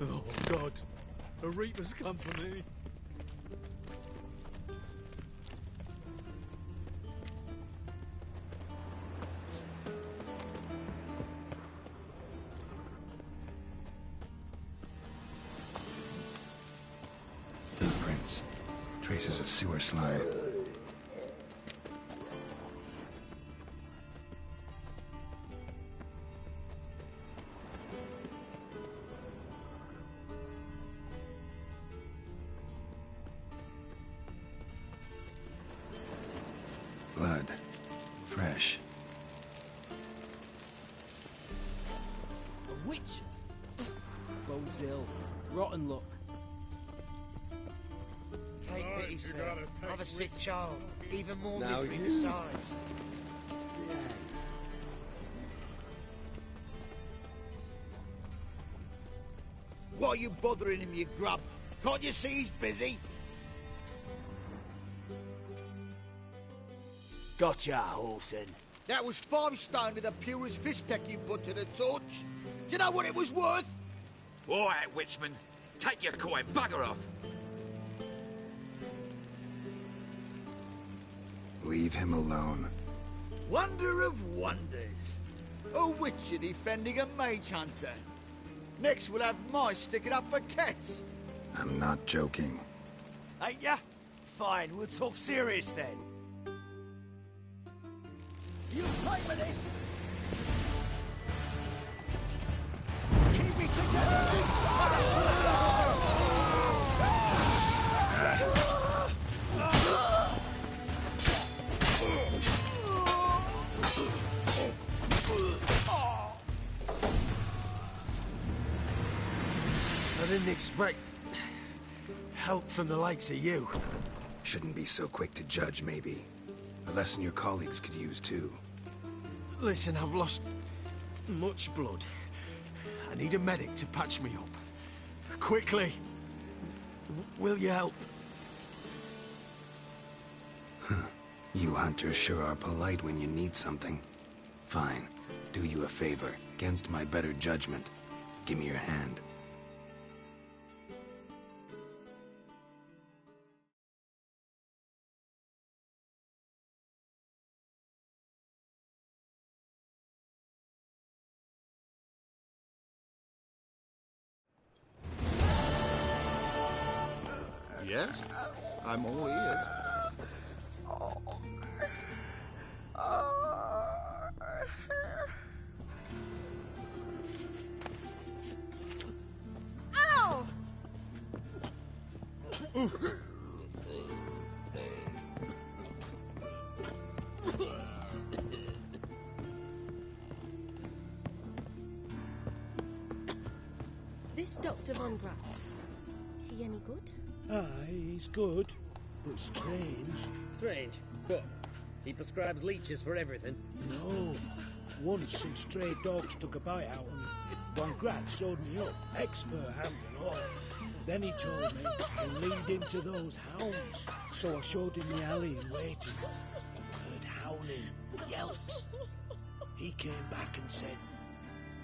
Oh, God. A Reaper's come for me. Footprints. Traces of sewer slime. Blood. Fresh. A witch? Bones ill. Rotten luck. Take pity, sir. I've a sick child. Even more Now misery you- besides. Why are you bothering him, you grub? Can't you see he's busy? Gotcha, Orson. That was 5 stone with the purest fist tech you put to the torch. Do you know what it was worth? All right, Witchman. Take your coin, bugger off. Leave him alone. Wonder of wonders. A witcher defending a mage hunter. Next we'll have mice sticking up for cats. I'm not joking. Ain't ya? Fine, we'll talk serious then. You pay for this? Keep it together! I didn't expect help from the likes of you. Shouldn't be so quick to judge, maybe. A lesson your colleagues could use, too. Listen, I've lost much blood. I need a medic to patch me up. Quickly. Will you help? You hunters sure are polite when you need something. Fine. Do you a favor. Against my better judgment. Give me your hand. Yes? I'm all ears. Ow! This Dr. Von Gratz, he any good? Aye, he's good, but strange. Strange. What? He prescribes leeches for everything? No. Once some stray dogs took a bite out of me. Von Gratz showed me up, expert hand and all. Then he told me to lead him to those hounds. So I showed him the alley in waiting. Heard howling, yelps. He came back and said,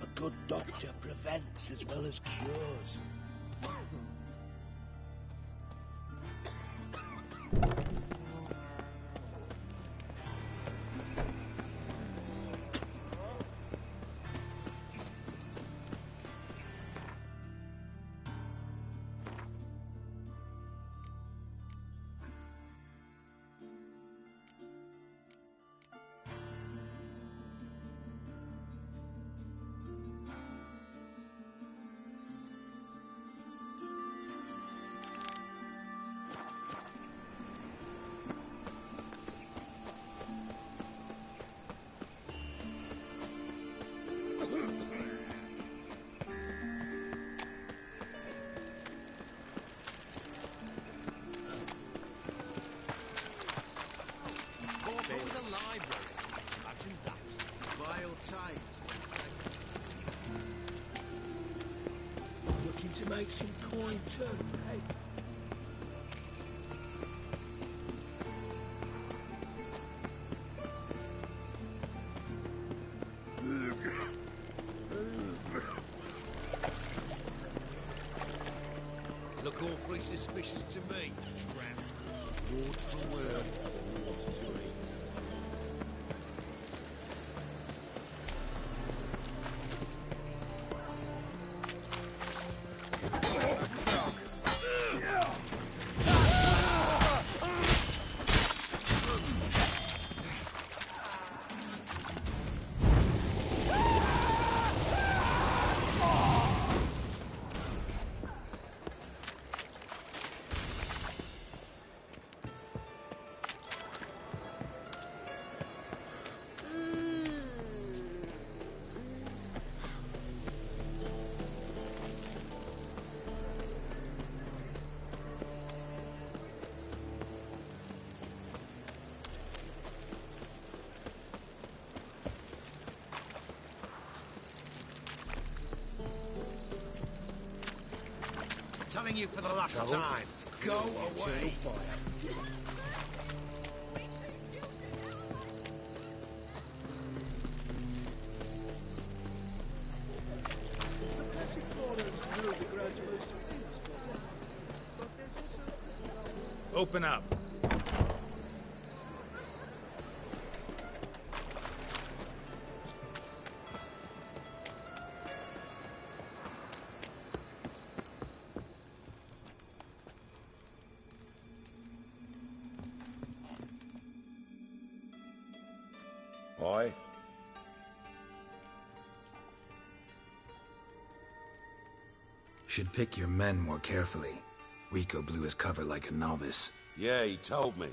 a good doctor prevents as well as cures. Looking to make some coin too, eh? Look awfully suspicious to me, tramp. Word for word, what to eat. Telling you for the last time, go away. Fire. The Passiflora's Novigrad's most famous daughter. But there's also... Open up. Aye. Should pick your men more carefully. Rico blew his cover like a novice. Yeah, he told me.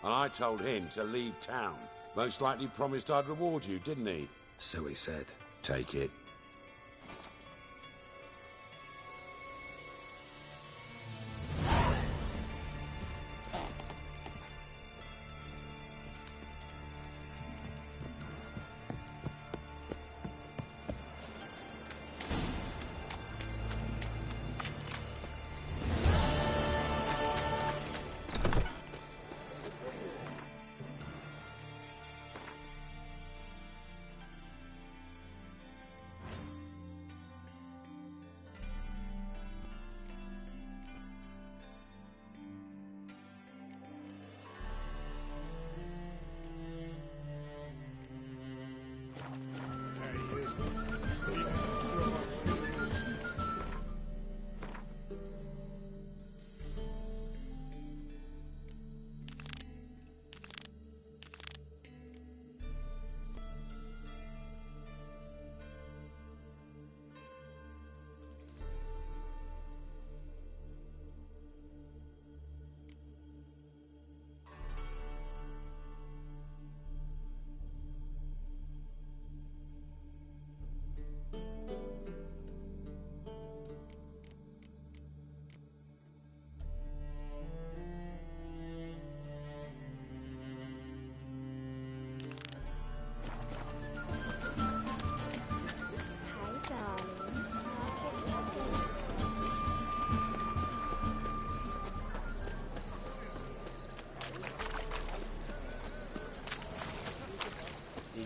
And I told him to leave town. Most likely promised I'd reward you, didn't he? So he said. Take it.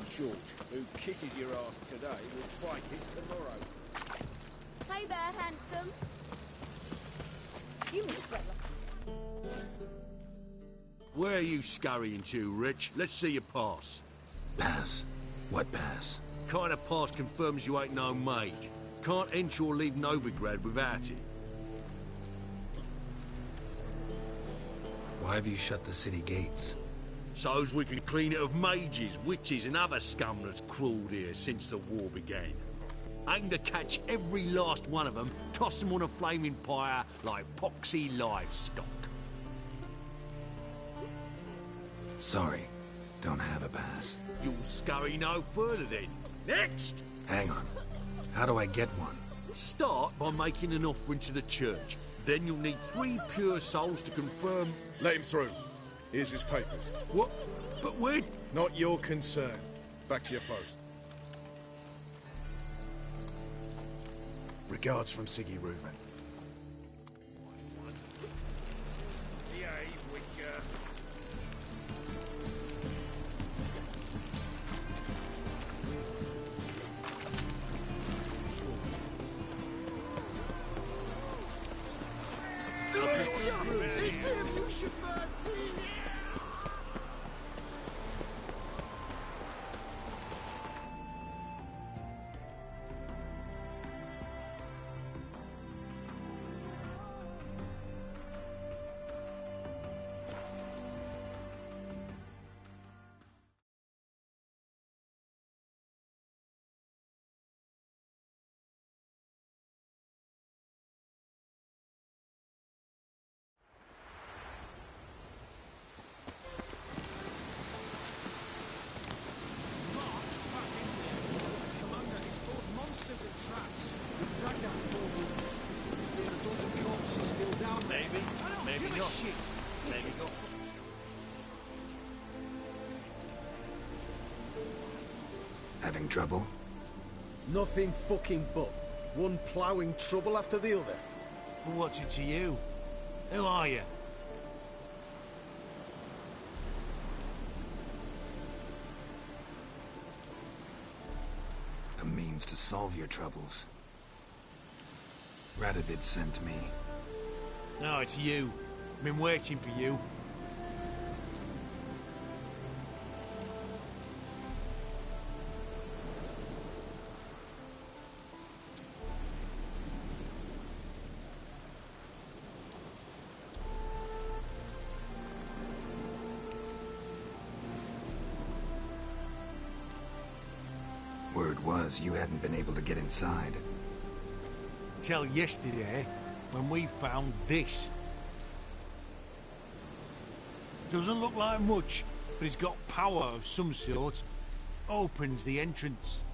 Short. Who kisses your ass today will bite it tomorrow. Hey there, handsome. You must sweat like Where are you scurrying to, Rich? Let's see your pass. Pass? What pass? Kind of pass confirms you ain't no mage. Can't enter or leave Novigrad without it. Why have you shut the city gates? So's we can clean it of mages, witches and other scum that's crawled here since the war began. Aim to catch every last one of them, toss them on a flaming pyre like poxy livestock. Sorry, don't have a pass. You'll scurry no further then. Next! Hang on. How do I get one? Start by making an offering to the church. Then you'll need 3 pure souls to confirm... Let him through. Here's his papers. What? But we're... Not your concern. Back to your post. Regards from Siggy Reuven. It's him! You should burn! Having trouble? Nothing fucking but. One ploughing trouble after the other. What's it to you? Who are you? A means to solve your troubles. Radovid sent me. No, it's you. Been waiting for you. Word was you hadn't been able to get inside. Till yesterday, when we found this. Doesn't look like much, but it's got power of some sort. Opens the entrance.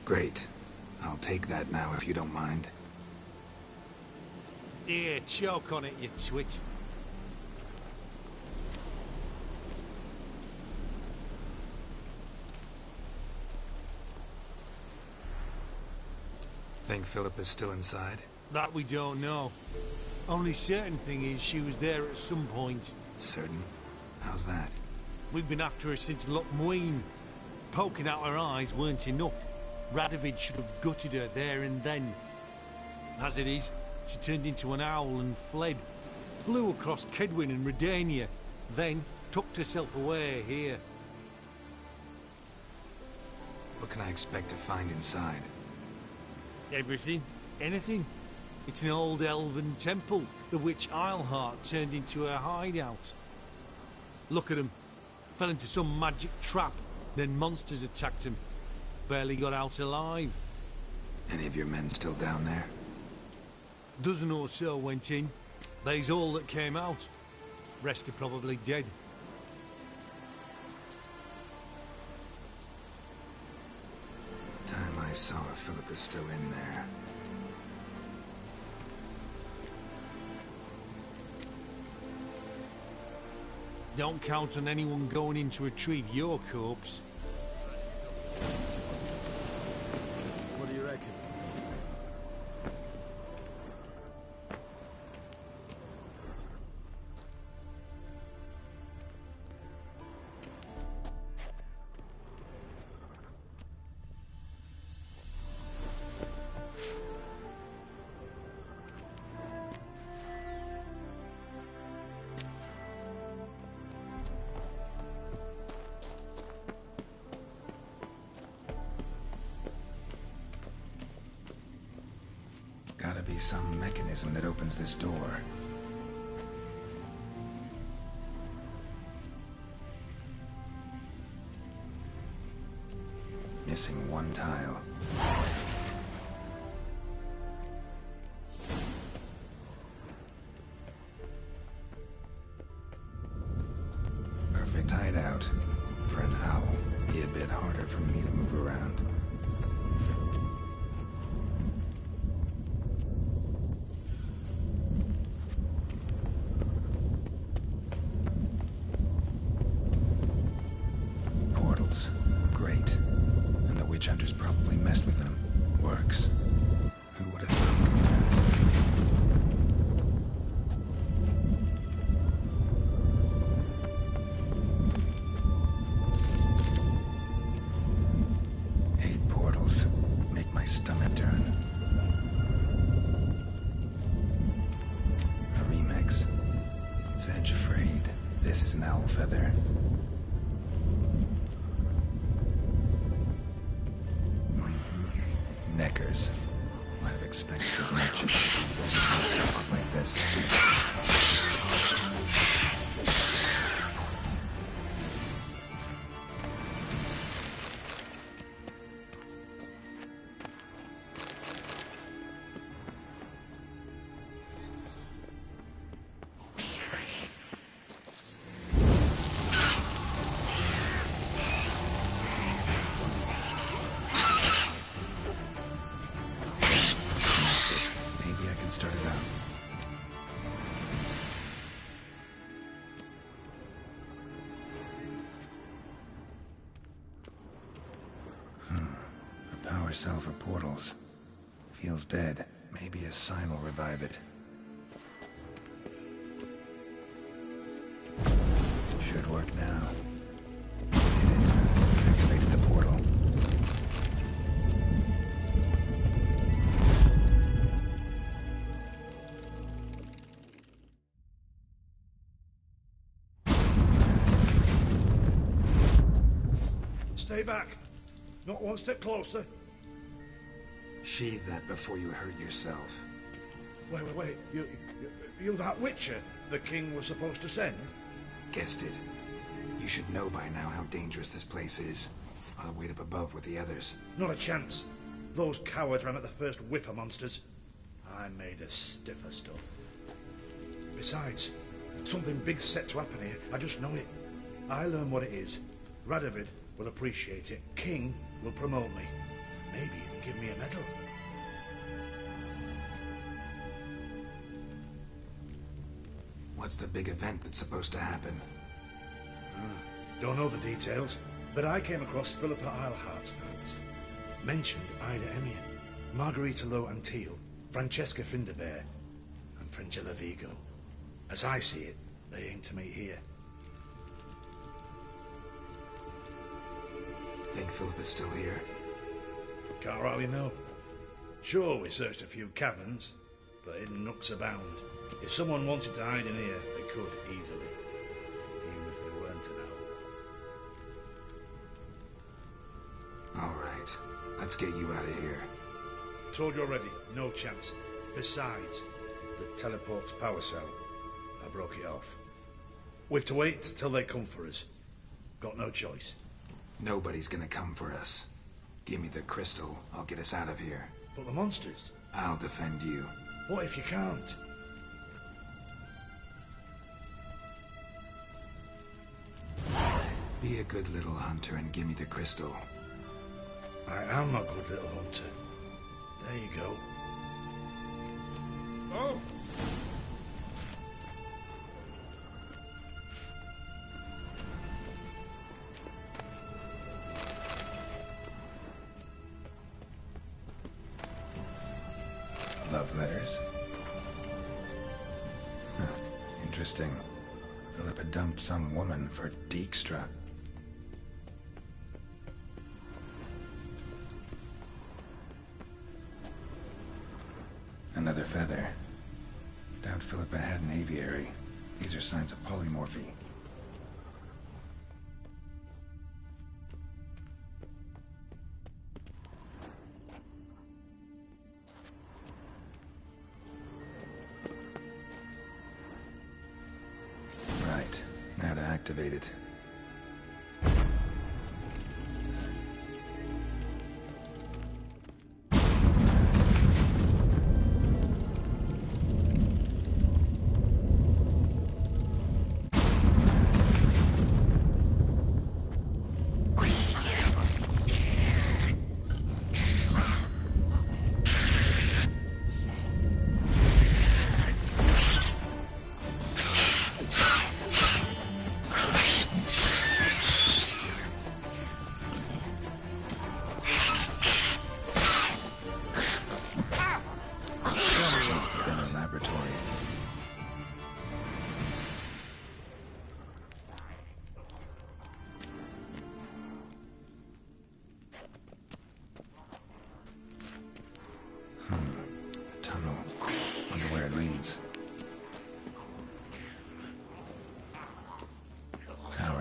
Great. I'll take that now if you don't mind. Here, choke on it, you twit. Think Philip is still inside? That we don't know. Only certain thing is she was there at some point. Certain? How's that? We've been after her since Lochmuin. Poking out her eyes weren't enough. Radovid should have gutted her there and then. As it is, she turned into an owl and fled. Flew across Kedwin and Redania, then tucked herself away here. What can I expect to find inside? Everything. Anything. It's an old elven temple, the witch Eilhart turned into her hideout. Look at him. Fell into some magic trap, then monsters attacked him. Barely got out alive. Any of your men still down there? Dozen or so went in. They's all that came out. Rest are probably dead. Time I saw her, Philip is still in there. Don't count on anyone going in to retrieve your corpse. What do you reckon? Gotta be some mechanism that opens this door. Missing one tile. Perfect hideout. For an owl, be a bit harder for me to move around. Great. And the witch hunters probably messed with them. Works. stomach turn. A remix. It's edge frayed. This is an owl feather. Neckers. Might have expected as much. Places like this. Cell for portals. Feels dead. Maybe a sign will revive it. Should work now. Did it. Activated the portal. Stay back. Not one step closer. Sheathe that before you hurt yourself. Wait. You that Witcher the king was supposed to send? Guessed it. You should know by now how dangerous this place is. I'll wait up above with the others. Not a chance. Those cowards ran at the first whiff of monsters. I made a stiffer stuff. Besides, something big's set to happen here. I just know it. I learn what it is. Radovid will appreciate it. King will promote me. Maybe even give me a medal. What's the big event that's supposed to happen? Don't know the details, but I came across Philippa Eilhart's notes. Mentioned Ida Emian, Margarita Lo Antille, Francesca Finderbear, and Frangella Vigo. As I see it, they aim to meet here. Think Philippa's still here? Can't rightly know. Sure, we searched a few caverns, but hidden nooks abound. If someone wanted to hide in here, they could easily. Even if they weren't to know. All right. Let's get you out of here. Told you already, no chance. Besides, the teleport's power cell. I broke it off. We've to wait till they come for us. Got no choice. Nobody's gonna come for us. Give me the crystal, I'll get us out of here. But the monsters? I'll defend you. What if you can't? Be a good little hunter and give me the crystal. I am a good little hunter. There you go. Oh! Love letters? Huh. Interesting. Philippa dumped some woman for Dijkstra. Another feather. Doubt Philippa had an aviary. These are signs of polymorphy. Right. Now to activate it.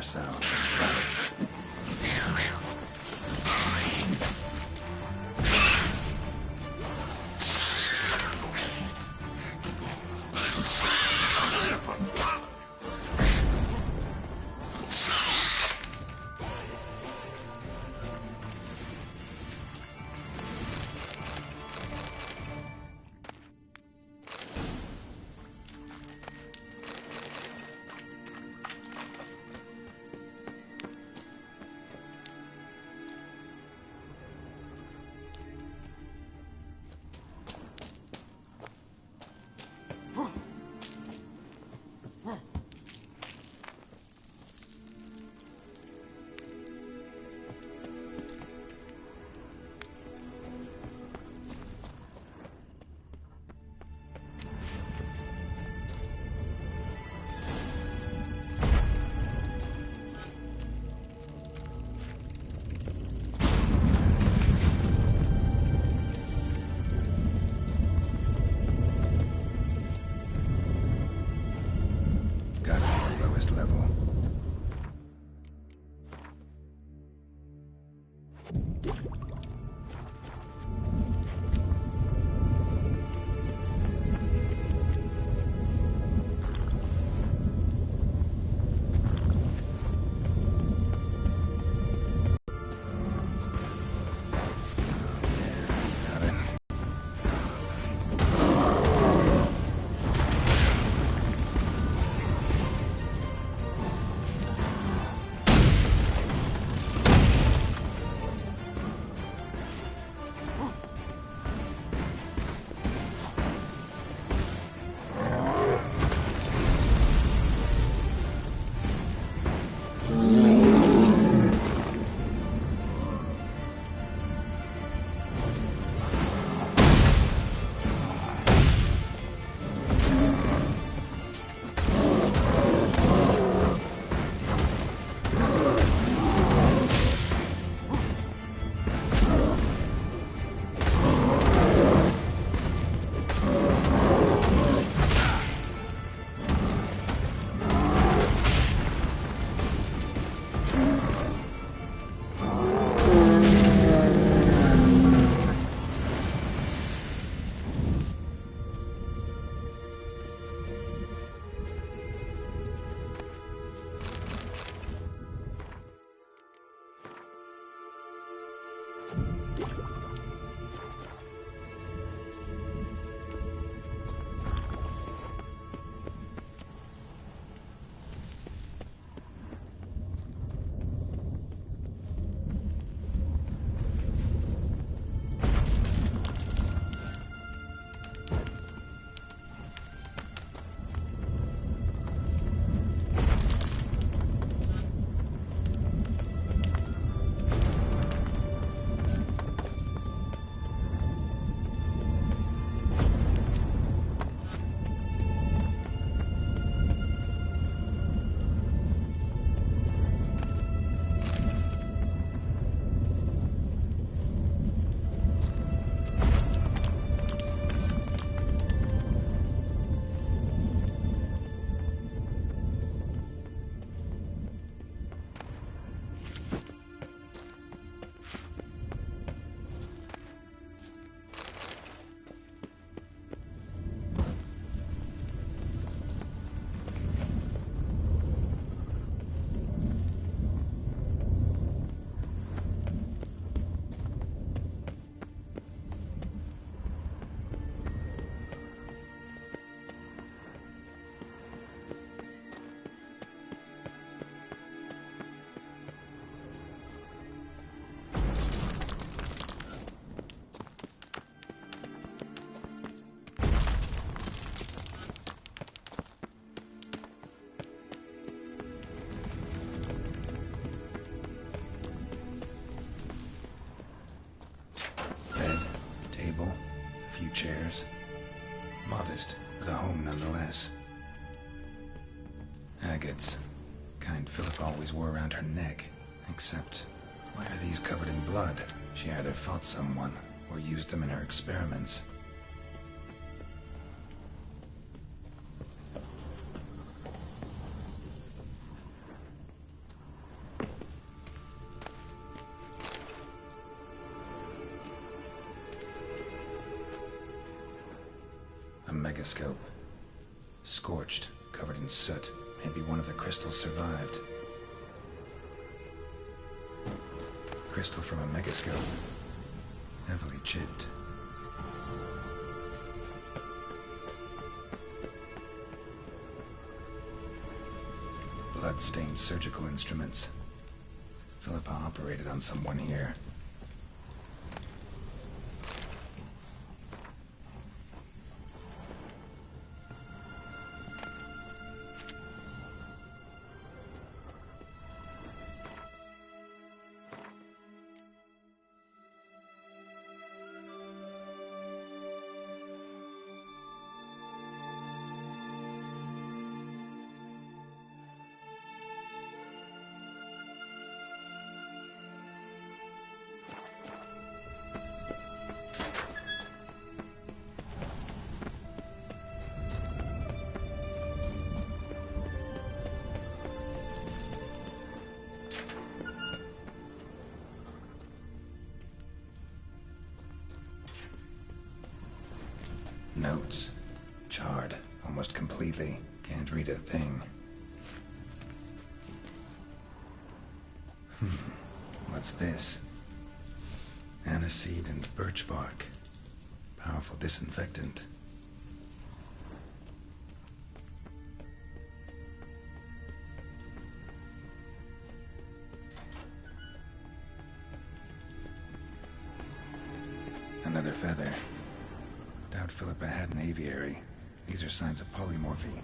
sound. Chairs. Modest, but a home nonetheless. Agates. Kind Philip always wore around her neck. Except, why are these covered in blood? She either fought someone, or used them in her experiments. A megascope. Scorched, covered in soot. Maybe one of the crystals survived. Crystal from a megascope. Heavily chipped. Blood-stained surgical instruments. Philippa operated on someone here. Notes. Charred. Almost completely. Can't read a thing. What's this? Aniseed and birch bark. Powerful disinfectant. Another feather. Doubt Philippa had an aviary. These are signs of polymorphy.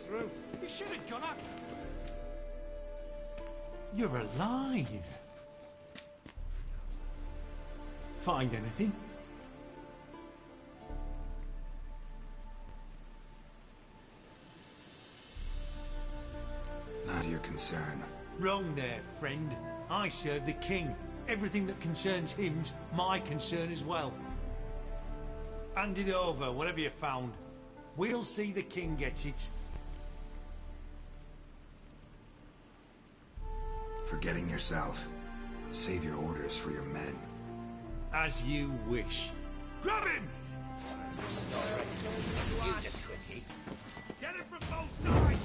Through. You should have gone after. You're alive. Find anything? Not your concern. Wrong there, friend. I serve the king. Everything that concerns him's my concern as well. Hand it over, whatever you found. We'll see the king gets it. Forgetting yourself. Save your orders for your men. As you wish. Grab him! Get him from both sides!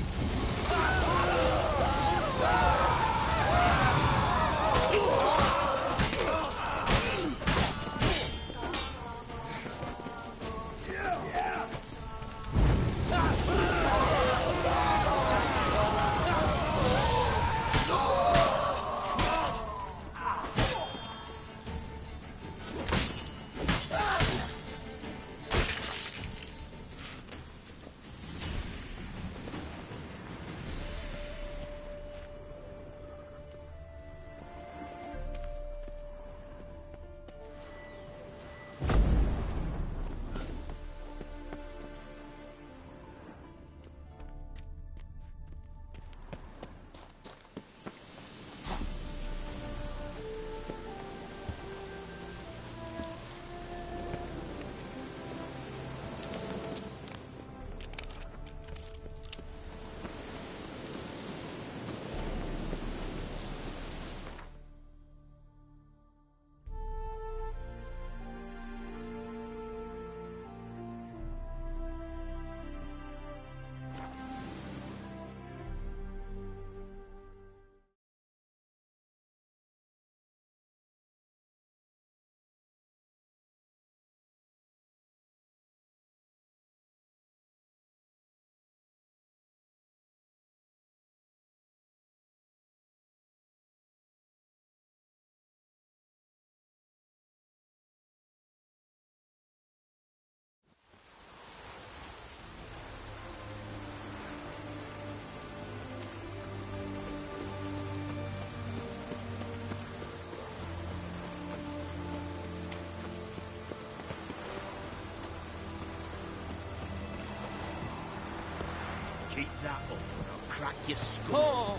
Keep that up or I'll crack your skull.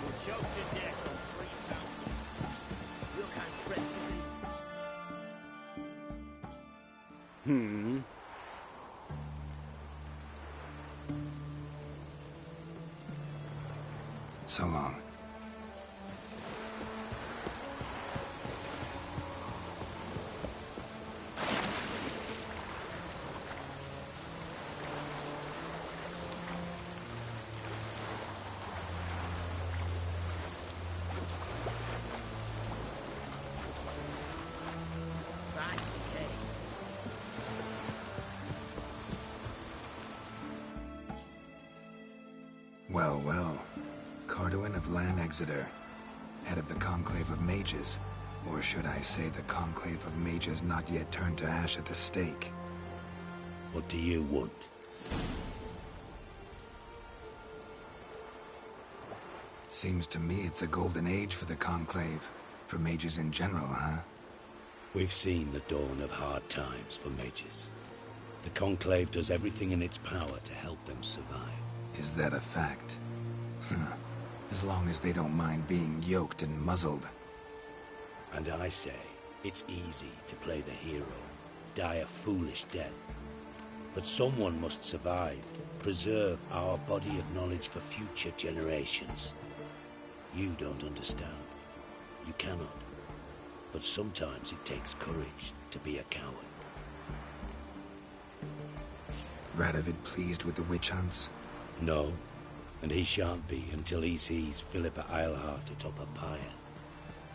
You'll choke to death on 3 pounds. Real kind spreads disease. So long. Well, well. Carduin of Lan Exeter, head of the Conclave of Mages. Or should I say the Conclave of Mages not yet turned to ash at the stake. What do you want? Seems to me it's a golden age for the Conclave. For mages in general, huh? We've seen the dawn of hard times for mages. The Conclave does everything in its power to help them survive. Is that a fact? As long as they don't mind being yoked and muzzled. And I say, it's easy to play the hero, die a foolish death. But someone must survive, preserve our body of knowledge for future generations. You don't understand. You cannot. But sometimes it takes courage to be a coward. Radovid pleased with the witch hunts? No, and he shan't be until he sees Philippa Eilhart atop a pyre.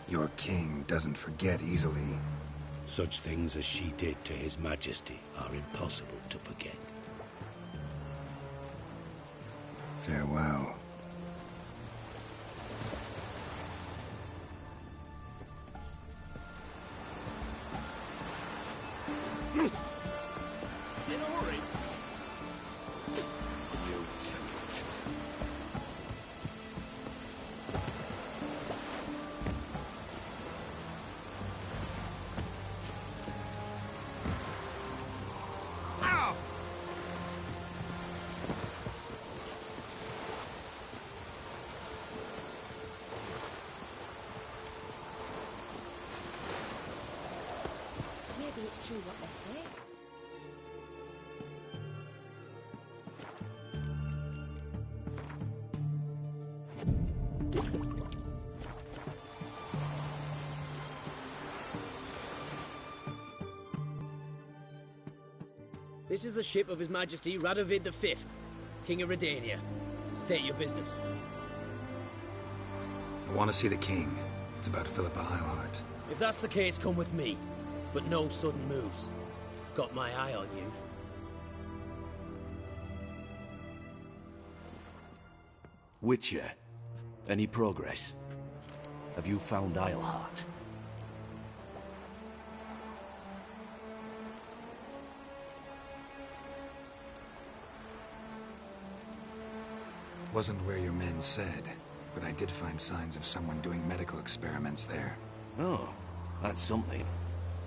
Your king doesn't forget easily. Such things as she did to His Majesty are impossible to forget. Farewell. In a hurry. You idiot. Ow! Maybe it's true what they say. This is the ship of His Majesty Radovid V, King of Redania. State your business. I want to see the king. It's about Philippa Eilhart. If that's the case, come with me. But no sudden moves. Got my eye on you. Witcher, any progress? Have you found Eilhart? Wasn't where your men said, but I did find signs of someone doing medical experiments there. Oh, that's something.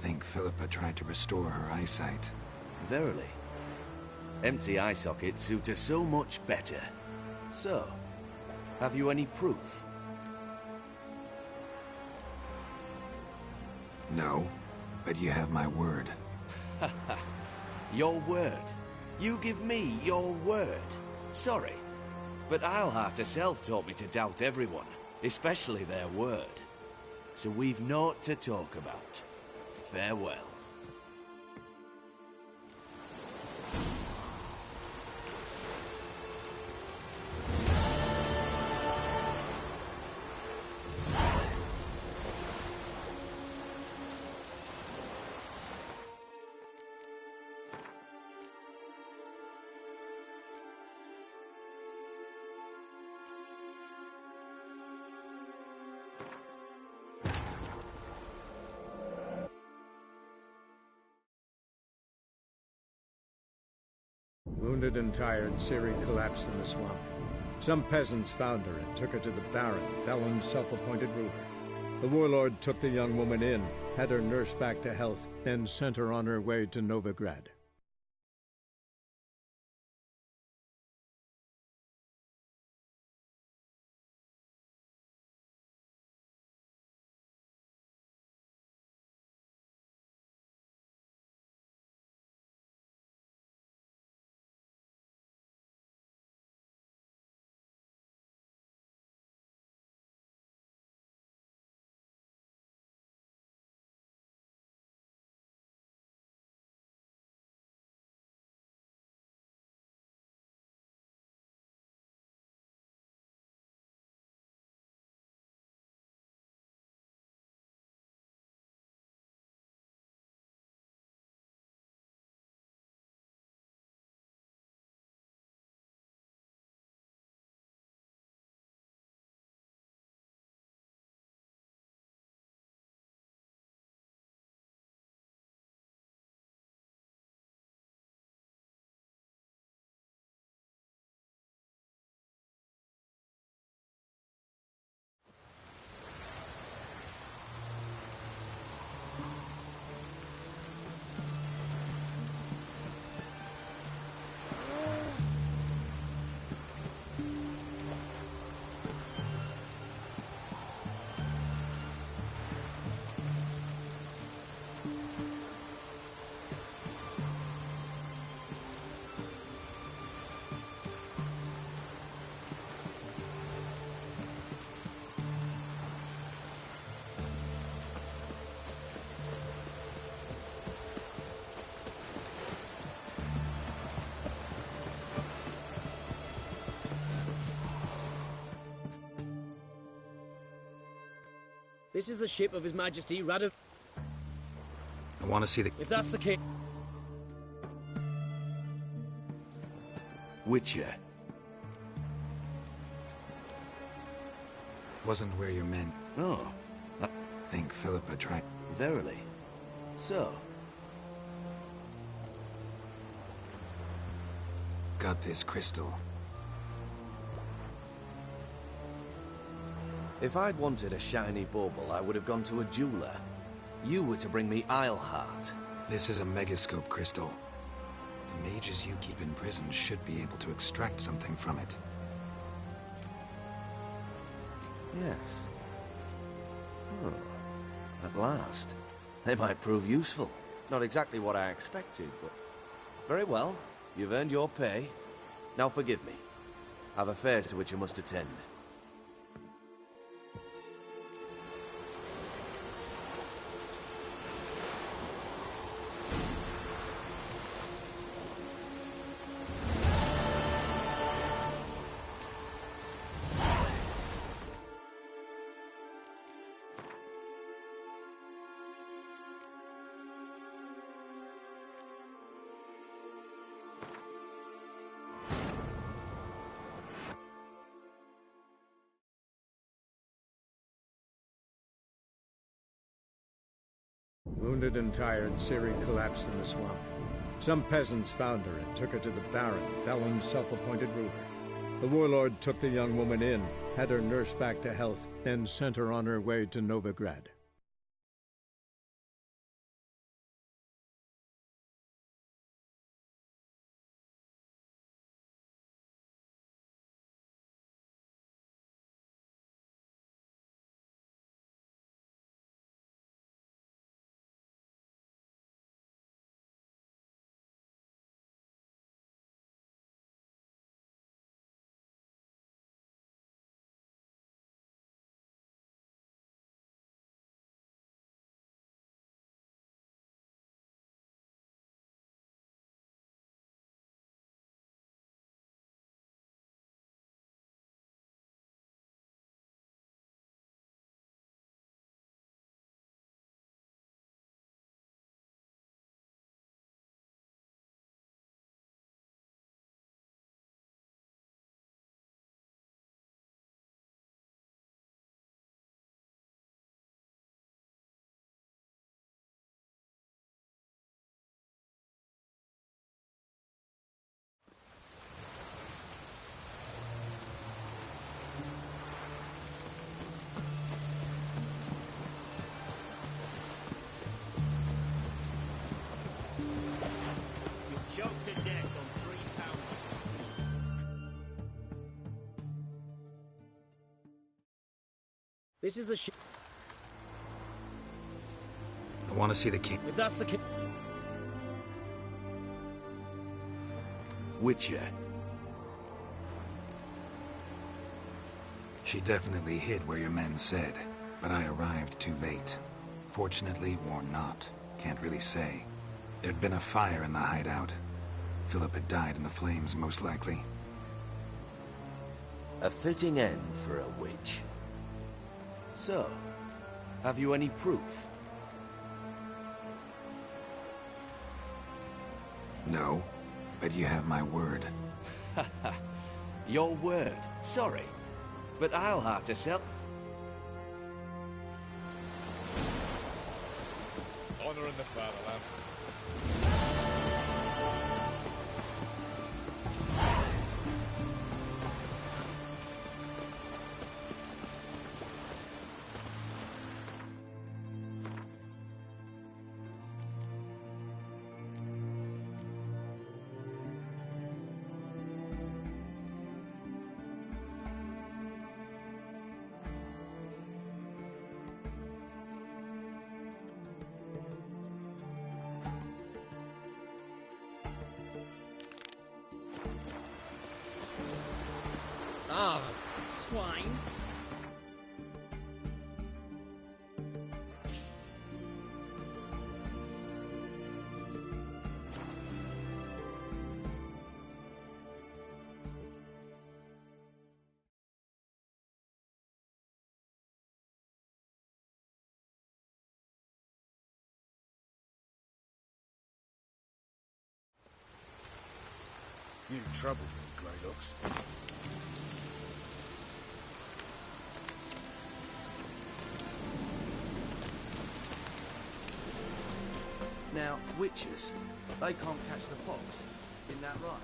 Think Philippa tried to restore her eyesight. Verily. Empty eye sockets suit her so much better. So, have you any proof? No, but you have my word. Your word? You give me your word? Sorry, but Eilhart herself taught me to doubt everyone, especially their word. So we've naught to talk about. Farewell. Wounded and tired, Ciri collapsed in the swamp. Some peasants found her and took her to the Baron, Velen's self-appointed ruler. The warlord took the young woman in, had her nursed back to health, then sent her on her way to Novigrad. This is the ship of His Majesty Radov... I want to see the... If that's the case... Witcher. Wasn't where your men... Oh. Think Philippa tried... Verily. So? Got this crystal. If I'd wanted a shiny bauble, I would have gone to a jeweler. You were to bring me Isleheart. This is a megascope crystal. The mages you keep in prison should be able to extract something from it. Yes. Oh. At last. They might prove useful. Not exactly what I expected, but... Very well. You've earned your pay. Now forgive me. I've affairs to which I must attend. Wounded and tired, Ciri collapsed in the swamp. Some peasants found her and took her to the Baron, Velen's self-appointed ruler. The warlord took the young woman in, had her nursed back to health, then sent her on her way to Novigrad. Choked to death on 3 pounds. This is the ship... I want to see the king. If that's the case... Witcher. She definitely hid where your men said, but I arrived too late. Fortunately or not, can't really say. There'd been a fire in the hideout. Philip had died in the flames, most likely. A fitting end for a witch. So, have you any proof? No, but you have my word. Your word? Sorry. But Isleheart herself... Honor in the fatherland. Ah, swine. You troubled me, Greylocks. Now, witches, they can't catch the pox. Isn't that right?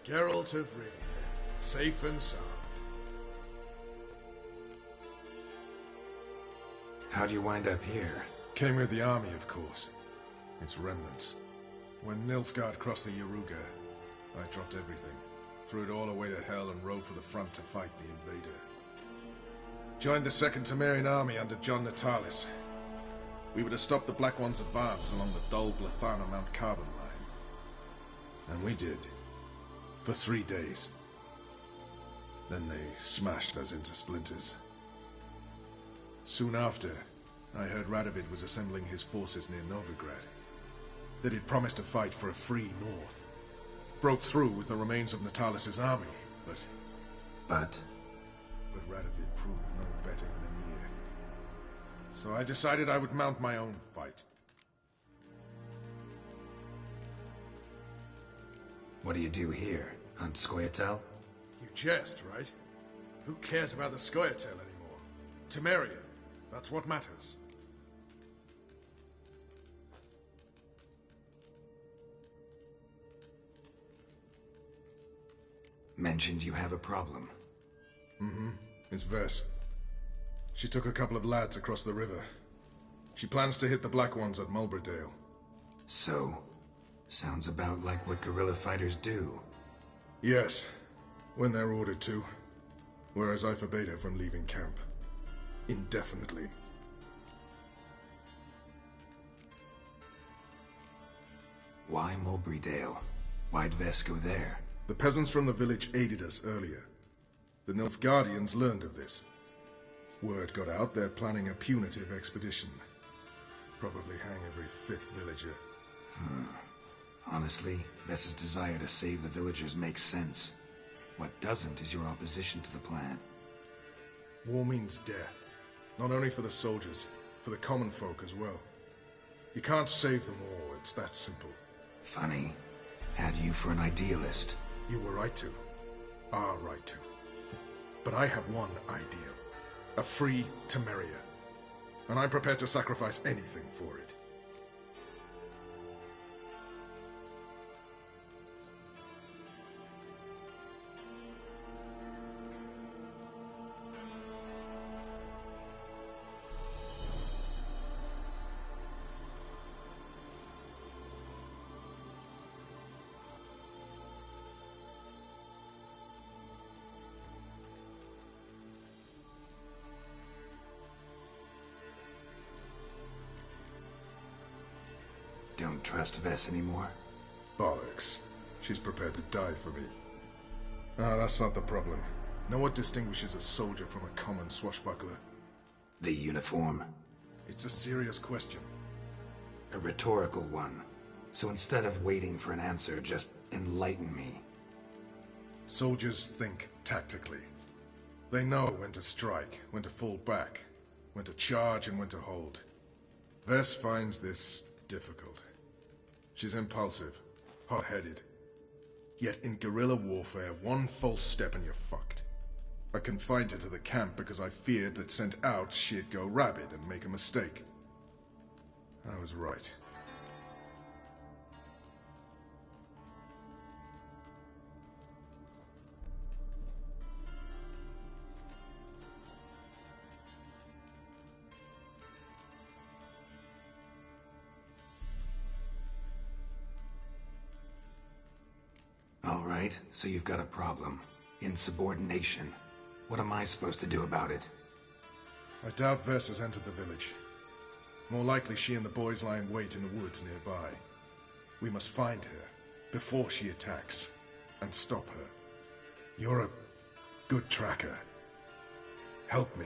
Geralt of Rivia, safe and sound. How'd you wind up here? Came with the army, of course. Its remnants. When Nilfgaard crossed the Yaruga, I dropped everything. Threw it all away to hell and rode for the front to fight the invader. Joined the Second Temerian army under John Natalis. We were to stop the Black One's advance along the Dol Blathana Mount Carbon line. And we did. For 3 days. Then they smashed us into splinters. Soon after, I heard Radovid was assembling his forces near Novigrad. That he'd promised to fight for a free North. Broke through with the remains of Natalis' army, but... But Radovid proved no better than Emir. So I decided I would mount my own fight. what do you do here? Hunt Scoia'tael? You jest, right? Who cares about the Scoia'tael anymore? Temeria. That's what matters. Mentioned you have a problem. Mm-hmm. It's Vess. She took a couple of lads across the river. She plans to hit the Black Ones at Mulberdale. So, sounds about like what guerrilla fighters do. Yes, when they're ordered to. Whereas I forbade her from leaving camp. Indefinitely. Why Mulberdale? Why'd Vess go there? The peasants from the village aided us earlier. The Nilfgaardians learned of this. Word got out they're planning a punitive expedition. Probably hang every 5th villager. Honestly, Vess's desire to save the villagers makes sense. What doesn't is your opposition to the plan. War means death. Not only for the soldiers, for the common folk as well. You can't save them all, it's that simple. Funny. Had you for an idealist. You were right to. Are right to. But I have one ideal. A free Temeria. And I'm prepared to sacrifice anything for it. Don't trust Vess anymore? Bollocks. She's prepared to die for me. Ah, that's not the problem. Know what distinguishes a soldier from a common swashbuckler? The uniform. It's a serious question. A rhetorical one. So instead of waiting for an answer, just enlighten me. Soldiers think tactically. They know when to strike, when to fall back, when to charge and when to hold. Vess finds this difficult. She's impulsive, hot-headed. Yet in guerrilla warfare, one false step and you're fucked. I confined her to the camp because I feared that sent out she'd go rabid and make a mistake. I was right. Alright, so you've got a problem. Insubordination. What am I supposed to do about it? I doubt Vess has entered the village. More likely she and the boys lie in wait in the woods nearby. We must find her, before she attacks, and stop her. You're a good tracker. Help me.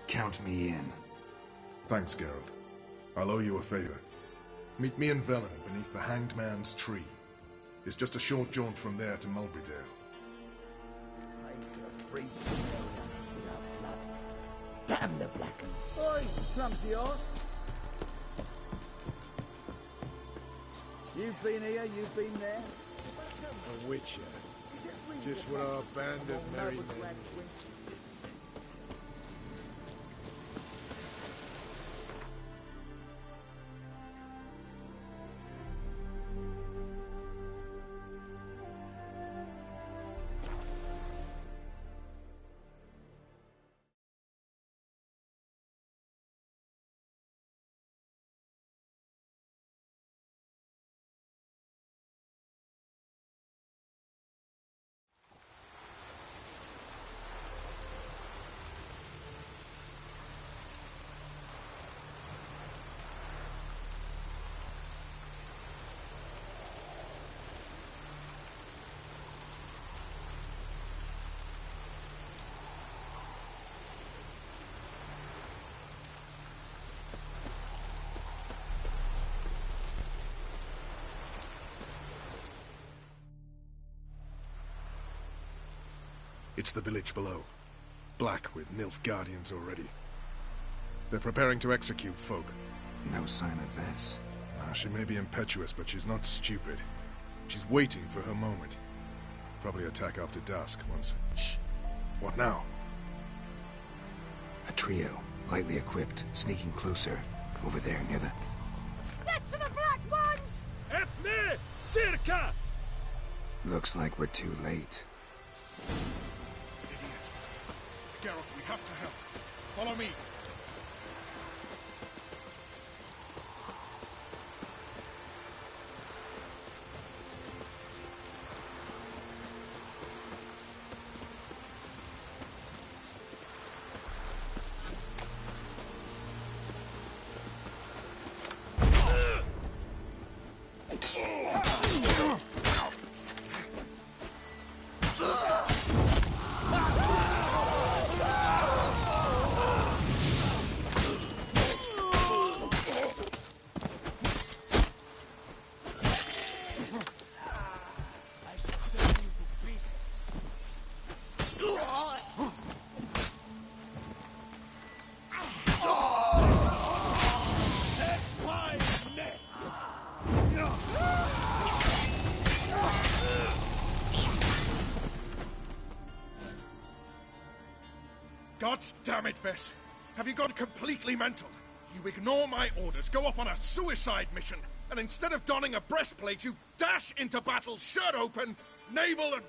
Count me in. Thanks, Geralt. I'll owe you a favor. Meet me and Velen beneath the Hanged Man's tree. It's just a short jaunt from there to Mulberrydale. Pay for a free tea without blood. Damn the Blackens. Oi, clumsy horse. You've been here, you've been there. A witcher. Just what our band of merry men. It's the village below. Black with Nilf Guardians already. They're preparing to execute folk. No sign of Vess. She may be impetuous, but she's not stupid. She's waiting for her moment. Probably attack after dusk once... Shh! What now? A trio, lightly equipped, sneaking closer. Over there, near the... Death to the Black Ones! Epne! Circa! Looks like we're too late. Idiot. Geralt, we have to help. Follow me. God damn it, Vess. Have you gone completely mental? You ignore my orders, go off on a suicide mission, and instead of donning a breastplate, you dash into battle, shirt open, navel and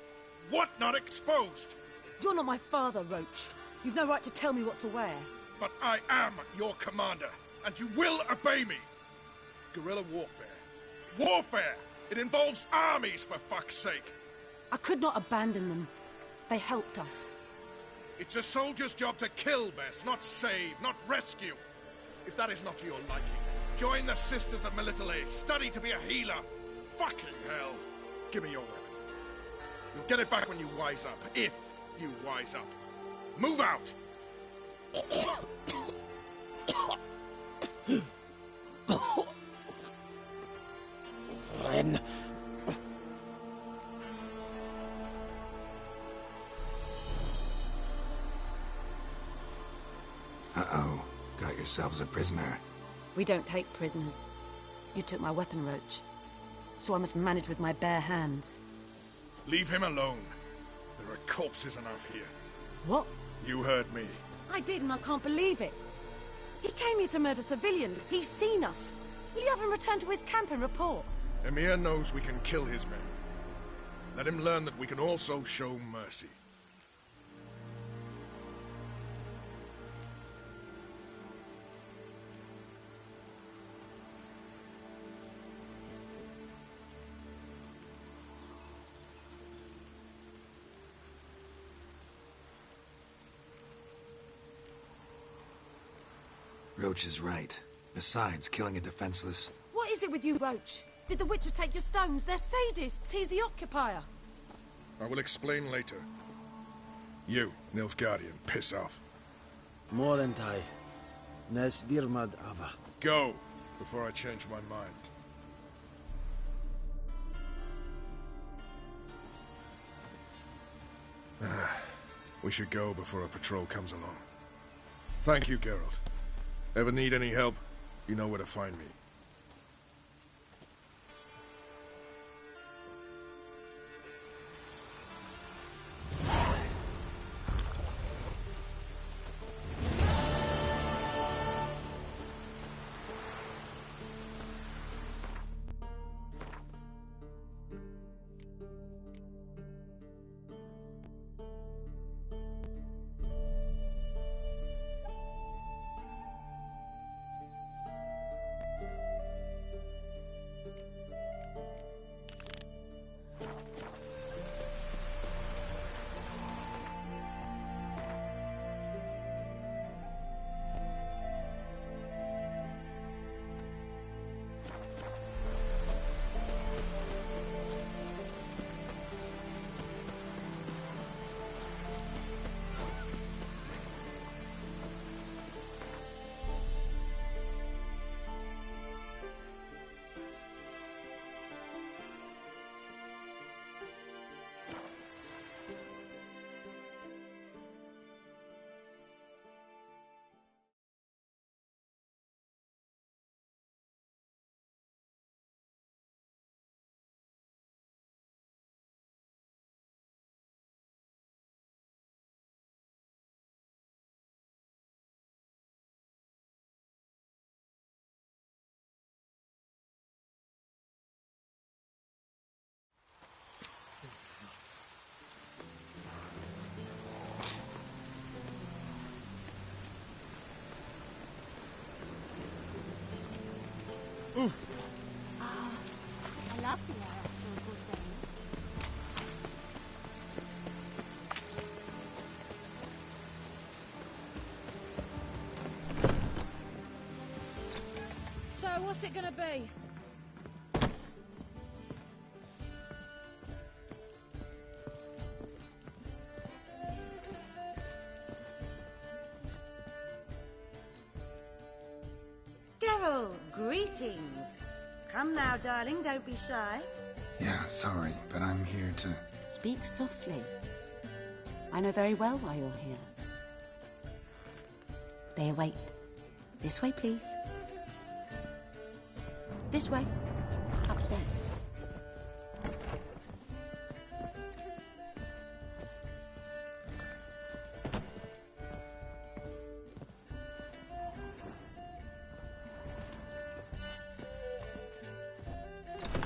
whatnot exposed. You're not my father, Roach. You've no right to tell me what to wear. But I am your commander, and you will obey me. Guerrilla warfare. Warfare! It involves armies, for fuck's sake. I could not abandon them. They helped us. It's a soldier's job to kill, Vess, not save, not rescue. If that is not to your liking, join the Sisters of Melitele, study to be a healer. Fucking hell. Give me your weapon. You'll get it back when you wise up, if you wise up. Move out! Ren. Uh-oh. Got yourselves a prisoner. We don't take prisoners. You took my weapon, Roach. So I must manage with my bare hands. Leave him alone. There are corpses enough here. What? You heard me. I did, and I can't believe it. He came here to murder civilians. He's seen us. Will you have him return to his camp and report? Emir knows we can kill his men. Let him learn that we can also show mercy. Roach is right. Besides, killing a defenseless... What is it with you, Roach? Did the Witcher take your stones? They're sadists. He's the occupier. I will explain later. You, Nilfgaardian, piss off. Morentai. Nes dirmad ava. Go. before I change my mind. We should go before a patrol comes along. Thank you, Geralt. Ever need any help, you know where to find me. I love the air after a good rain. So, what's it gonna be? Geralt, greetings. Come now, darling, don't be shy. Yeah, sorry, but I'm here to... Speak softly. I know very well why you're here. They await. This way, please. This way. Upstairs.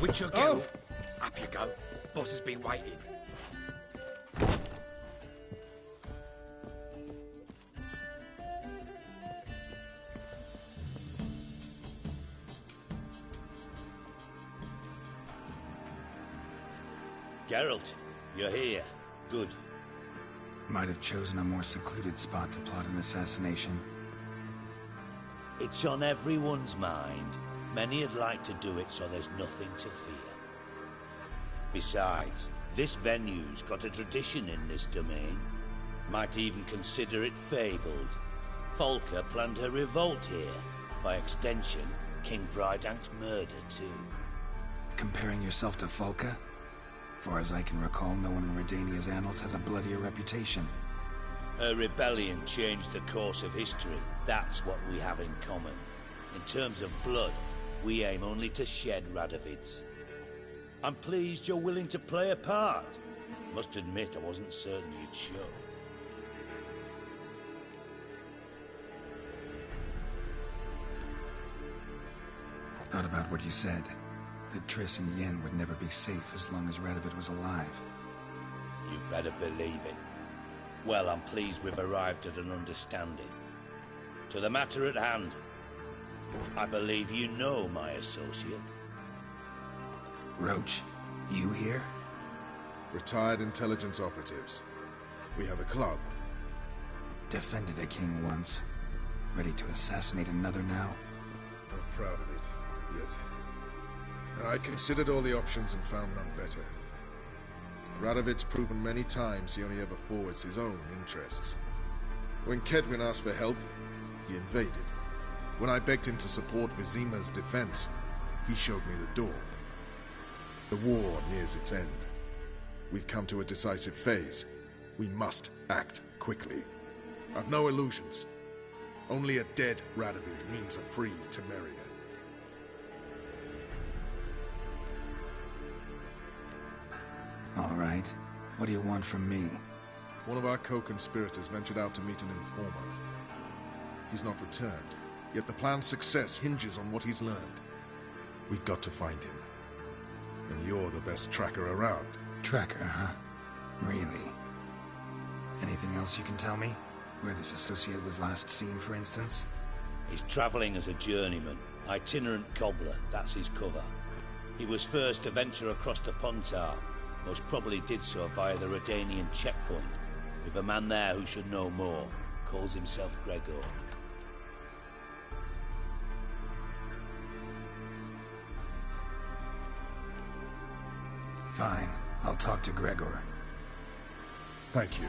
Witcher Geralt, up you go. Boss has been waiting. Geralt, you're here. Good. Might have chosen a more secluded spot to plot an assassination. It's on everyone's mind. Many would like to do it, so there's nothing to fear. Besides, this venue's got a tradition in this domain. Might even consider it fabled. Folka planned her revolt here. By extension, King Vrydank's murder, too. Comparing yourself to Folka? Far as I can recall, no one in Redania's annals has a bloodier reputation. Her rebellion changed the course of history. That's what we have in common. In terms of blood, we aim only to shed Radovid's. I'm pleased you're willing to play a part. Must admit, I wasn't certain you'd show. Thought about what you said. That Triss and Yen would never be safe as long as Radovid was alive. You better believe it. Well, I'm pleased we've arrived at an understanding. To the matter at hand. I believe you know my associate. Roach, you here? Retired intelligence operatives. We have a club. Defended a king once. Ready to assassinate another now? Not proud of it, yet. I considered all the options and found none better. Radovid's proven many times he only ever forwards his own interests. When Kedwin asked for help, he invaded. When I begged him to support Vizima's defense, he showed me the door. The war nears its end. We've come to a decisive phase. We must act quickly. I've no illusions. Only a dead Radovid means a free Temeria. All right. What do you want from me? One of our co-conspirators ventured out to meet an informer. He's not returned, yet the plan's success hinges on what he's learned. We've got to find him. And you're the best tracker around. Tracker, huh? Really? Anything else you can tell me? Where this associate was last seen, for instance? He's travelling as a journeyman. Itinerant cobbler, that's his cover. He was first to venture across the Pontar. Most probably did so via the Redanian checkpoint, with a man there who should know more. Calls himself Gregor. Fine. I'll talk to Gregor. Thank you.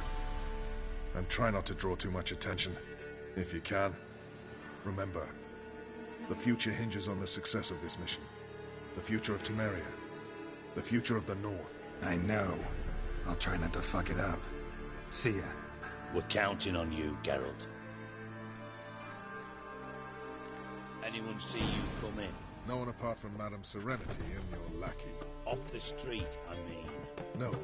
And try not to draw too much attention, if you can. Remember, the future hinges on the success of this mission. The future of Temeria. The future of the North. I know. I'll try not to fuck it up. See ya. We're counting on you, Geralt. Anyone see you come in? No one apart from Madame Serenity and your lackey. Off the street, I mean. No one.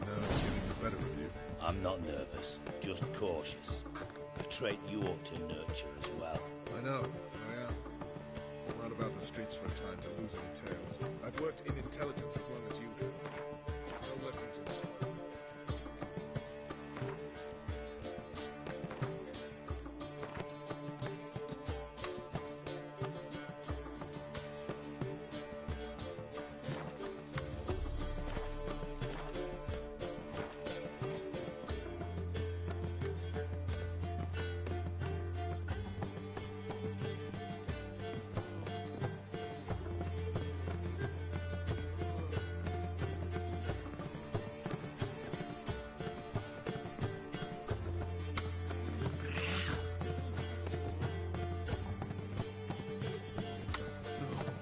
Nerves getting the better of you. I'm not nervous, just cautious. A trait you ought to nurture as well. I know, I am. I'm not about the streets for a time to lose any tails. I've worked in intelligence as long as you have. No lessons in sport.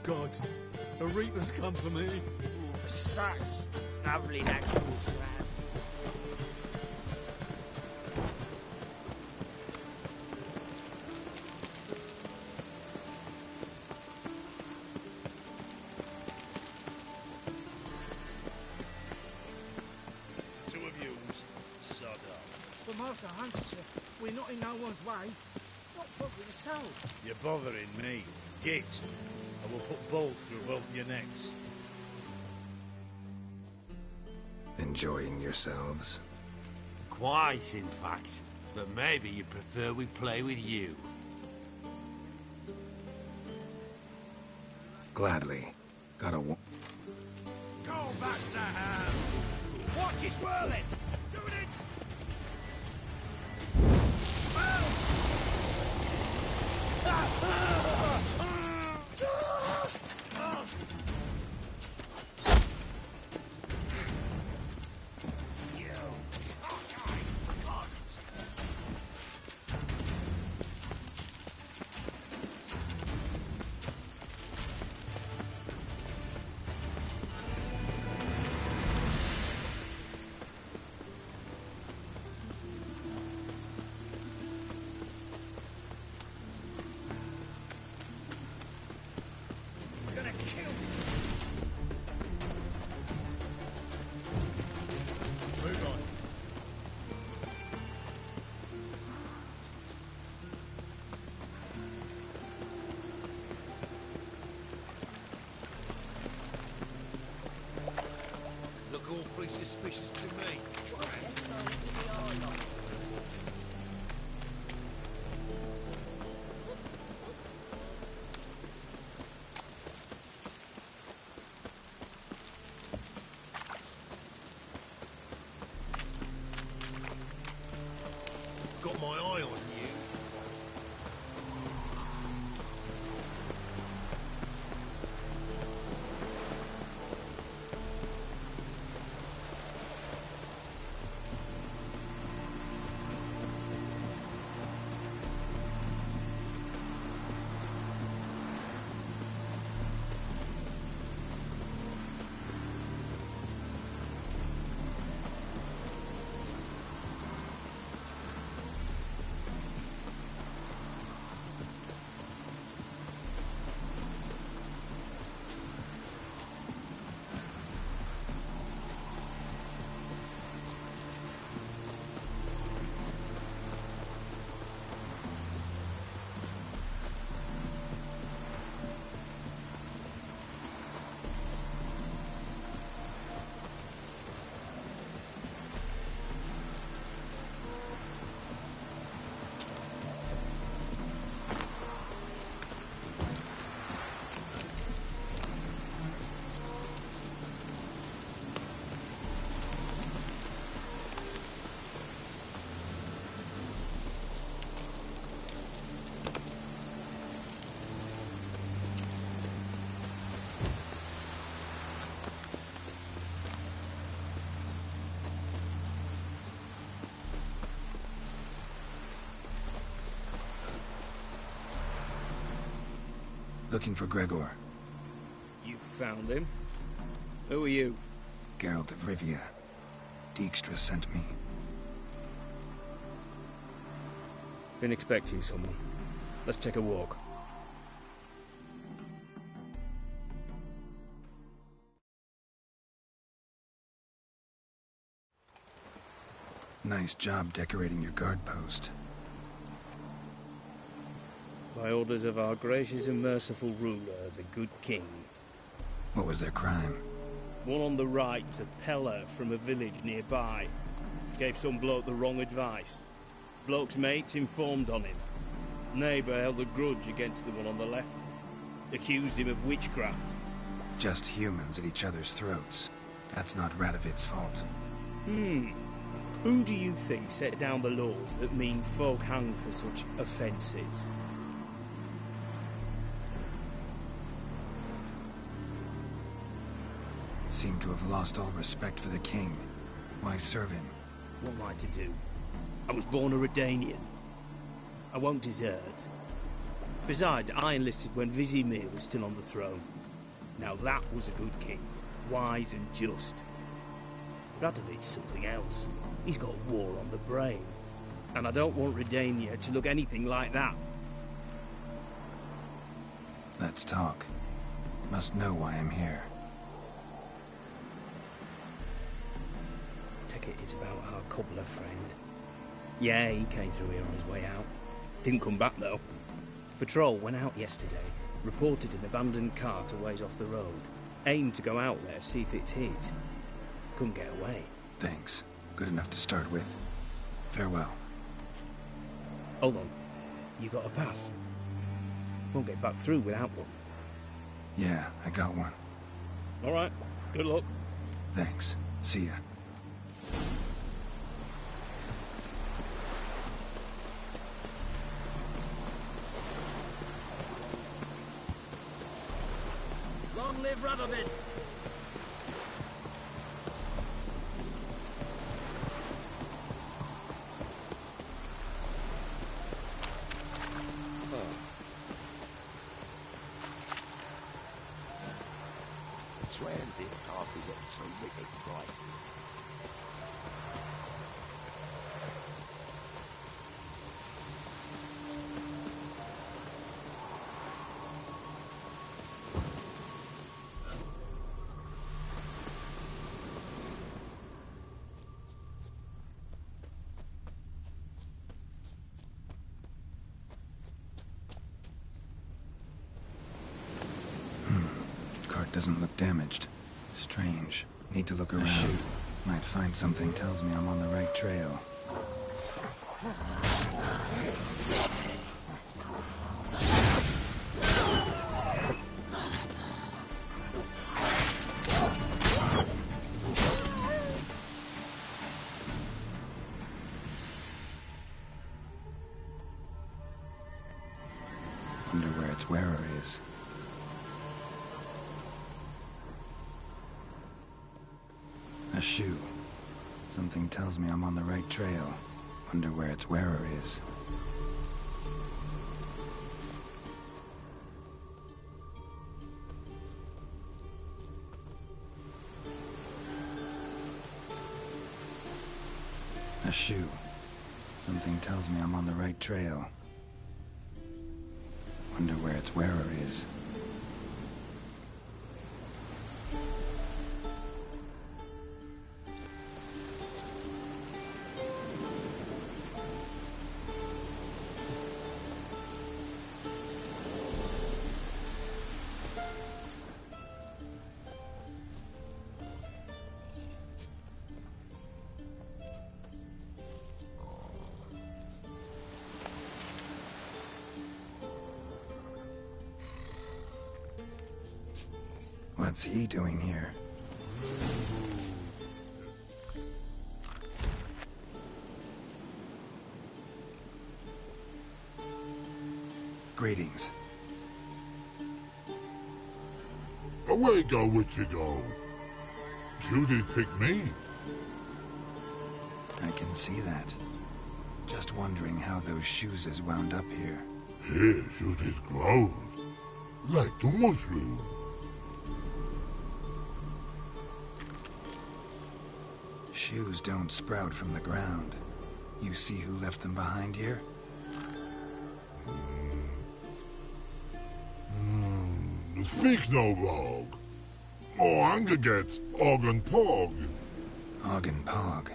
God, a Reaper's come for me. Such lovely natural slab. Two of yous, sod off. But Master Hunter, sir, we're not in no one's way. Not bothering us out. You're bothering me. Git. I will put bolts through both your necks. Enjoying yourselves? Quite, in fact. But maybe you prefer we play with you. Gladly. Gotta Go back to hell! Watch it swirling! Doing it! Awfully suspicious to me. Got my eye on you. Looking for Gregor. You found him? Who are you? Geralt of Rivia. Dijkstra sent me. Been expecting someone. Let's take a walk. Nice job decorating your guard post. By orders of our gracious and merciful ruler, the good king. What was their crime? One on the right to Pella from a village nearby. Gave some bloke the wrong advice. Bloke's mates informed on him. Neighbour held a grudge against the one on the left. Accused him of witchcraft. Just humans at each other's throats. That's not Radovid's fault. Who do you think set down the laws that mean folk hang for such offences? Seem to have lost all respect for the king. Why serve him? What am I to do? I was born a Redanian. I won't desert. Besides, I enlisted when Vizimir was still on the throne. Now that was a good king. Wise and just. Radovid's something else. He's got war on the brain. And I don't want Redania to look anything like that. Let's talk. Must know why I'm here. Take it it's about our cobbler friend. Yeah, he came through here on his way out. Didn't come back, though. Patrol went out yesterday. Reported an abandoned cart a ways off the road. Aimed to go out there, see if it's his. Couldn't get away. Thanks. Good enough to start with. Farewell. Hold on. You got a pass? Won't get back through without one. Yeah, I got one. All right. Good luck. Thanks. See ya. Long live Radovid! Transit passes at terrific prices. Doesn't look damaged. Strange. Need to look around. Might find something tells me I'm on the right trail. Wonder where its wearer is. A shoe. Something tells me I'm on the right trail. Wonder where its wearer is. A shoe. Something tells me I'm on the right trail. Wonder where its wearer is. What's he doing here? Greetings. Away go with you go. You did pick me. I can see that. Just wondering how those shoes is wound up here. Yes, you did clothes. like the mushroom. Shoes don't sprout from the ground. You see who left them behind here? Speak no log. Oh, anger gets Og and Pog. Og and Pog?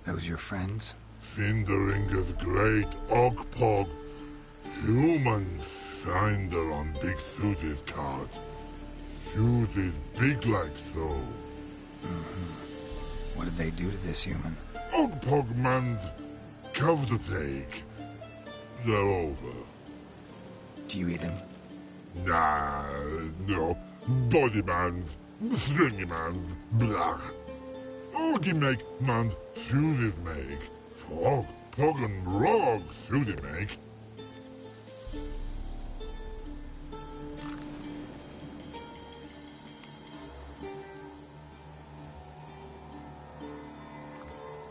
Those your friends? Finderinger's great Og Pog. Humans finder on big suited cart. Suited big like so. What did they do to this human? Og Pog man's cover to take. They're over. Do you eat him? Nah, no. Body man's, stringy man's, blah. Oggy make man's suited make. Frog, Pog and Rog suited make.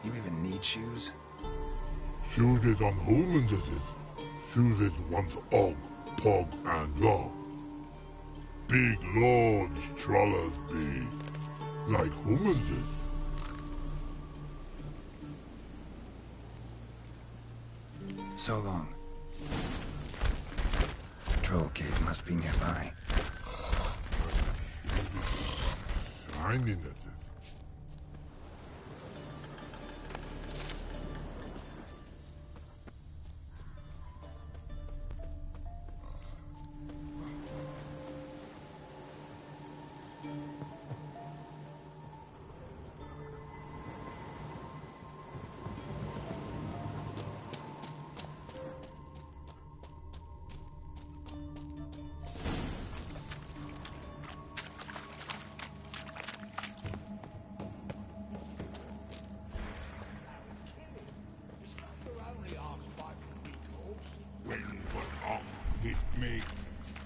You even need shoes? Suited on humans is it. Suited once Og, Pog and Rog. Big lords trollers be. Like humans is. So long. Troll cave must be nearby. Shining at it.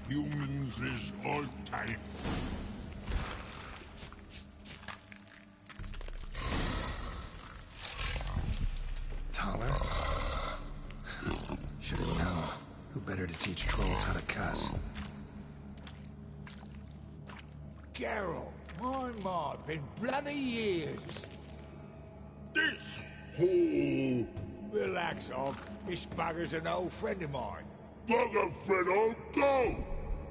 Humans is all time. Taller? Should have known. Who better to teach trolls how to cuss? Geralt, my mod, been bloody years. This hole. Relax, Og. This bugger's an old friend of mine. Bugger friend, I'll go.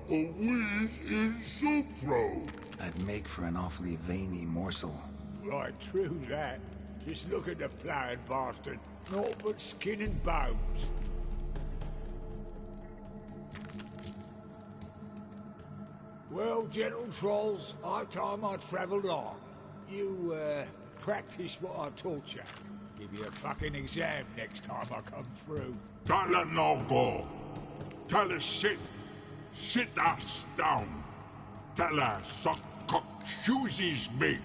A whiz in soup throw. I'd make for an awfully veiny morsel. Right, true that. Just look at the ploughing bastard. Naught but skin and bones. Well, gentle trolls, high time I travelled on. You, practice what I taught you. Give you a fucking exam next time I come through. Don't let no go. Tell her sit. Sit ass down. Tell her suck cock shoesies make.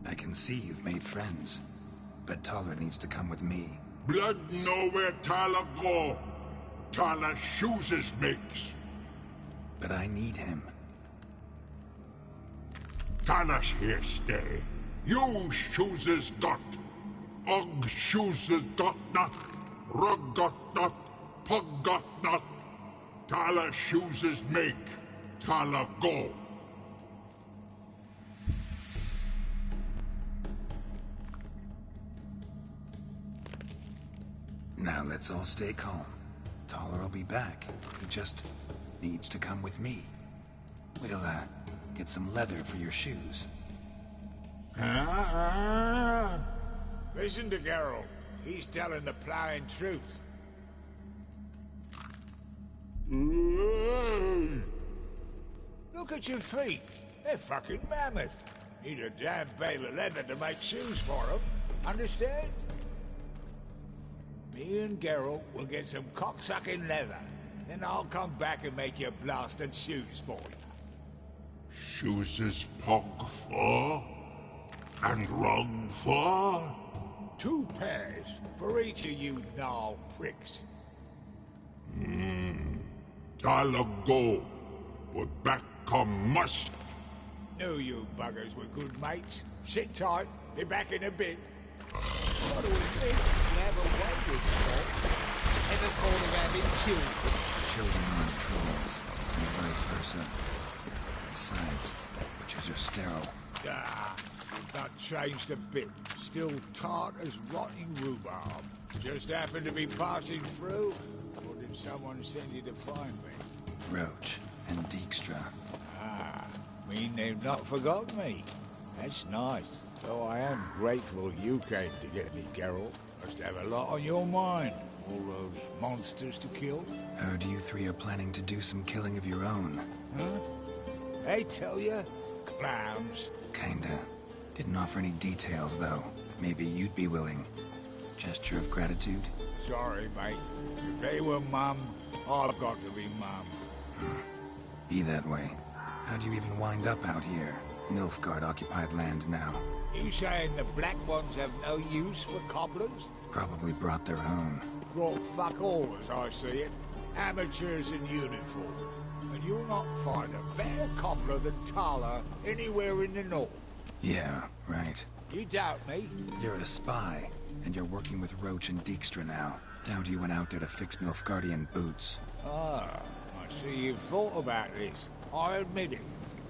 I can see you've made friends, but Taller needs to come with me. Blood nowhere Tyler go. Tyler shoesies makes. But I need him. Tyler's here stay. You shoesies got. Og shoesies got not. Rug got not. Pug got not. Tyler shoesies make. Tyler go. Now let's all stay calm. Taller will be back. He just needs to come with me. We'll, get some leather for your shoes. Listen to Geralt. He's telling the ploughing truth. Look at your feet. They're fucking mammoth. Need a damn bale of leather to make shoes for them. Understand? Me and Geralt will get some cocksucking leather. Then I'll come back and make you blasted shoes for you. Shoesies pog for? And rug for? 2 pairs for each of you gnarl pricks. Tyler go. But back come must. Knew you buggers were good mates. Sit tight, be back in a bit. What do we think? You have a way with folk. Ever thought of having children? Children aren't trolls, and vice versa. Besides, witches are sterile. Ah, not changed a bit. Still tart as rotting rhubarb. Just happened to be passing through? Or did someone send you to find me? Roach and Dijkstra. Ah, mean they've not forgotten me. That's nice. Though I am grateful you came to get me, Geralt. Must have a lot on your mind. All those monsters to kill. Heard you three are planning to do some killing of your own. Huh? They tell you? Clowns. Kinda. Didn't offer any details, though. Maybe you'd be willing. Gesture of gratitude? Sorry, mate. If they were Mum, I've got to be Mum. Be that way. How'd you even wind up out here? Nilfgaard-occupied land now. You saying the Black Ones have no use for cobblers? Probably brought their own. Brought fuck all, as I see it. Amateurs in uniform. And you'll not find a better cobbler than Tala anywhere in the north. Yeah, right. You doubt me? You're a spy, and you're working with Roach and Dijkstra now. Doubt you went out there to fix Nilfgaardian boots. Ah, I see you've thought about this. I admit it.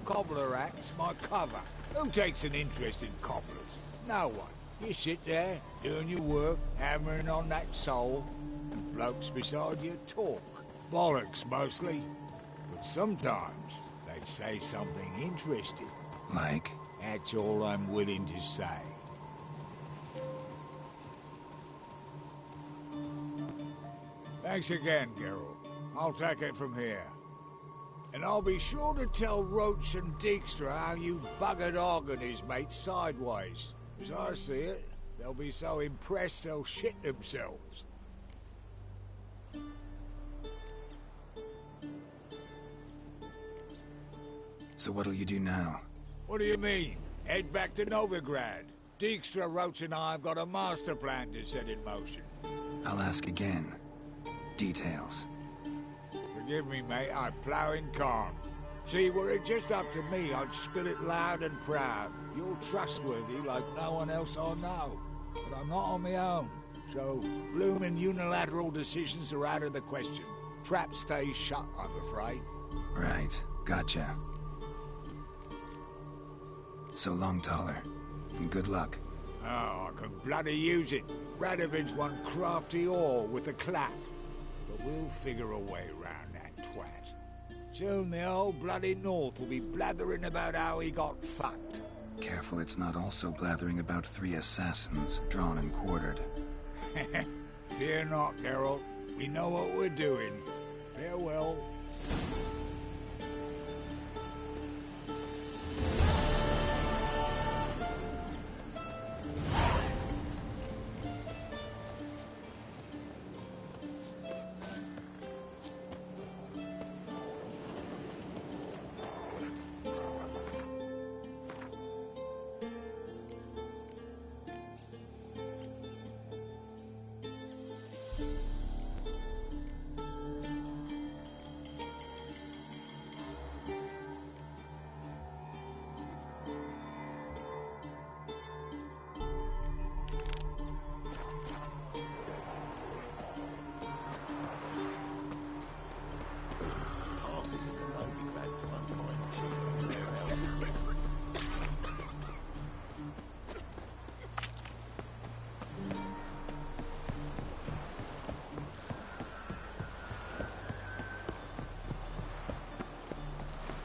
Cobbler act's my cover. Who takes an interest in cobblers? No one. You sit there, doing your work, hammering on that sole, and blokes beside you talk. Bollocks, mostly. But sometimes they say something interesting. Like? That's all I'm willing to say. Thanks again, Geralt. I'll take it from here. And I'll be sure to tell Roach and Dijkstra how you buggered Og and his mates sideways. As I see it, they'll be so impressed they'll shit themselves. So what'll you do now? What do you mean? Head back to Novigrad. Dijkstra, Roach and I have got a master plan to set in motion. I'll ask again. Details. Forgive me, mate, I'm ploughing corn. See, were it just up to me, I'd spill it loud and proud. You're trustworthy like no one else I know. But I'm not on my own. So, bloomin' unilateral decisions are out of the question. Trap stays shut, I'm afraid. Right. Gotcha. So long, Taller. And good luck. Oh, I can bloody use it. Radovid's one crafty ore with a clap. But we'll figure a way round that twat. Soon the whole bloody North will be blathering about how he got fucked. Careful it's not also blathering about 3 assassins drawn and quartered. Fear not, Geralt. We know what we're doing. Farewell.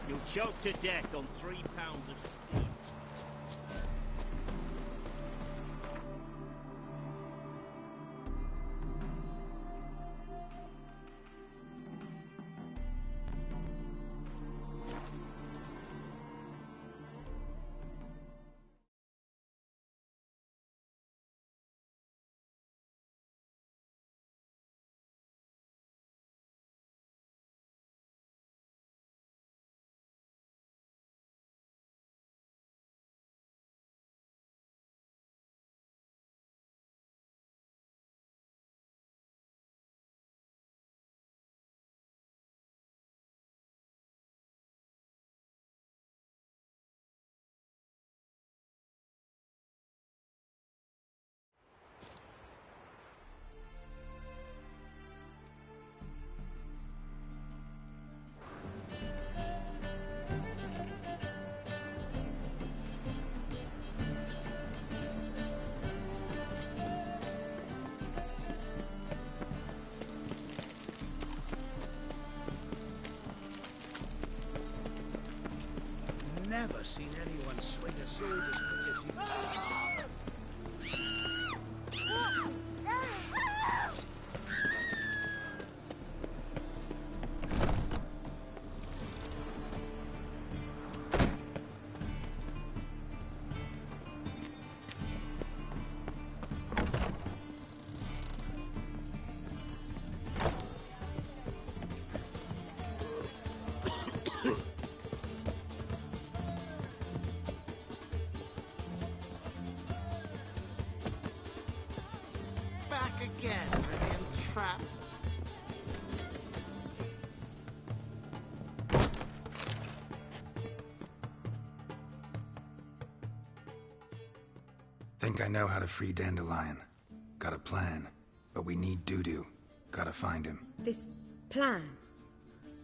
You'll choke to death on 3 pounds of steam. never seen anyone swing a sword as quick as you. Back again, Vivian Trap. Think I know how to free Dandelion. Got a plan, but we need Dudu. Gotta find him. This plan?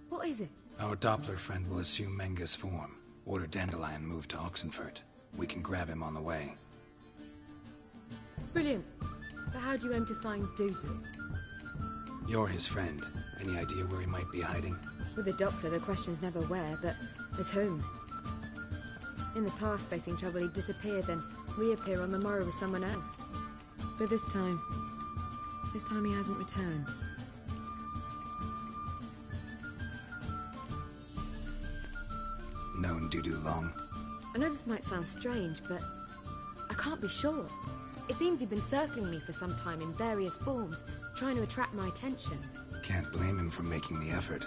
What is it? Our Doppler friend will assume Menga's form. Order Dandelion moved to Oxenfurt. We can grab him on the way. Brilliant. But how do you aim to find Dudu? You're his friend. Any idea where he might be hiding? With the Doppler, the question's never where, but as whom? In the past, facing trouble, he'd disappear, then reappear on the morrow with someone else. But this time he hasn't returned. Known Dudu long? I know this might sound strange, but I can't be sure. It seems he'd been circling me for some time in various forms, trying to attract my attention. Can't blame him for making the effort.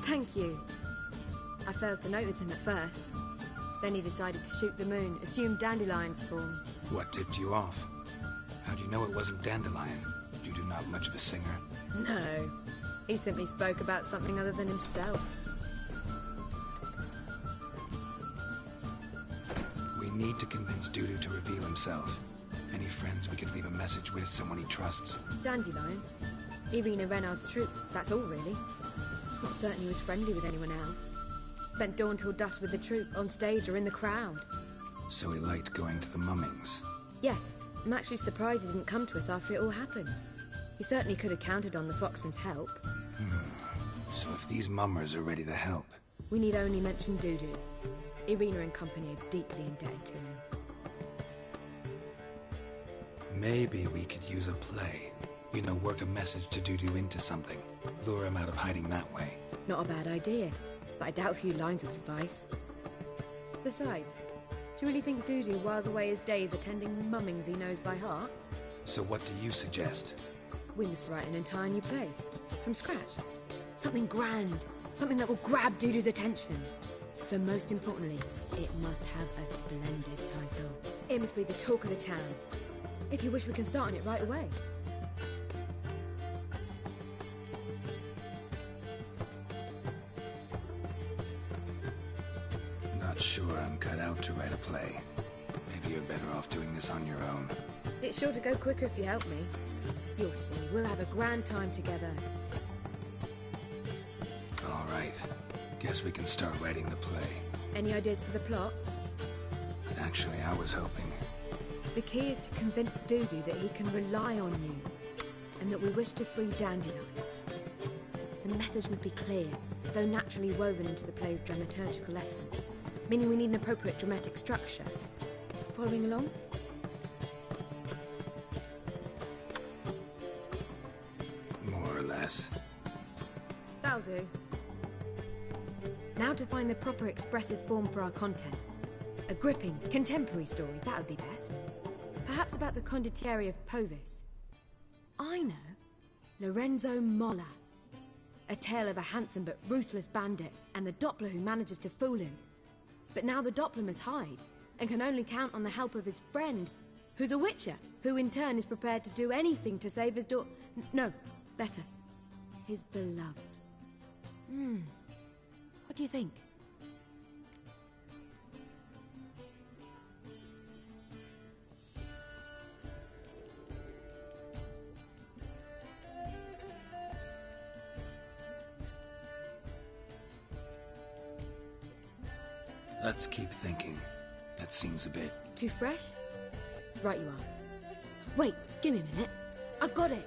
Thank you. I failed to notice him at first. Then he decided to shoot the moon, assume Dandelion's form. What tipped you off? How do you know it wasn't Dandelion? Dudu not much of a singer. No. He simply spoke about something other than himself. We need to convince Dudu to reveal himself. Any friends we could leave a message with, someone he trusts? Dandelion. Irina Renard's troupe, that's all really. Not certain he was friendly with anyone else. Spent dawn till dusk with the troupe, on stage or in the crowd. So he liked going to the mummings? Yes. I'm actually surprised he didn't come to us after it all happened. He certainly could have counted on the Foxton's help. So if these mummers are ready to help... We need only mention Dudu. Irina and company are deeply indebted to him. Maybe we could use a play. You know, work a message to Dudu into something. Lure him out of hiding that way. Not a bad idea, but I doubt a few lines would suffice. Besides, do you really think Dudu whiles away his days attending mummings he knows by heart? So what do you suggest? We must write an entire new play. From scratch. Something grand. Something that will grab Dudu's attention. So most importantly, it must have a splendid title. It must be the talk of the town. If you wish, we can start on it right away. Not sure I'm cut out to write a play. Maybe you're better off doing this on your own. It's sure to go quicker if you help me. You'll see, we'll have a grand time together. All right. Guess we can start writing the play. Any ideas for the plot? Actually, I was hoping... The key is to convince Dudu that he can rely on you, and that we wish to free Dandelion. The message must be clear, though naturally woven into the play's dramaturgical essence, meaning we need an appropriate dramatic structure. Following along? More or less. That'll do. Now to find the proper expressive form for our content. A gripping, contemporary story, that would be best. Perhaps about the condottieri of Povis. I know. Lorenzo Molla. A tale of a handsome but ruthless bandit and the Doppler who manages to fool him. But now the Doppler must hide and can only count on the help of his friend, who's a witcher, who in turn is prepared to do anything to save his no, better, his beloved. What do you think? Let's keep thinking. That seems a bit... Too fresh? Right you are. Wait, give me a minute. I've got it.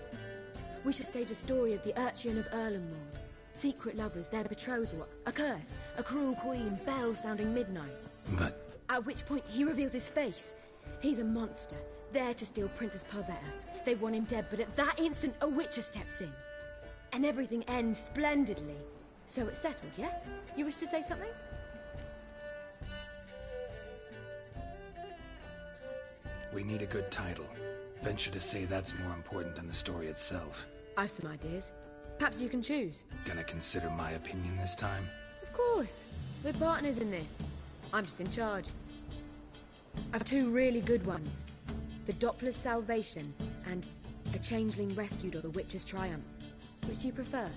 We should stage a story of the Urchin of Erlenmoor. Secret lovers, their betrothal, a curse, a cruel queen, bells sounding midnight. But... At which point he reveals his face. He's a monster, there to steal Princess Pavetta. They want him dead, but at that instant a witcher steps in. And everything ends splendidly. So it's settled, yeah? You wish to say something? We need a good title. Venture to say that's more important than the story itself. I've some ideas. Perhaps you can choose. Gonna consider my opinion this time? Of course. We're partners in this. I'm just in charge. I've two really good ones. The Doppler's Salvation and A Changeling Rescued or The Witcher's Triumph. Which do you prefer?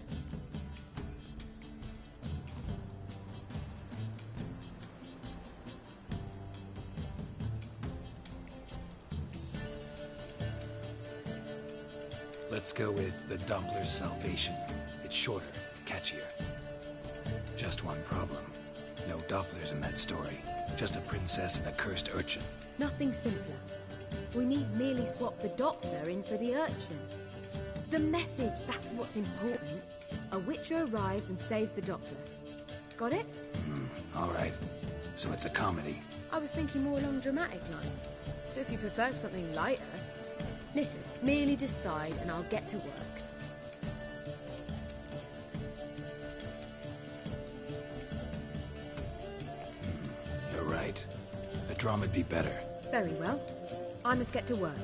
Let's go with The Doppler's Salvation. It's shorter, catchier. Just one problem. No Dopplers in that story. Just a princess and a cursed urchin. Nothing simpler. We need merely swap the Doppler in for the urchin. The message, that's what's important. A witcher arrives and saves the Doppler. Got it? All right. So it's a comedy. I was thinking more along dramatic lines. But if you prefer something lighter... Listen, merely decide and I'll get to work. You're right. A drama'd be better. Very well. I must get to work.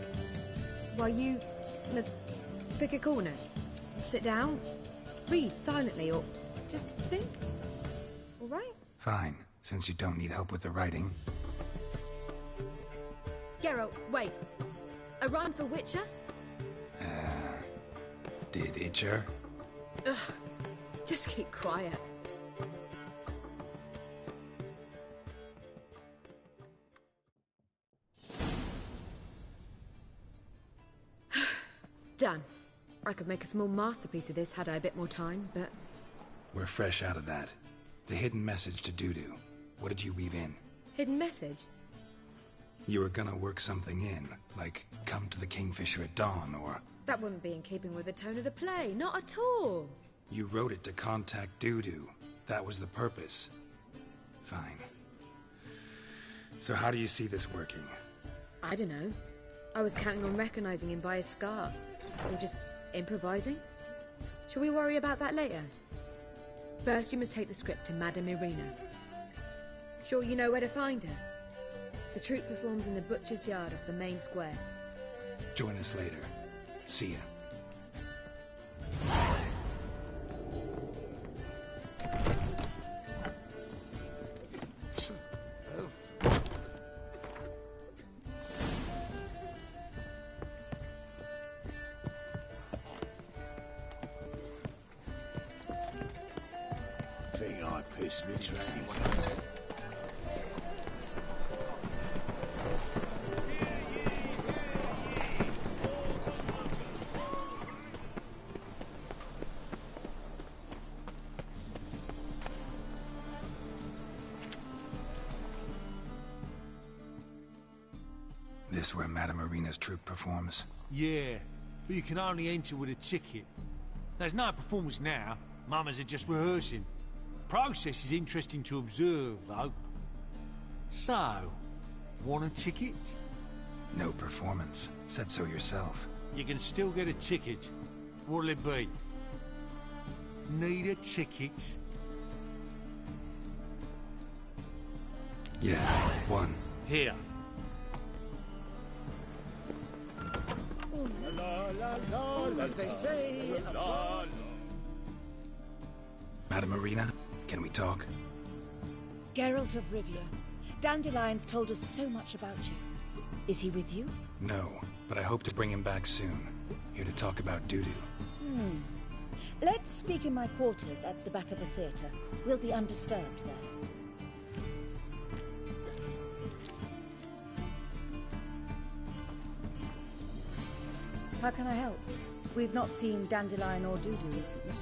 While you must pick a corner. Sit down, read silently, or just think. All right? Fine, since you don't need help with the writing. Geralt, wait. A rhyme for Witcher? Did Itcher? Ugh. Just keep quiet. Done. I could make a small masterpiece of this had I a bit more time, but... We're fresh out of that. The hidden message to Dudu. What did you weave in? Hidden message? You were gonna work something in, like come to the Kingfisher at dawn, or... That wouldn't be in keeping with the tone of the play, not at all. You wrote it to contact Dudu. That was the purpose. Fine. So how do you see this working? I don't know. I was counting on recognizing him by his scar. Or just improvising? Shall we worry about that later? First you must take the script to Madame Irina. Sure you know where to find her? The troupe performs in the butcher's yard off the main square. Join us later. See ya. Think I pissed me tracks. This where Madame Irina's troupe performs? Yeah, but you can only enter with a ticket. There's no performance now. Mamas are just rehearsing. Process is interesting to observe, though. So, want a ticket? No performance. Said so yourself. You can still get a ticket. What'll it be? Need a ticket? Yeah, one. Here. As they say, Madame Irina, can we talk? Geralt of Rivia. Dandelion's told us so much about you. Is he with you? No, but I hope to bring him back soon. Here to talk about Dudu. Let's speak in my quarters at the back of the theatre. We'll be undisturbed there. How can I help? We've not seen Dandelion or Dudu recently.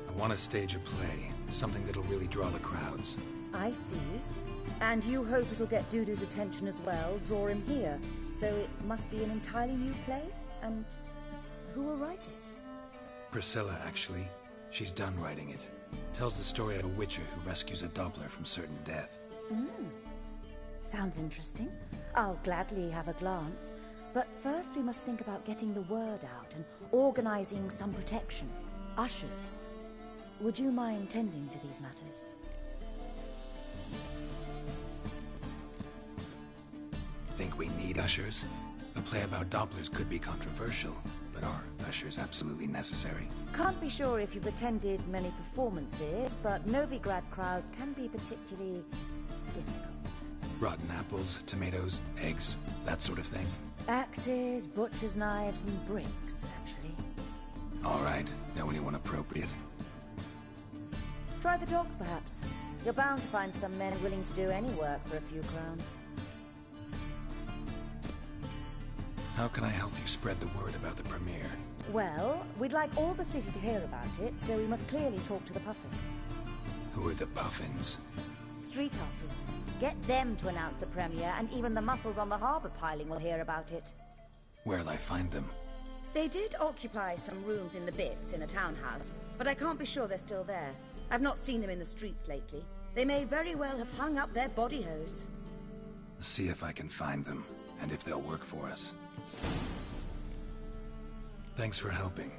I want to stage a play. Something that'll really draw the crowds. I see. And you hope it'll get Dudu's attention as well, draw him here. So it must be an entirely new play? And who will write it? Priscilla, actually. She's done writing it. Tells the story of a witcher who rescues a Doppler from certain death. Sounds interesting. I'll gladly have a glance. But first we must think about getting the word out and organizing some protection. Ushers. Would you mind tending to these matters? Think we need ushers? A play about Dopplers could be controversial, but are ushers absolutely necessary? Can't be sure if you've attended many performances, but Novigrad crowds can be particularly difficult. Rotten apples, tomatoes, eggs, that sort of thing? Axes, butcher's knives, and bricks, actually. All right. Know anyone appropriate? Try the dogs, perhaps. You're bound to find some men willing to do any work for a few crowns. How can I help you spread the word about the premiere? Well, we'd like all the city to hear about it, so we must clearly talk to the Puffins. Who are the Puffins? Street artists. Get them to announce the premiere, and even the muscles on the harbour piling will hear about it. Where'll I find them? They did occupy some rooms in the Bits in a townhouse, but I can't be sure they're still there. I've not seen them in the streets lately. They may very well have hung up their body hose. See if I can find them, and if they'll work for us. Thanks for helping.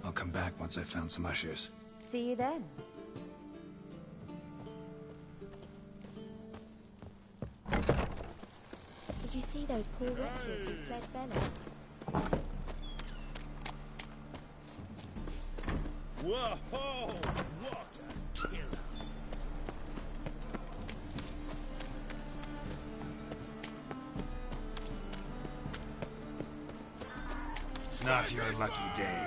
I'll come back once I've found some ushers. See you then. Did you see those poor wretches who fled Velen? Whoa! What a killer! It's not your lucky day.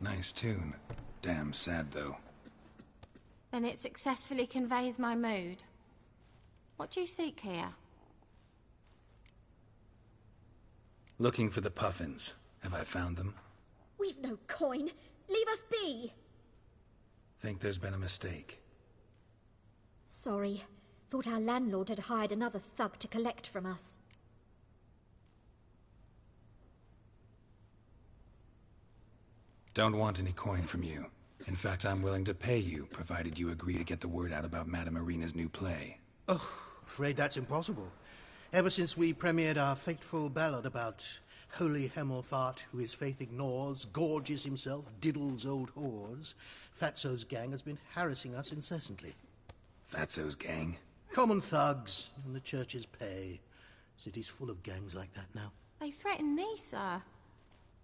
Nice tune. Damn sad, though. Then it successfully conveys my mood. What do you seek here? Looking for the Puffins. Have I found them? We've no coin. Leave us be. Think there's been a mistake. Sorry. Thought our landlord had hired another thug to collect from us. Don't want any coin from you. In fact, I'm willing to pay you, provided you agree to get the word out about Madame Irina's new play. Oh, afraid that's impossible. Ever since we premiered our fateful ballad about holy Hemelfart, who his faith ignores, gorges himself, diddles old whores, Fatso's gang has been harassing us incessantly. Fatso's gang? Common thugs, and the church's pay. City's full of gangs like that now. They threatened Nisa.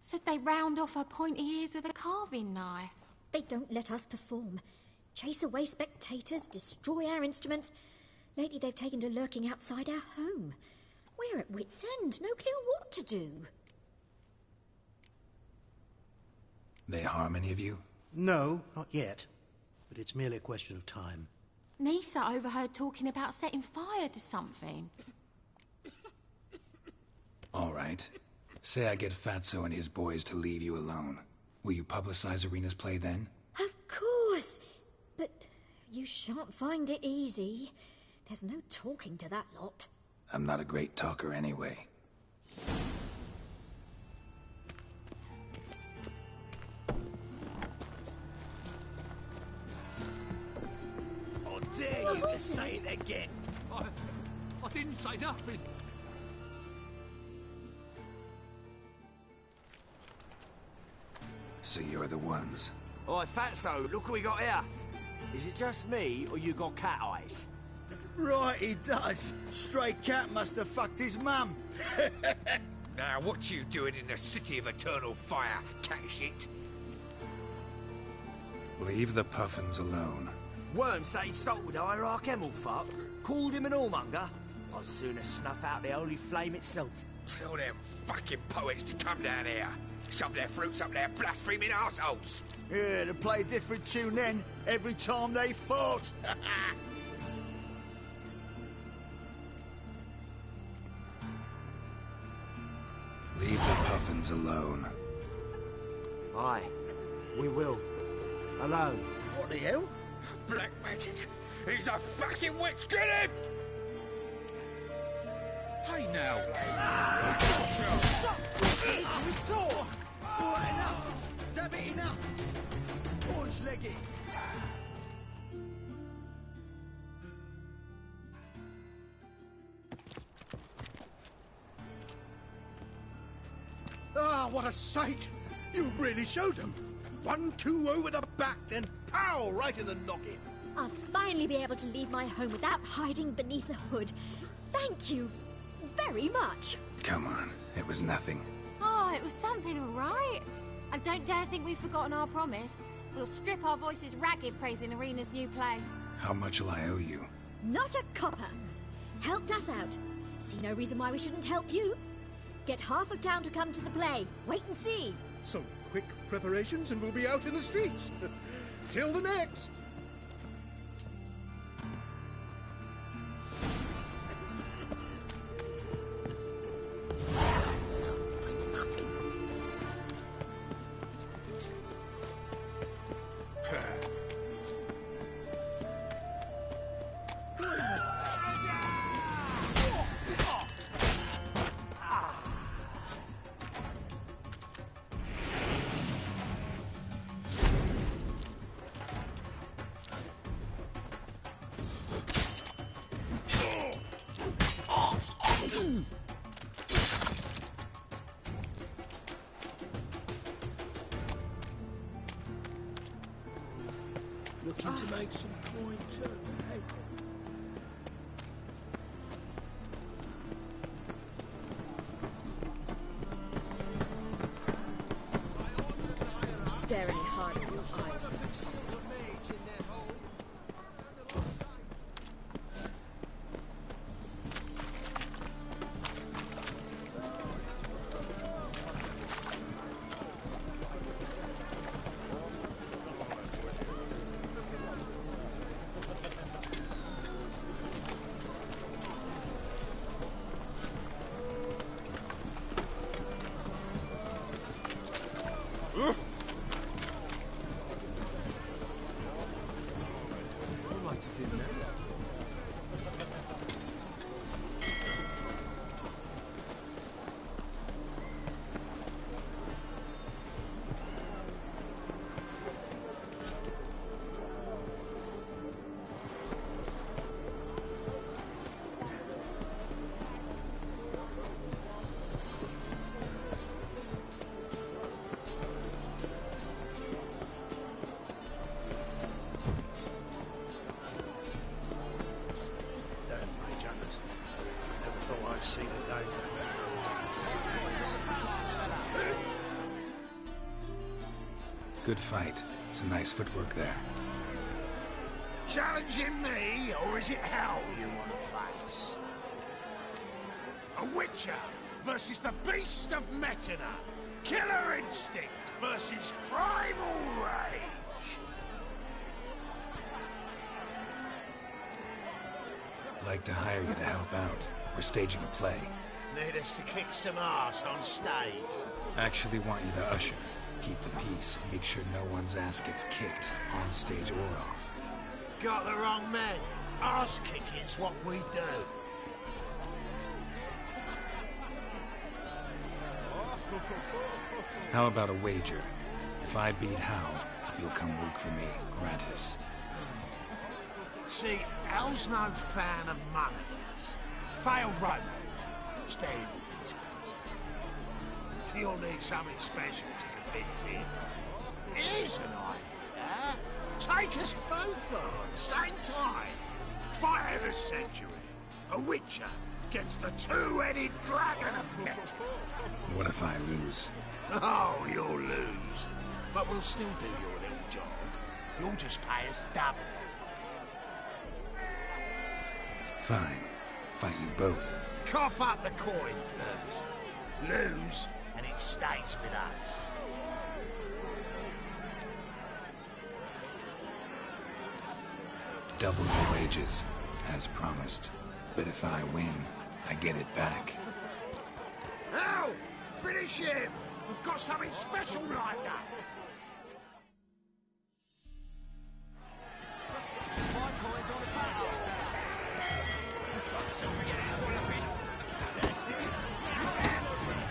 Said they round off her pointy ears with a carving knife. They don't let us perform. Chase away spectators, destroy our instruments. Lately they've taken to lurking outside our home. We're at wit's end, no clue what to do. They harm any of you? No, not yet. But it's merely a question of time. Nisa overheard talking about setting fire to something. All right. Say I get Fatso and his boys to leave you alone. Will you publicize Irina's play then? Of course. But you shan't find it easy. There's no talking to that lot. I'm not a great talker anyway. I dare you to say it again. I didn't say nothing. So you're the ones. Oi, Fatso, look what we got here. Is it just me, or you got cat eyes? Right, he does. Stray cat must have fucked his mum. Now, what you doing in the city of eternal fire, cat shit? Leave the puffins alone. Worms that insulted Hierarch Emelfart, called him an whoremonger. I'd sooner snuff out the holy flame itself. Tell them fucking poets to come down here. Shove their fruits up their blaspheming arseholes. Yeah, to play a different tune then, every time they fought. Leave the puffins alone. Aye, we will. Alone. What the hell? Black magic. He's a fucking witch. Get him! Hey now. We saw! All right, enough! Damn it, enough! Orange leggy! Ah, what a sight! You really showed them. 1-2 over the back, then pow! Right in the noggin. I'll finally be able to leave my home without hiding beneath the hood. Thank you very much. Come on, it was nothing. Oh, it was something, all right. I don't dare think we've forgotten our promise. We'll strip our voices ragged praising Arena's new play. How much will I owe you? Not a copper. Helped us out. See no reason why we shouldn't help you. Get half of town to come to the play. Wait and see. Some quick preparations and we'll be out in the streets. Till the next. Looking to make some coin too, eh? Staring hard at your eyes. I'd like to do that. See the day. Good fight. Some nice footwork there. Challenging me, or is it hell you want to face? A Witcher versus the Beast of Metina. Killer instinct versus primal rage. Like to hire you to help out. We're staging a play. Need us to kick some ass on stage. Actually want you to usher. Keep the peace and make sure no one's ass gets kicked, on stage or off. Got the wrong man. Ass kicking's what we do. How about a wager? If I beat Hal, you'll come work for me, gratis. See, Hal's no fan of money. Failed romance. Spare you the details. You'll need something special to convince him. Here's an idea. Take us both on, same time. Fight of the century. A Witcher against the two-headed dragon of Metal. What if I lose? Oh, you'll lose. But we'll still do your little job. You'll just pay us double. Fine. Fight you both. Cough up the coin first. Lose, and it stays with us. Double your wages, as promised. But if I win, I get it back. Now, finish him! We've got something special like that.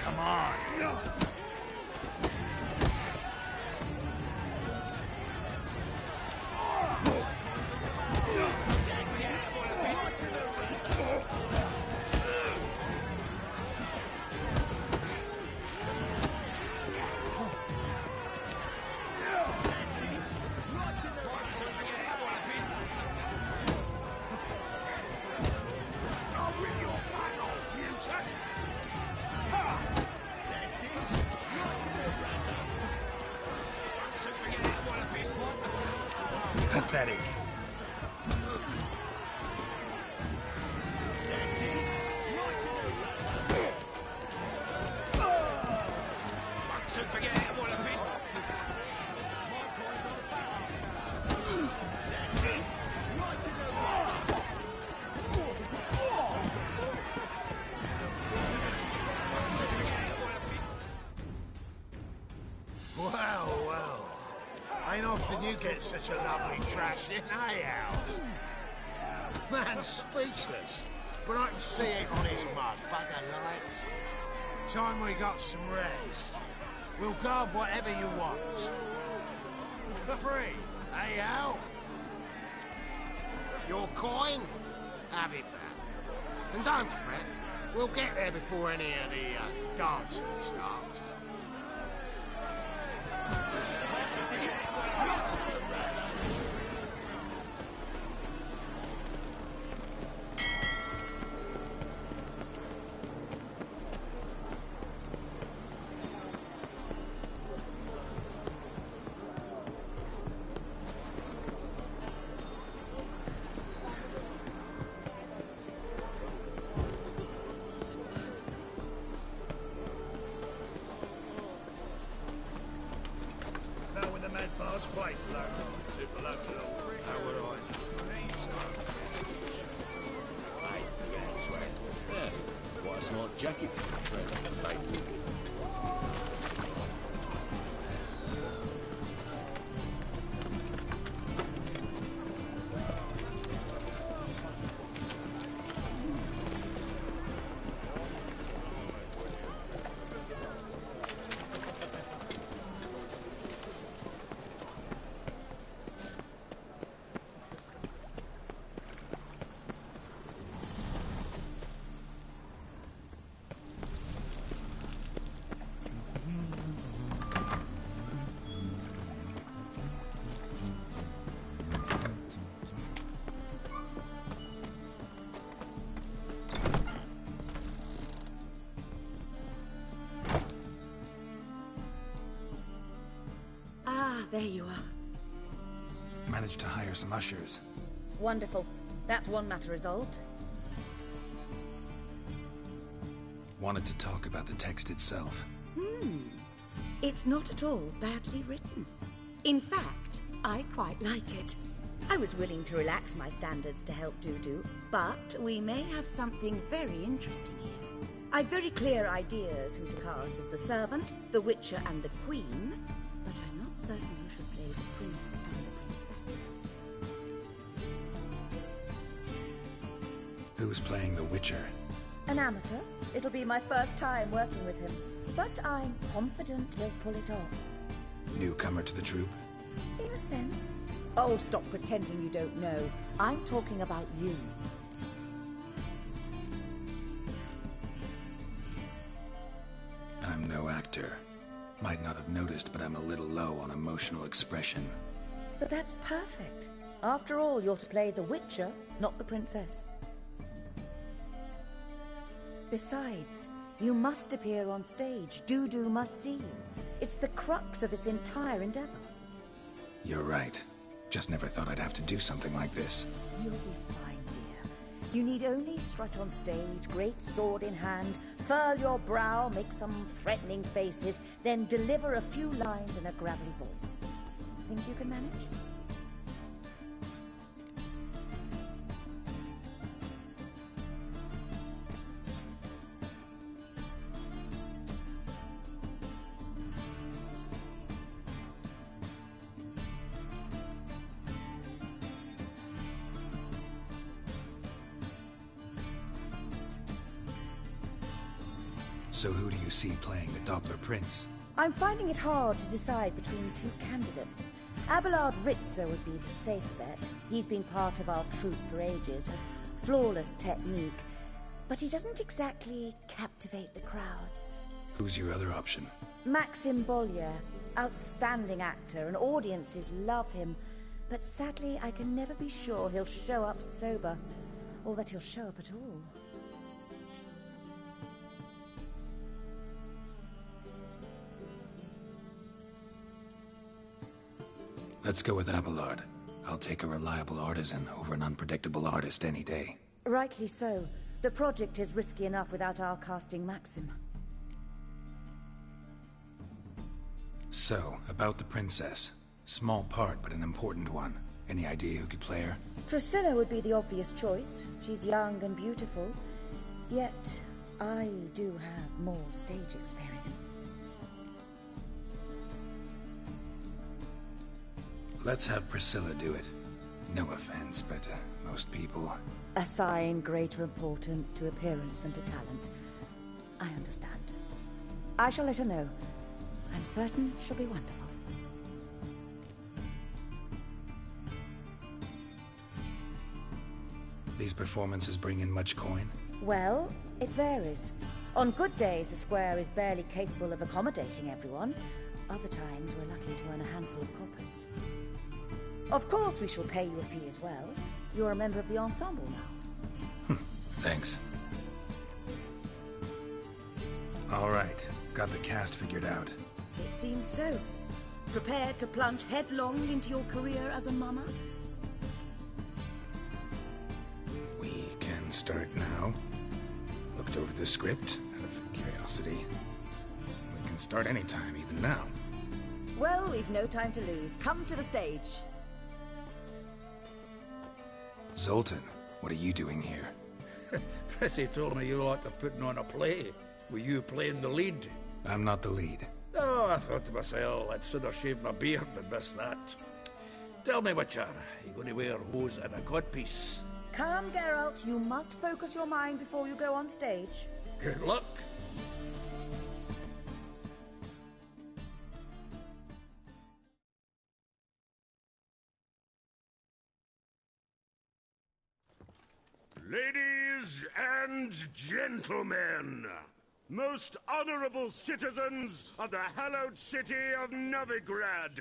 Come on. Pathetic. Well. Ain't often you get such a lovely thrashing, eh, Al? Man's speechless, but I can see it on his mug. Bugger likes. Time we got some rest. We'll guard whatever you want. For free, eh, Al? Your coin? Have it back. And don't fret, we'll get there before any of the dancing starts. Jacket. There you are. Managed to hire some ushers. Wonderful. That's one matter resolved. Wanted to talk about the text itself. It's not at all badly written. In fact, I quite like it. I was willing to relax my standards to help Dudu, but we may have something very interesting here. I've very clear ideas who to cast as the servant, the Witcher, and the Queen, but I'm not certain who should play the Prince and the Princess. Who's playing the Witcher? An amateur. It'll be my first time working with him, but I'm confident he'll pull it off. Newcomer to the troupe? In a sense. Oh, stop pretending you don't know. I'm talking about you. I'm no actor. Might not have noticed, but I'm a little low on emotional expression. But that's perfect. After all, you're to play the Witcher, not the Princess. Besides, you must appear on stage. Dudu must see you. It's the crux of this entire endeavor. You're right. Just never thought I'd have to do something like this. You'll be fine, dear. You need only strut on stage, great sword in hand, furl your brow, make some threatening faces, then deliver a few lines in a gravelly voice. Think you can manage? So who do you see playing the Doppler Prince? I'm finding it hard to decide between two candidates. Abelard Ritzer would be the safe bet. He's been part of our troupe for ages, has flawless technique, but he doesn't exactly captivate the crowds. Who's your other option? Maxim Bollier, outstanding actor, and audiences love him, but sadly I can never be sure he'll show up sober, or that he'll show up at all. Let's go with Abelard. I'll take a reliable artisan over an unpredictable artist any day. Rightly so. The project is risky enough without our casting Maxim. So, about the princess. Small part, but an important one. Any idea who could play her? Priscilla would be the obvious choice. She's young and beautiful. Yet, I do have more stage experience. Let's have Priscilla do it. No offense, but most people... Assign greater importance to appearance than to talent. I understand. I shall let her know. I'm certain she'll be wonderful. These performances bring in much coin? Well, it varies. On good days, the square is barely capable of accommodating everyone. Other times, we're lucky to earn a handful of coppers. Of course we shall pay you a fee as well. You're a member of the ensemble now. Thanks. All right, got the cast figured out. It seems so. Prepared to plunge headlong into your career as a mama? We can start now. Looked over the script out of curiosity. We can start anytime, even now. Well, we've no time to lose. Come to the stage. Zoltan, what are you doing here? Prissy told me you like to putting on a play. Were you playing the lead? I'm not the lead. Oh, I thought to myself, I'd sooner shave my beard than miss that. Tell me, Witcher, you going to wear hose and a codpiece? Come, Geralt. You must focus your mind before you go on stage. Good luck. Ladies and gentlemen, most honorable citizens of the hallowed city of Novigrad,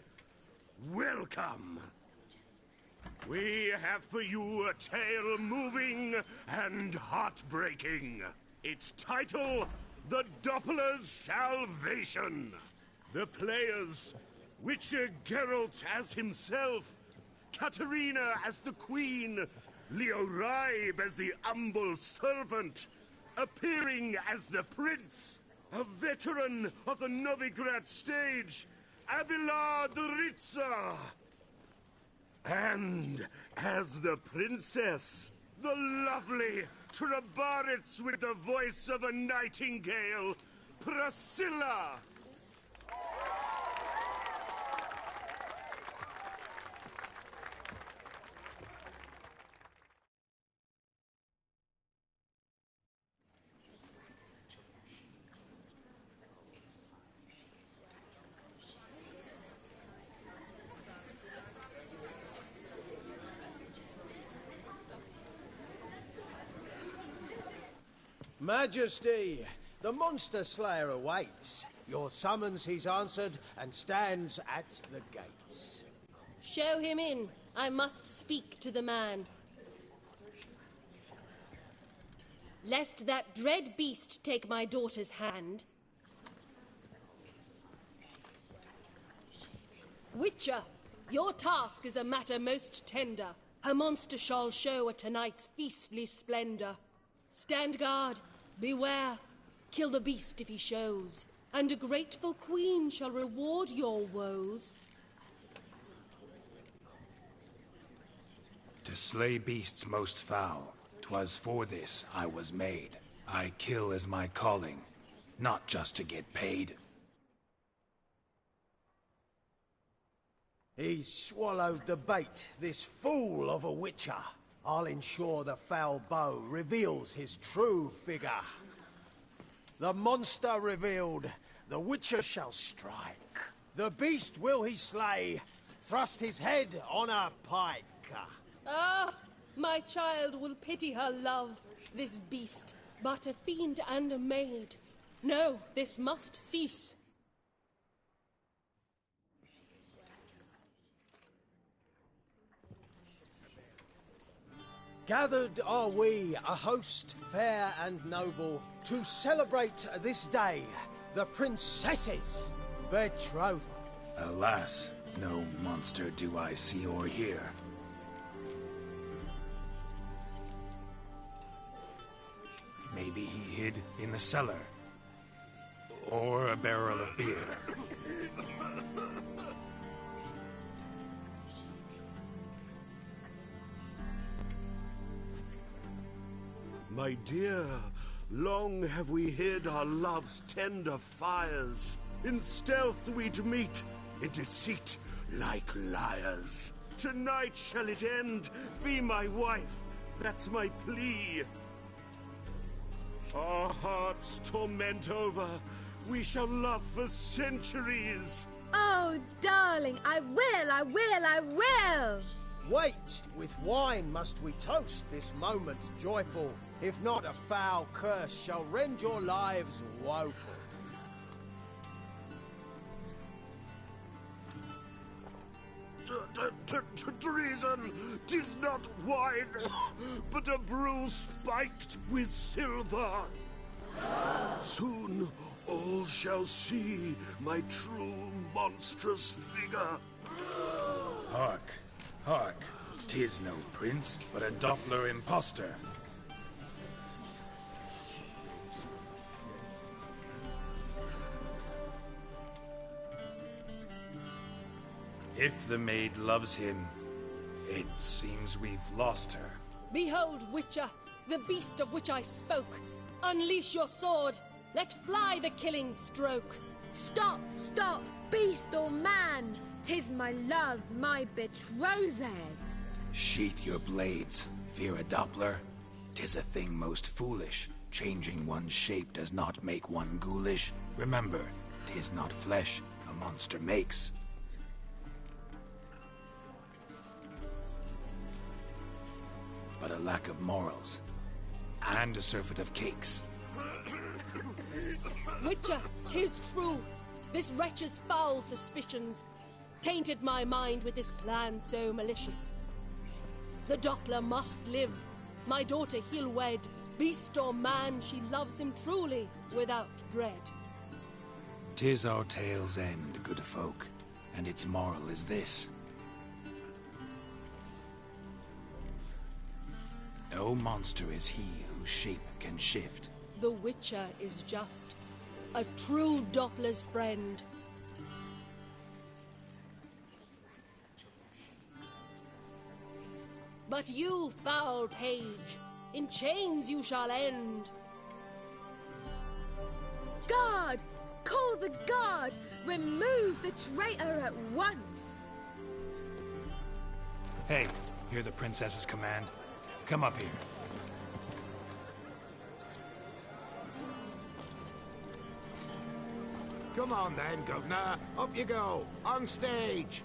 welcome. We have for you a tale moving and heartbreaking. Its title, The Doppler's Salvation. The players, Witcher Geralt as himself, Katerina as the Queen, Leo Raib as the humble servant, appearing as the prince, a veteran of the Novigrad stage, Abelard Ritzer. And as the princess, the lovely Trebaritz with the voice of a nightingale, Priscilla. Majesty, the monster slayer awaits. Your summons he's answered and stands at the gates. Show him in. I must speak to the man. Lest that dread beast take my daughter's hand. Witcher, Your task is a matter most tender. Her monster shall show at tonight's feastly splendor. Stand guard, beware, kill the beast if he shows, and a grateful queen shall reward your woes. To slay beasts most foul, 'twas for this I was made. I kill as my calling, not just to get paid. He's swallowed the bait, this fool of a witcher. I'll ensure the foul bow reveals his true figure. The monster revealed, the witcher shall strike. The beast will he slay, thrust his head on a pike. Ah, my child will pity her love, this beast, but a fiend and a maid. No, this must cease. Gathered are we, a host fair and noble, to celebrate this day, the princess's betrothal. Alas, no monster do I see or hear. Maybe he hid in the cellar. Or a barrel of beer. My dear, long have we hid our love's tender fires. In stealth we'd meet, in deceit like liars. Tonight shall it end, be my wife, that's my plea. Our hearts torment over, we shall love for centuries. Oh, darling, I will! Wait, with wine must we toast this moment joyful. If not, a foul curse shall rend your lives woeful. Treason! 'Tis not wine, but a brew spiked with silver. Soon all shall see my true monstrous figure. Hark, hark. 'Tis no prince, but a Doppler impostor. If the maid loves him, it seems we've lost her. Behold, Witcher, the beast of which I spoke. Unleash your sword. Let fly the killing stroke. Stop, stop, beast or man. 'Tis my love, my betrothed. Sheath your blades, fear a Doppler. 'Tis a thing most foolish. Changing one's shape does not make one ghoulish. Remember, 'tis not flesh a monster makes. But a lack of morals, and a surfeit of cakes. Witcher, 'tis true. This wretch's foul suspicions tainted my mind with this plan so malicious. The Doppler must live. My daughter he'll wed. Beast or man, she loves him truly, without dread. 'Tis our tale's end, good folk, and its moral is this. No monster is he whose shape can shift. The Witcher is just a true Doppler's friend. But you, foul page, in chains you shall end. Guard! Call the guard! Remove the traitor at once! Hey, hear the princess's command? Come up here. Come on then, Governor. Up you go. On stage.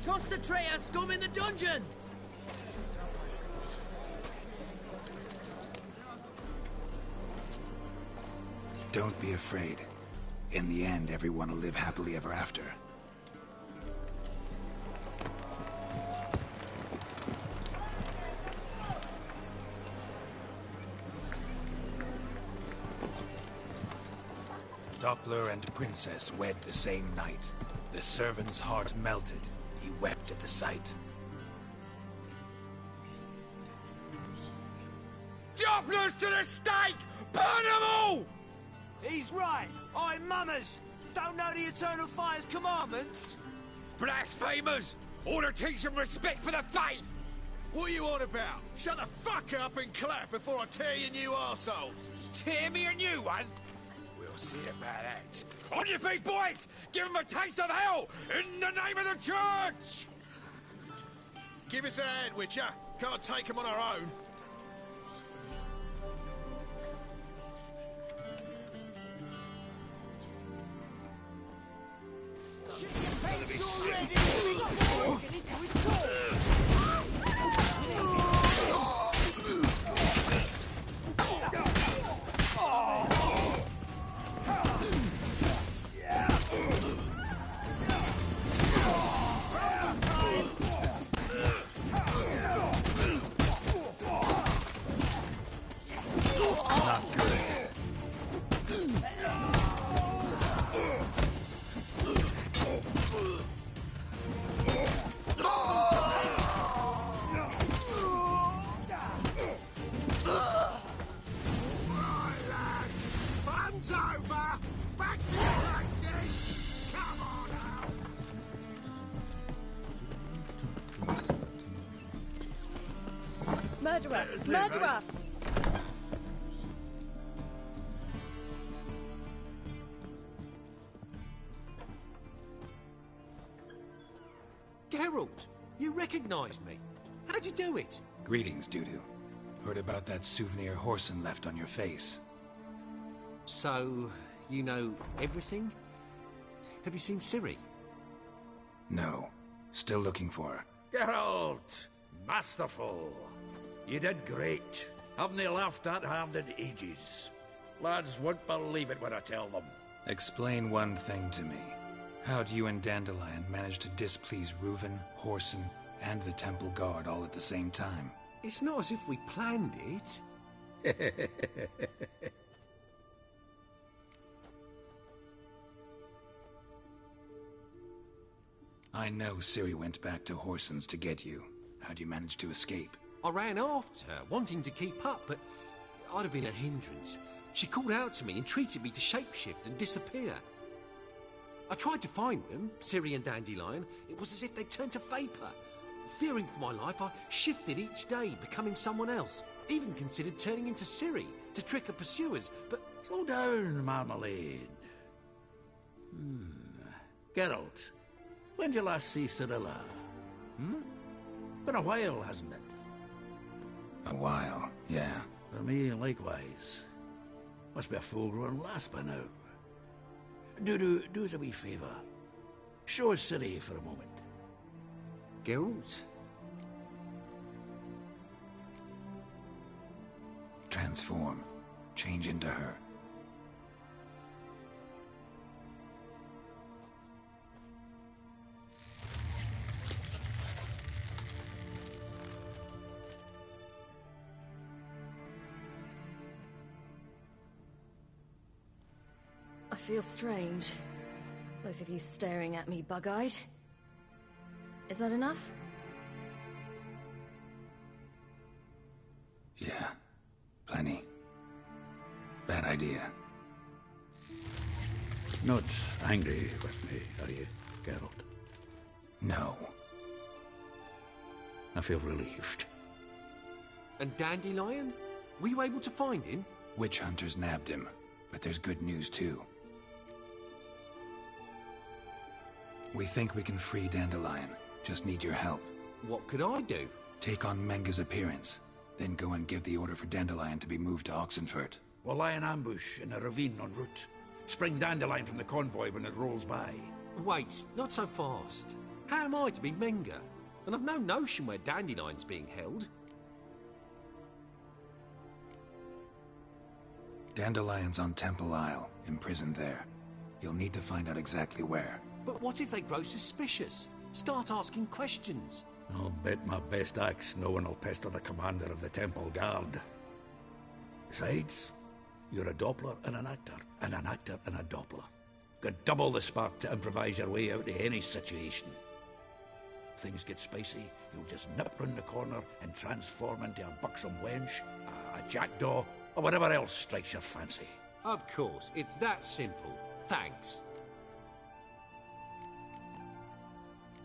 Toss the traitor scum in the dungeon! Don't be afraid. In the end, everyone will live happily ever after. Doppler and Princess wed the same night. The servant's heart melted. He wept at the sight. Dopplers to the stake! Burn them all! He's right. I'm mummers. Don't know the Eternal Fire's commandments? Blasphemers! Ought to teach them respect for the faith! What are you on about? Shut the fuck up and clap before I tear you new arseholes! Tear me a new one? We'll see about that. On your feet, boys! Give them a taste of hell in the name of the church! Give us a hand, Witcher. Can't take them on our own. Murderer! Murderer! Geralt, you recognized me. How'd you do it? Greetings, Dudu. Heard about that souvenir Horson left on your face. So, you know everything? Have you seen Ciri? No. Still looking for her. Geralt! Masterful! You did great. Haven't they laughed that hard in ages? Lads won't believe it when I tell them. Explain one thing to me. How'd you and Dandelion manage to displease Reuven, Horson, and the Temple Guard all at the same time? It's not as if we planned it. I know Ciri went back to Horson's to get you. How'd you manage to escape? I ran after her, wanting to keep up, but I'd have been a hindrance. She called out to me and treated me to shapeshift and disappear. I tried to find them, Ciri and Dandelion. It was as if they'd turned to vapour. Fearing for my life, I shifted each day, becoming someone else. Even considered turning into Ciri to trick her pursuers, but... Slow down, Marmalade. Geralt, when did you last see Cirilla? Been a while, hasn't it? A while, yeah. For me, likewise. Must be a full-grown lass by now. Do us a wee favour. Show us Ciri for a moment. Geralt? Transform. Change into her. I feel strange. Both of you staring at me bug-eyed. Is that enough? Yeah. Plenty. Bad idea. Not angry with me, are you, Geralt? No. I feel relieved. And Dandelion? Were you able to find him? Witch hunters nabbed him, but there's good news too. We think we can free Dandelion. Just need your help. What could I do? Take on Menga's appearance, then go and give the order for Dandelion to be moved to Oxenfurt. We'll lie in ambush in a ravine en route. Spring Dandelion from the convoy when it rolls by. Wait, not so fast. How am I to be Menga? And I've no notion where Dandelion's being held. Dandelion's on Temple Isle, imprisoned there. You'll need to find out exactly where. But what if they grow suspicious? Start asking questions. I'll bet my best axe no one will pester the commander of the Temple Guard. Besides, you're a Doppler and an actor and a Doppler. Got double the spark to improvise your way out of any situation. Things get spicy, you'll just nip round the corner and transform into a buxom wench, a jackdaw, or whatever else strikes your fancy. Of course, it's that simple. Thanks.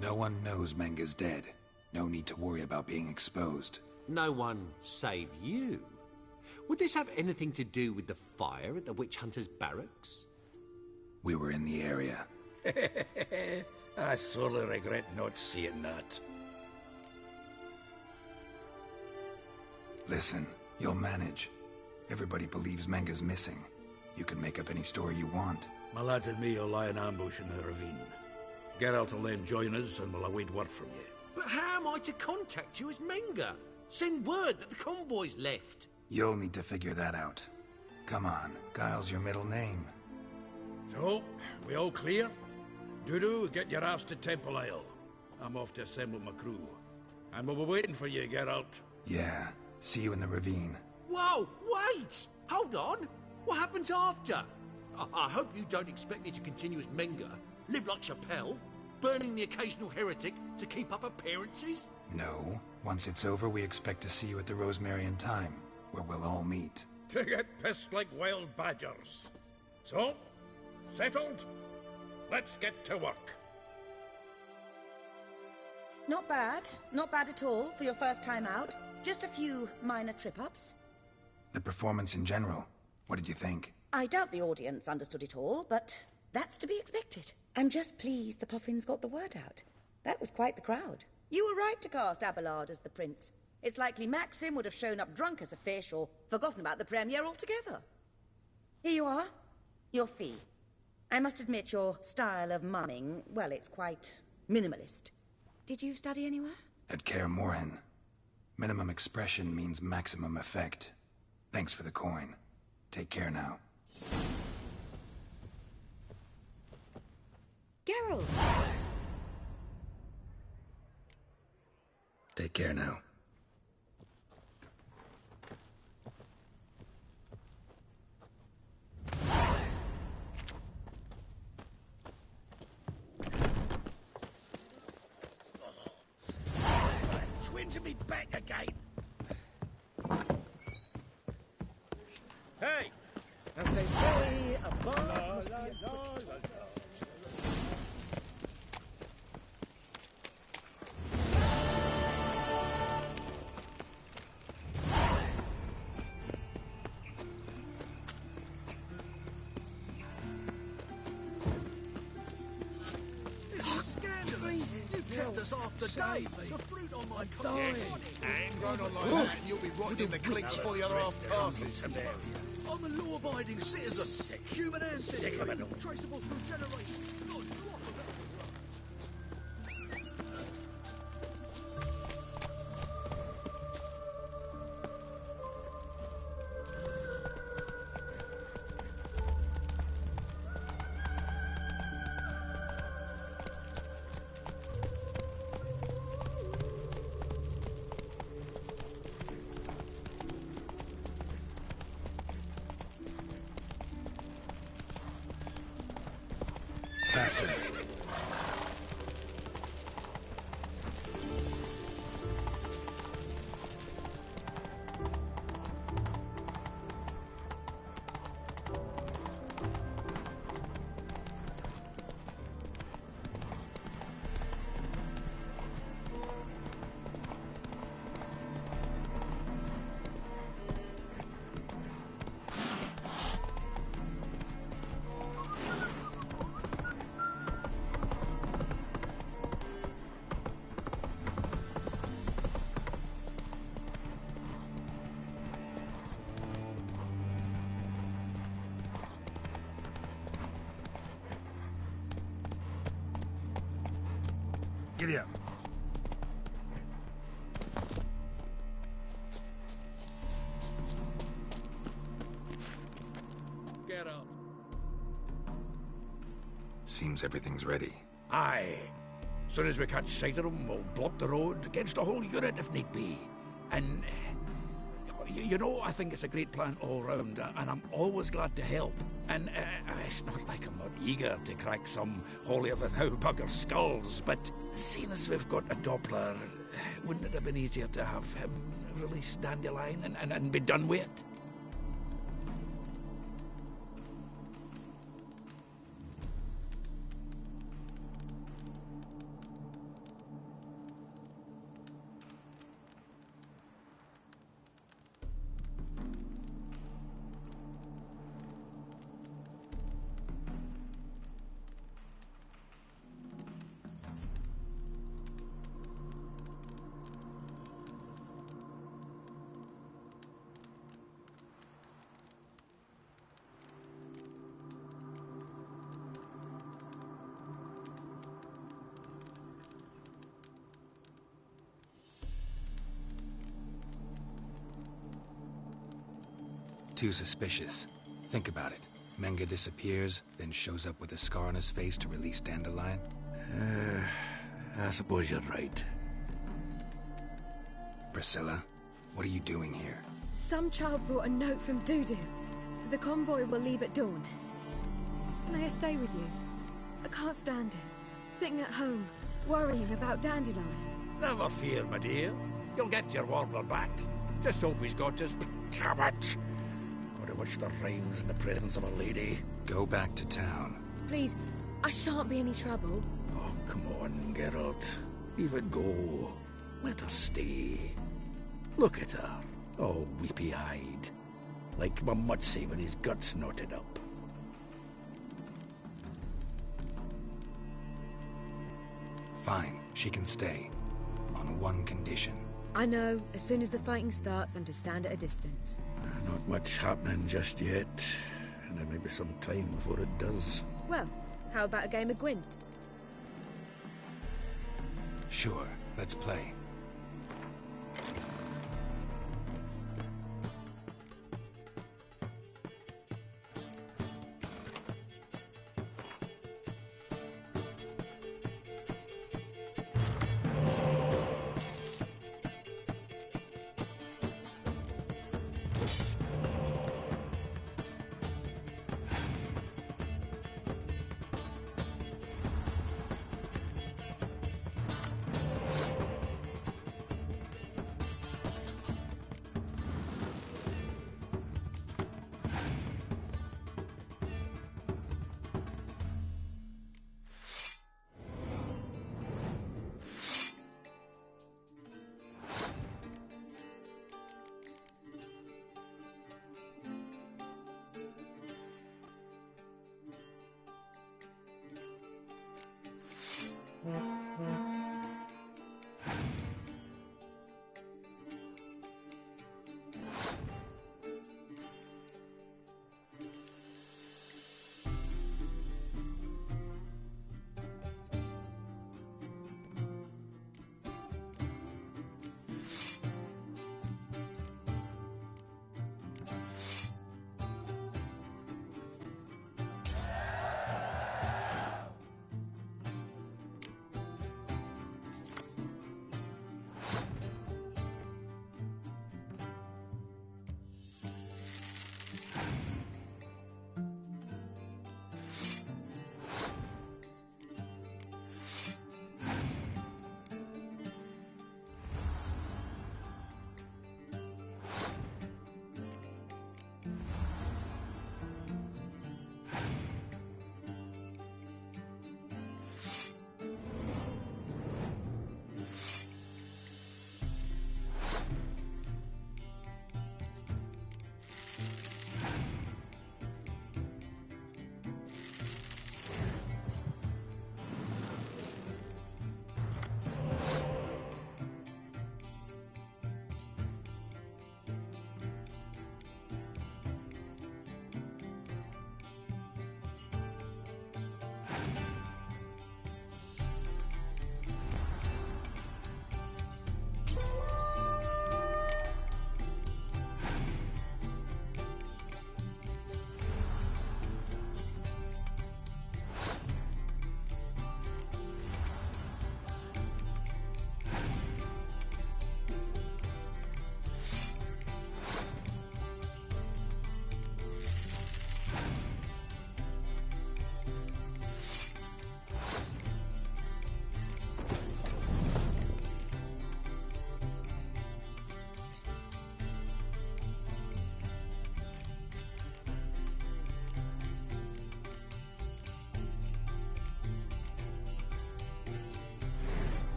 No one knows Menga's dead. No need to worry about being exposed. No one save you. Would this have anything to do with the fire at the witch hunter's barracks? We were in the area. I sorely regret not seeing that. Listen, you'll manage. Everybody believes Menga's missing. You can make up any story you want. My lads and me will lie in ambush in the ravine. Geralt will then join us and we'll await word from you. But how am I to contact you as Menga? Send word that the convoy's left. You'll need to figure that out. Come on, Guile's your middle name. So, we all clear? Dudu, get your ass to Temple Isle. I'm off to assemble my crew. And we'll be waiting for you, Geralt. Yeah, see you in the ravine. Whoa, wait! Hold on! What happens after? I hope you don't expect me to continue as Menga, live like Chappelle, burning the occasional heretic to keep up appearances? No. Once it's over, we expect to see you at the Rosemary in Time, where we'll all meet. To get pissed like wild badgers. So, settled? Let's get to work. Not bad. Not bad at all for your first time out. Just a few minor trip-ups. The performance in general, what did you think? I doubt the audience understood it all, but that's to be expected. I'm just pleased the Puffins got the word out. That was quite the crowd. You were right to cast Abelard as the prince. It's likely Maxim would have shown up drunk as a fish or forgotten about the premiere altogether. Here you are. Your fee. I must admit your style of mumming, well, it's quite minimalist. Did you study anywhere? At Kaer Morhen. Minimum expression means maximum effect. Thanks for the coin. Take care now. Geralt! Take care now. Twins of me back again. Hey! As they say, a barge must be a quick... Kept us half the day. The fruit on my car. Yes, and run on like that, and you'll be rotting in the clinks before you're half passes. I'm a law-abiding citizen. Sick. Human ancestry. Sick of it all. Traceable through generations. Not a drop of it. Faster. Giddy up. Get up. Seems everything's ready. Aye. Soon as we catch sight of them, we'll block the road against the whole unit if need be. And, you know, I think it's a great plan all round, and I'm always glad to help. And it's not like I'm not eager to crack some holier-than-thou bugger's skulls, but seeing as we've got a Doppler, wouldn't it have been easier to have him release Dandelion and be done with it? Too suspicious. Think about it. Menga disappears, then shows up with a scar on his face to release Dandelion. I suppose you're right. Priscilla, what are you doing here? Some child brought a note from Dudu. The convoy will leave at dawn. May I stay with you? I can't stand it. Sitting at home, worrying about Dandelion. Never fear, my dear. You'll get your warbler back. Just hope he's got his... Damn it! Wonder which the rhymes in the presence of a lady. Go back to town. Please, I shan't be any trouble. Oh, come on, Geralt. Leave it go. Let her stay. Look at her. Oh, weepy-eyed. Like my Mutsy with his guts knotted up. Fine, she can stay. On one condition. I know, as soon as the fighting starts, I'm to stand at a distance. Not much happening just yet. And there may be some time before it does. Well, how about a game of Gwent? Sure, let's play.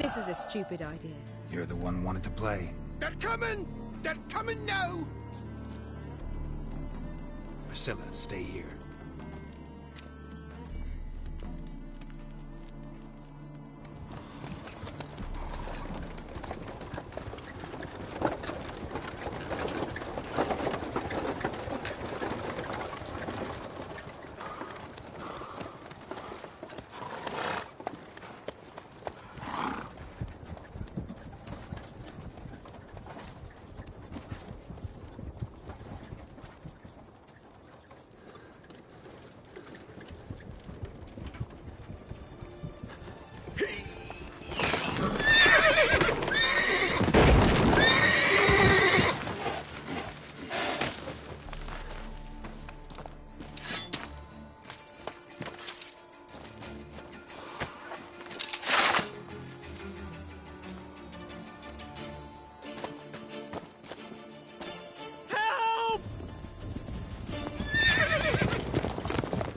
This was a stupid idea. You're the one wanted to play. They're coming! They're coming now! Priscilla, stay here.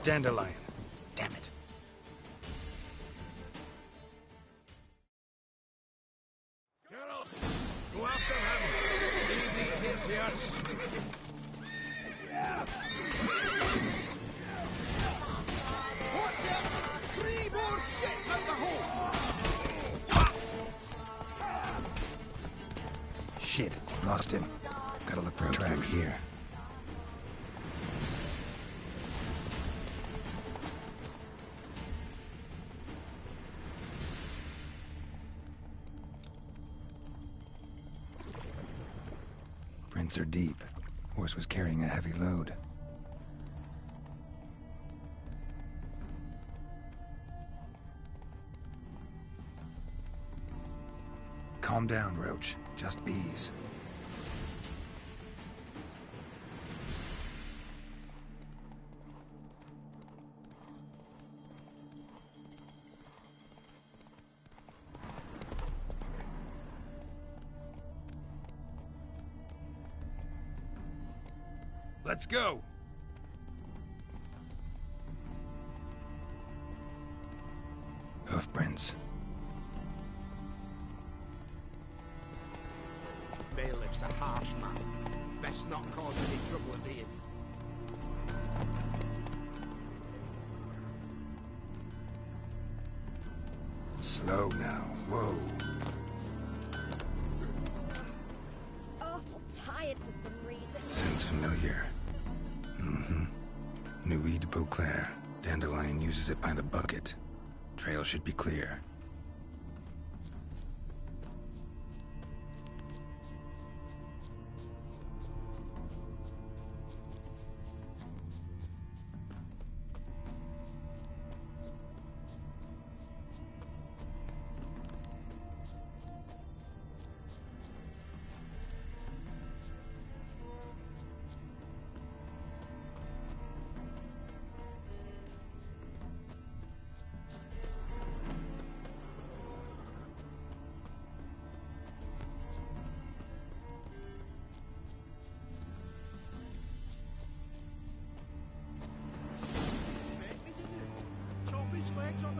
Dandelion. Damn it. Go after him! Leave these here to us! Watch it! 3 more shits out the hole! Shit, lost him. Gotta look for tracks here. Prints are deep. Horse was carrying a heavy load. Calm down, Roach. Just bees. Let's go! Hoof prints. Bailiff's a harsh man. Best not cause any trouble at the inn. Slow now. Whoa. Awful tired for some reason. Sounds familiar. Nuit de Beauclair. Dandelion uses it by the bucket. Trail should be clear.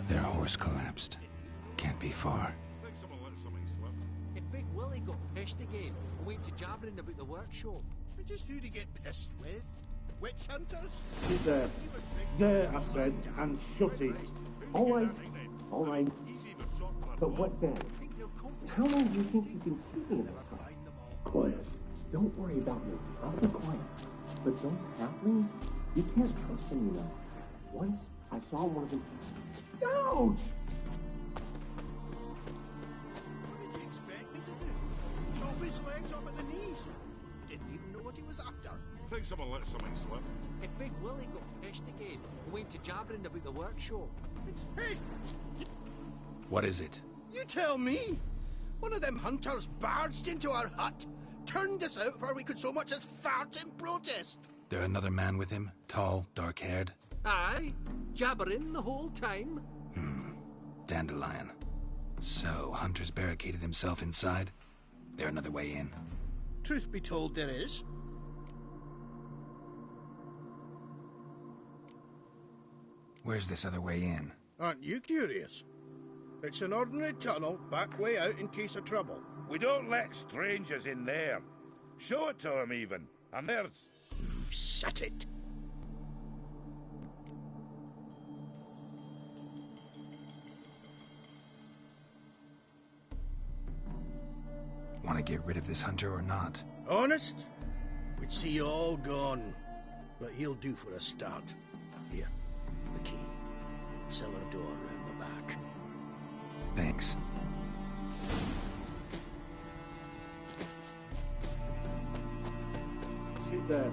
Their horse collapsed. Can't be far. If Big Willie got pissed again and went to jabbering about the workshop. But just who to get pissed with? Witch hunters? Sit there. There, I said, and shut it. All right. All right. But what then? How long do you think you've been sleeping in this car? Quiet. Don't worry about me. I'll be quiet. But those halflings, you can't trust them, you know. Once I saw one of them. Ouch! What did you expect me to do? Chop his legs off at the knees? Didn't even know what he was after. Think someone let something slip. If Big Willie got pissed again and went to jabbering about the workshop. Hey! What is it? You tell me! One of them hunters barged into our hut, turned us out before we could so much as fart in protest. There another man with him? Tall, dark-haired? Aye, jabbering the whole time. Dandelion. So, Hunter's barricaded himself inside? There another way in? Truth be told, there is. Where's this other way in? Aren't you curious? It's an ordinary tunnel, back way out in case of trouble. We don't let strangers in there. Show it to them, even. And there's... Shut it! Want to get rid of this hunter or not? Honest? We'd see you all gone. But he'll do for a start. Here, the key. Cellar door round the back. Thanks. Sit there.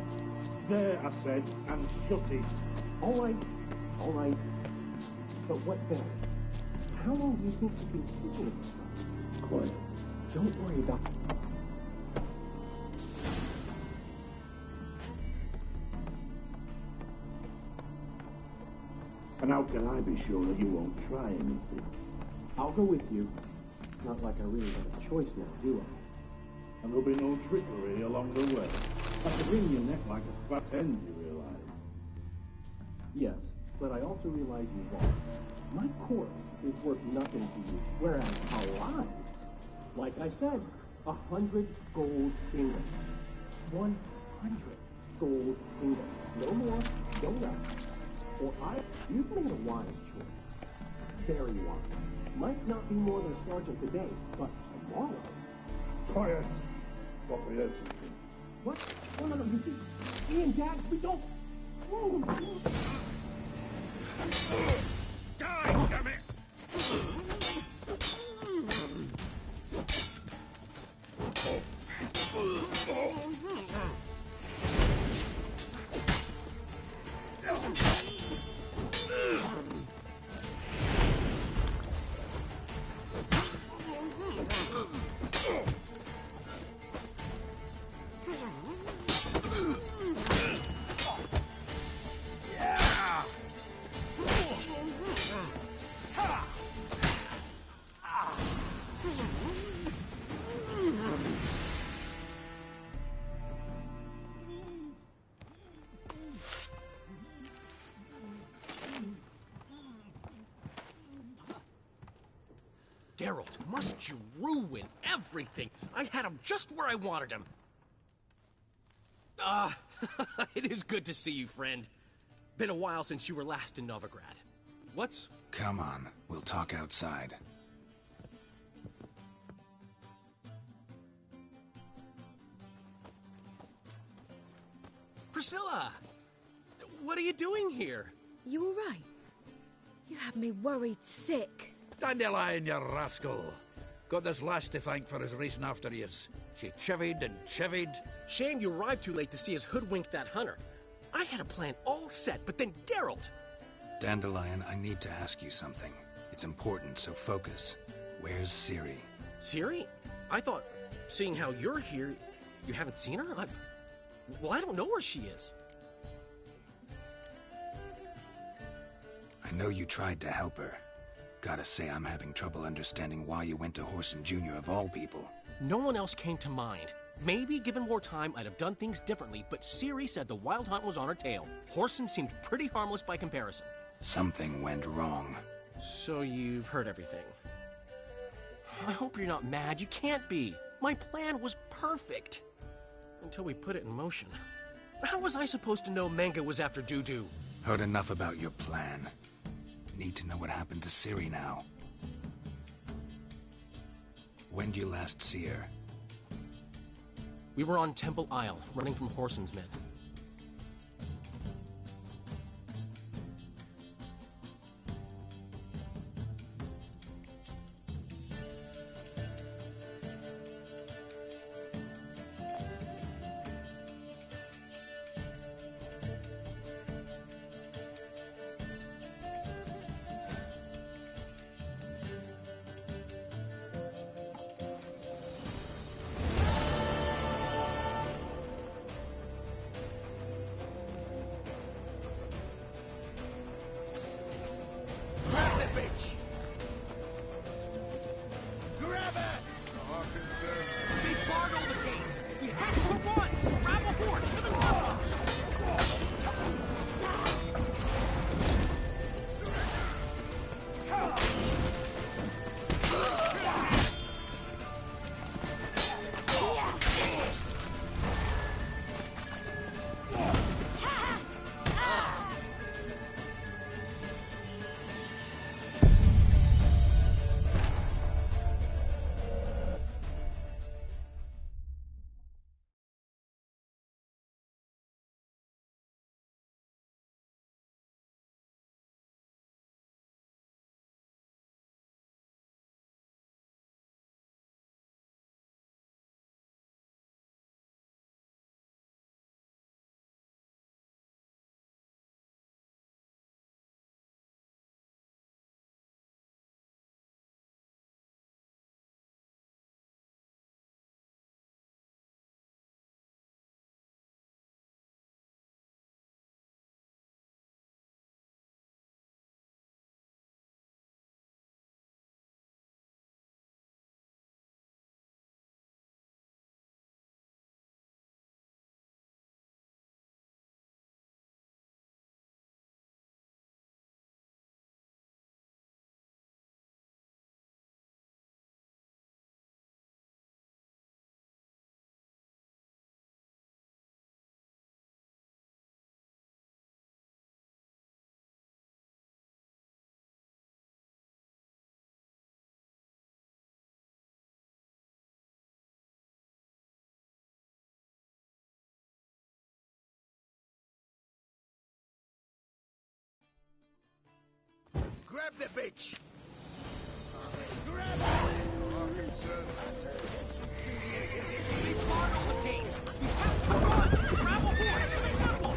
There, I said, and shut it. All right. But what then? How long do you think you've been keeping it? Quiet. Don't worry about it. And how can I be sure that you won't try anything? I'll go with you. Not like I really have a choice now, do I? And there'll be no trickery along the way. I could wring your neck like a fat hen, you realize? Yes, but I also realize you won't. My corpse is worth nothing to you, whereas alive, like I said, 100 gold ingots. 100 gold ingots. No more, no less. Or you've made a wise choice. Very wise. Might not be more than a sergeant today, but tomorrow. Quiet! Thought we heard something. What? No, you see, me and Dax, we don't... Die, damn it! Geralt, must you ruin everything? I had him just where I wanted him. It is good to see you, friend. Been a while since you were last in Novigrad. What's... Come on, we'll talk outside. Priscilla! What are you doing here? You all right? You had me worried sick. Dandelion, you rascal. Got this lass to thank for his racing after yous. She chivied and chivied. Shame you arrived too late to see us hoodwink that hunter. I had a plan all set, but then Geralt... Dandelion, I need to ask you something. It's important, so focus. Where's Ciri? Ciri? I thought, seeing how you're here, you haven't seen her? Well, I don't know where she is. I know you tried to help her. Gotta say, I'm having trouble understanding why you went to Whoreson Jr. of all people. No one else came to mind. Maybe, given more time, I'd have done things differently, but Ciri said the Wild Hunt was on her tail. Whoreson seemed pretty harmless by comparison. Something went wrong. So you've heard everything. I hope you're not mad. You can't be. My plan was perfect. Until we put it in motion. How was I supposed to know Manga was after Dudu? Heard enough about your plan. Need to know what happened to Ciri now. When'd you last see her? We were on Temple Isle, running from Whoreson's men. grab the bitch! Grab her! We've hard on the pace. We have to run. Grab a horn to the temple.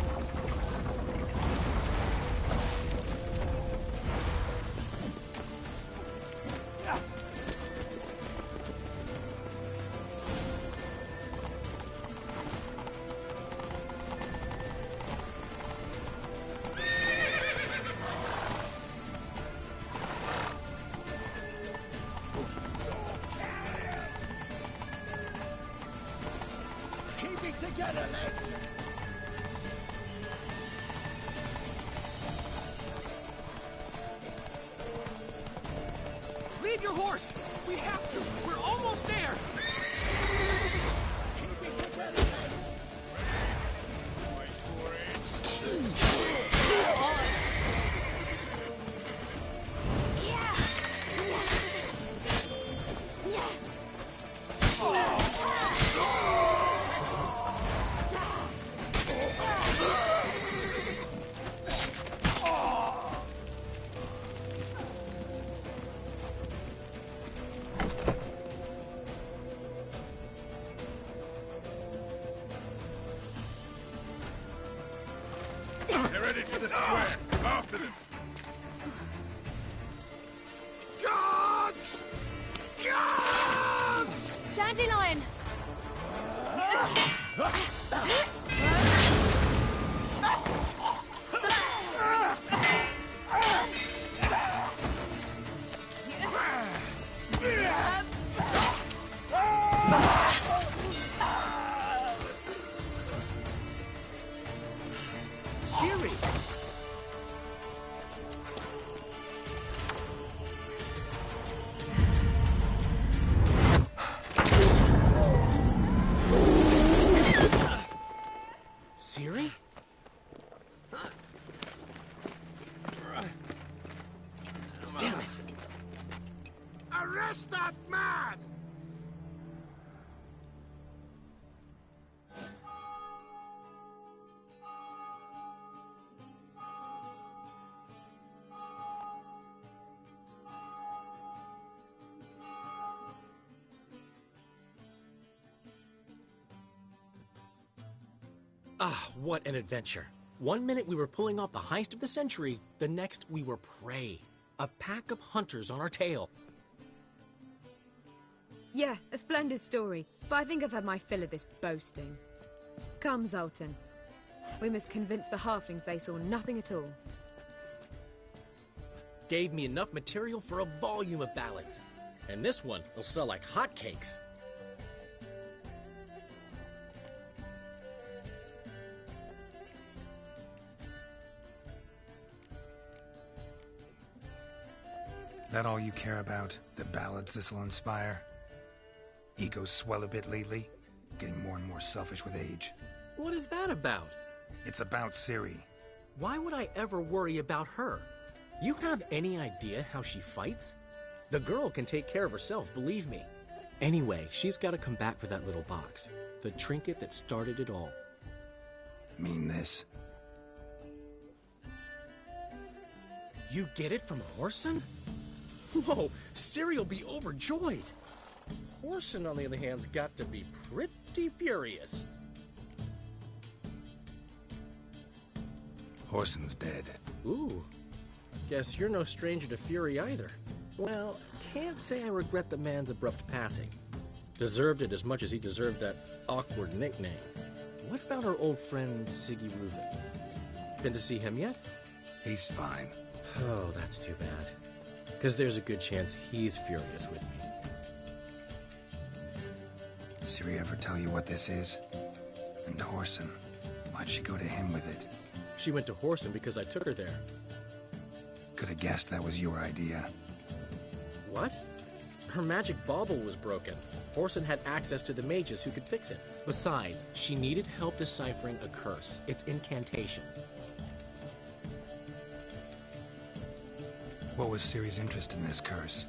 Together, lads! Leave your horse! We have to! We're almost there! Keep it together, lads! Wait for it! They're headed for the square. After them. Guards! Guards! Dandelion! Siri! Siri? Damn it! Arrest that man! Ah, what an adventure. 1 minute we were pulling off the heist of the century, the next we were prey. A pack of hunters on our tail. Yeah, a splendid story, but I think I've had my fill of this boasting. Come, Zoltan. We must convince the halflings they saw nothing at all. Gave me enough material for a volume of ballads. And this one will sell like hotcakes. That all you care about? The ballads this'll inspire? Egos swell a bit lately? Getting more and more selfish with age. What is that about? It's about Ciri. Why would I ever worry about her? You have any idea how she fights? The girl can take care of herself, believe me. Anyway, she's got to come back for that little box. The trinket that started it all. Mean this? You get it from Horson? Whoa, Ciri will be overjoyed. Horson, on the other hand's got to be pretty furious. Horson's dead. Ooh, guess you're no stranger to fury either. Well, can't say I regret the man's abrupt passing. Deserved it as much as he deserved that awkward nickname. What about our old friend Siggy Reuven? Been to see him yet? He's fine. Oh, that's too bad. Because there's a good chance he's furious with me. Ciri ever tell you what this is? And Horson, why'd she go to him with it? She went to Horson because I took her there. Could have guessed that was your idea. What? Her magic bauble was broken. Horson had access to the mages who could fix it. Besides, she needed help deciphering a curse. It's incantation. What was Ciri's interest in this curse?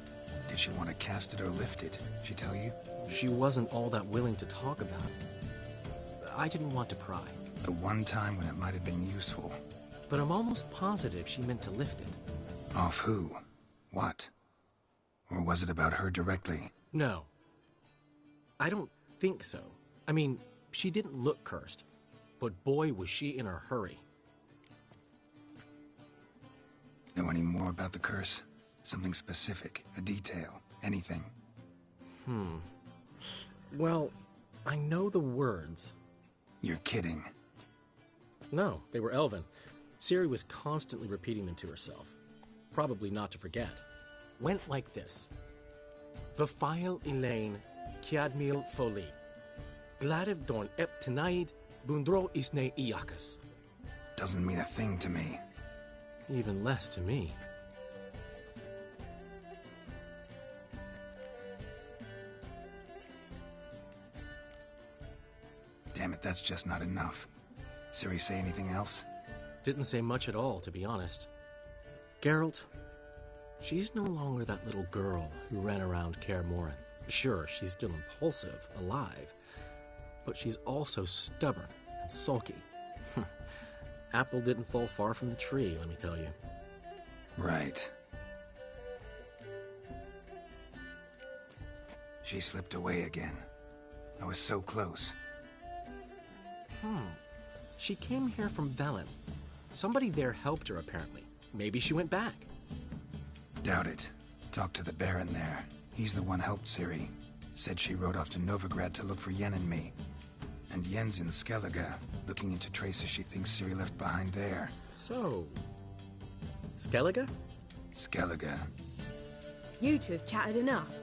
Did she want to cast it or lift it? She tell you? She wasn't all that willing to talk about it. I didn't want to pry. The one time when it might have been useful. But I'm almost positive she meant to lift it. Off who? What? Or was it about her directly? No. I don't think so. I mean, she didn't look cursed, but boy was she in a hurry. Know any more about the curse? Something specific, a detail, anything? Well, I know the words. You're kidding. No, they were Elven. Ciri was constantly repeating them to herself. Probably not to forget. Went like this. Vafile Elaine, Kiadmil Foli. Gladev Dorn Ep Tenaid, Bundro Isne Iakas. Doesn't mean a thing to me. Even less to me. Damn it, that's just not enough. Ciri say anything else? Didn't say much at all, to be honest. Geralt, she's no longer that little girl who ran around Kaer Morhen. Sure, she's still impulsive, alive, but she's also stubborn and sulky. Apple didn't fall far from the tree, let me tell you. Right. She slipped away again. I was so close. She came here from Velen. Somebody there helped her, apparently. Maybe she went back. Doubt it. Talked to the Baron there. He's the one helped Ciri. Said she rode off to Novigrad to look for Yen and me. And Yen's in Skellige, looking into traces she thinks Ciri left behind there. So... Skellige? Skellige. You two have chatted enough.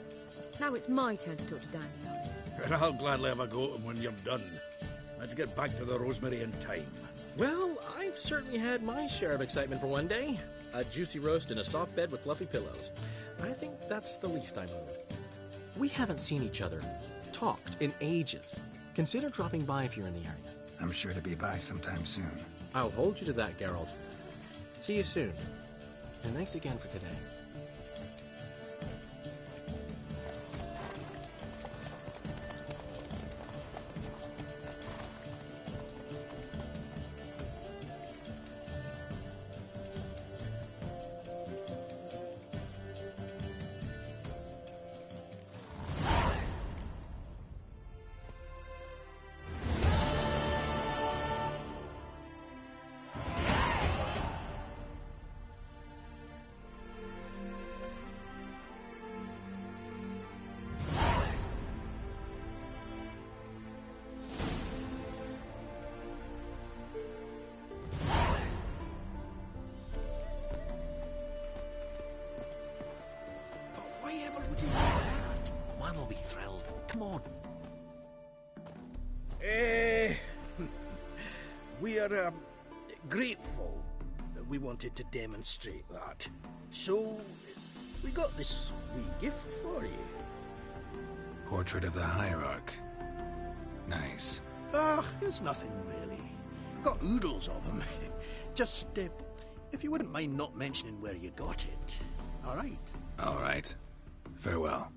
Now it's my turn to talk to Dandelion. And I'll gladly have a go at him when you're done. Let's get back to the Rosemary in time. Well, I've certainly had my share of excitement for one day. A juicy roast in a soft bed with fluffy pillows. I think that's the least I'm owed. We haven't seen each other, talked, in ages. Consider dropping by if you're in the area. I'm sure to be by sometime soon. I'll hold you to that, Geralt. See you soon. And thanks again for today. Man will be thrilled. Come on. We are grateful that we wanted to demonstrate that. So, we got this wee gift for you. Portrait of the Hierarch. Nice. There's nothing really. Got oodles of them. Just, if you wouldn't mind not mentioning where you got it. All right? All right. Farewell.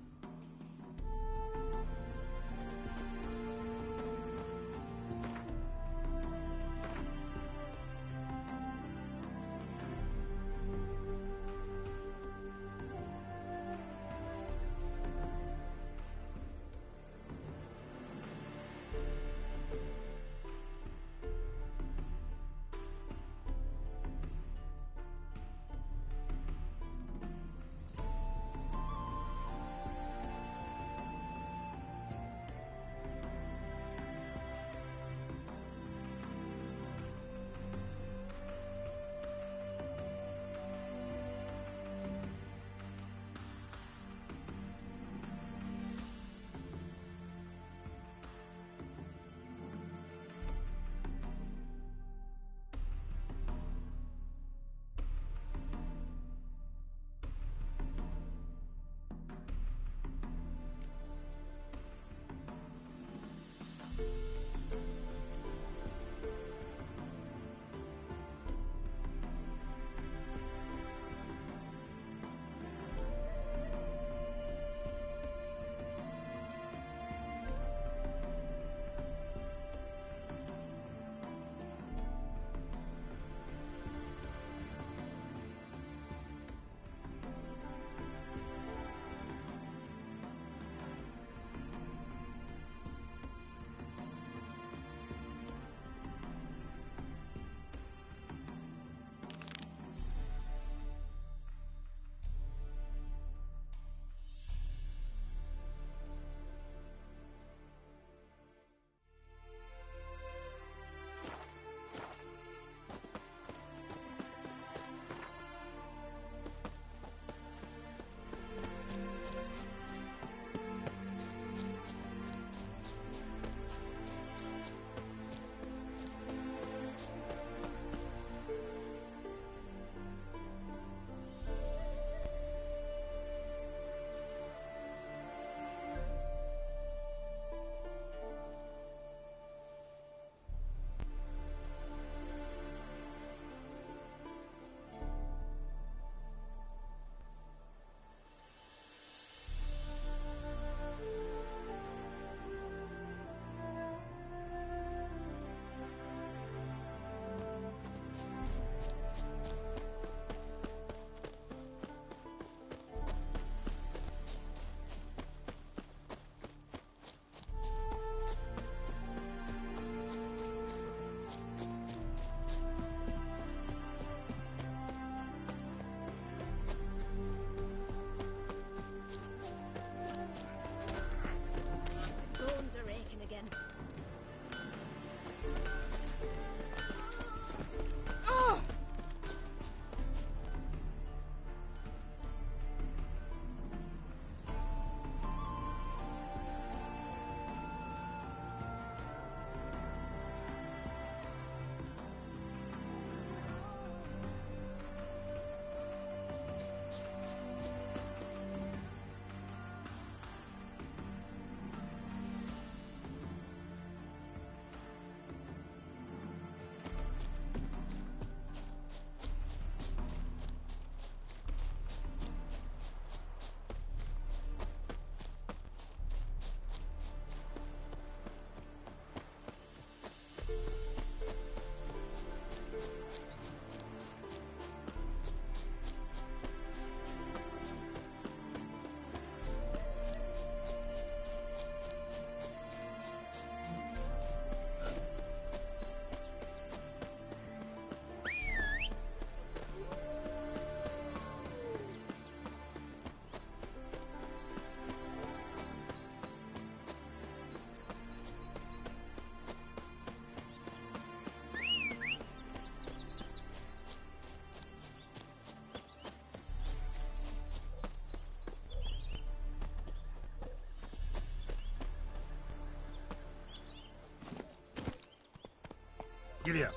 Giddy up.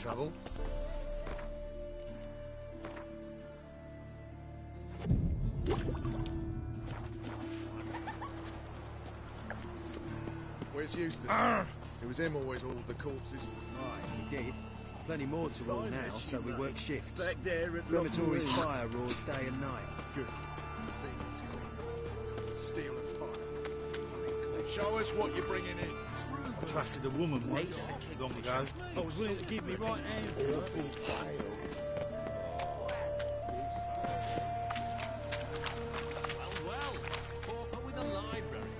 Trouble? Where's Eustace? It was him always hauled the corpses. Right, he did. Plenty more to haul now, so we work shifts. Back there at Crematory's fire roars day and night. Good. Seems clean. Steel and fire. Show us what you're bringing in. I trusted a woman once, long ago. I was willing to give me right hand for her. Well, Pauper with a library.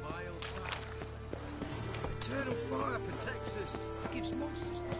Vile tongue. Eternal fire protects us. It gives monsters that.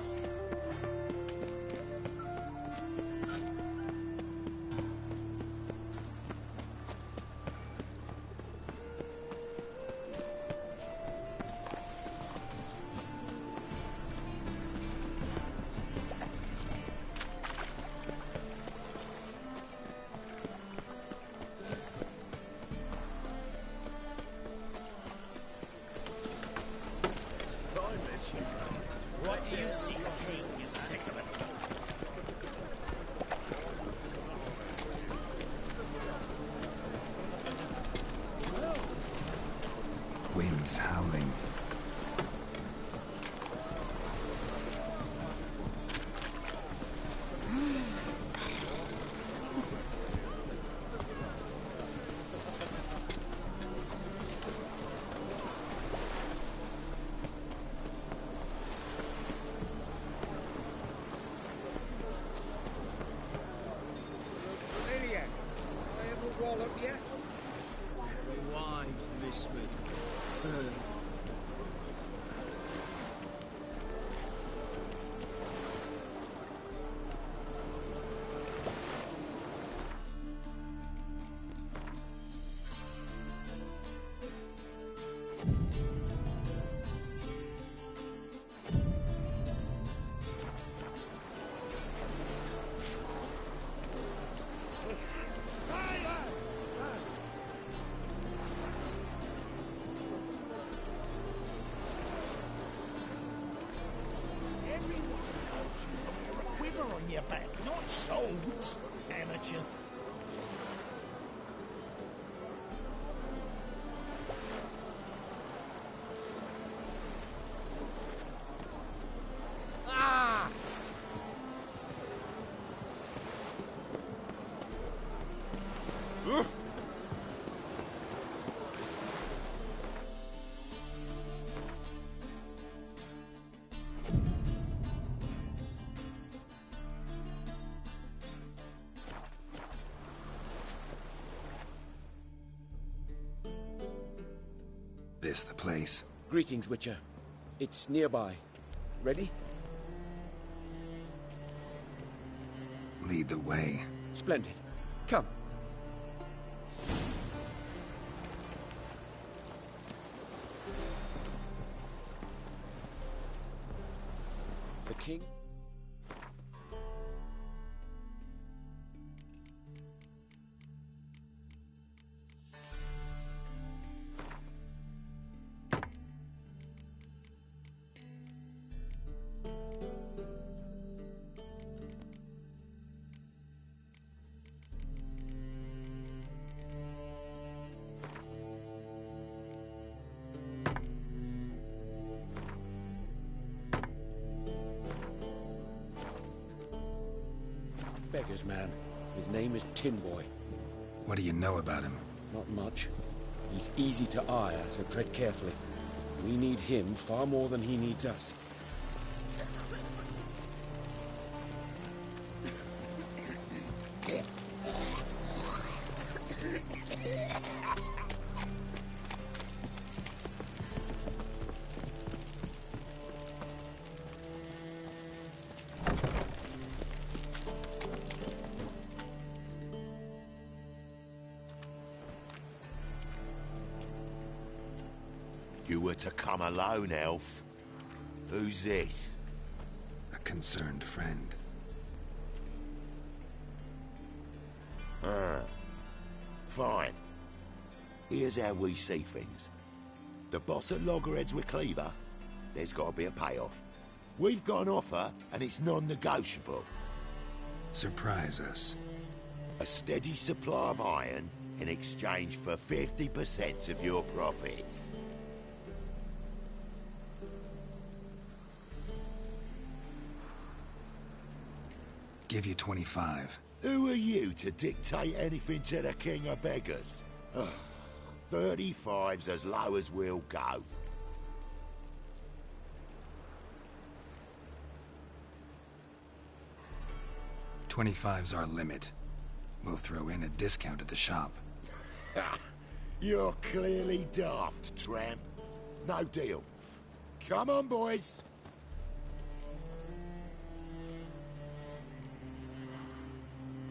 What do you see, King? Sick of it. Winds howling. Lydia, I ever wallop yet? My wives miss me. Everyone knows you wear a quiver on your back, not swords, amateur. This the place? Greetings, Witcher. It's nearby. Ready? Lead the way. Splendid. Come. The king? Beggar's man. His name is Tin Boy. What do you know about him? Not much. He's easy to ire, so tread carefully. We need him far more than he needs us. You were to come alone, elf. Who's this? A concerned friend. Ah. Fine. Here's how we see things. The boss at Loggerheads with Cleaver, there's got to be a payoff. We've got an offer, and it's non-negotiable. Surprise us. A steady supply of iron in exchange for 50% of your profits. Give you 25. Who are you to dictate anything to the king of beggars? Ugh, 35's as low as we'll go. $25's our limit. We'll throw in a discount at the shop. You're clearly daft, tramp. No deal. Come on, boys.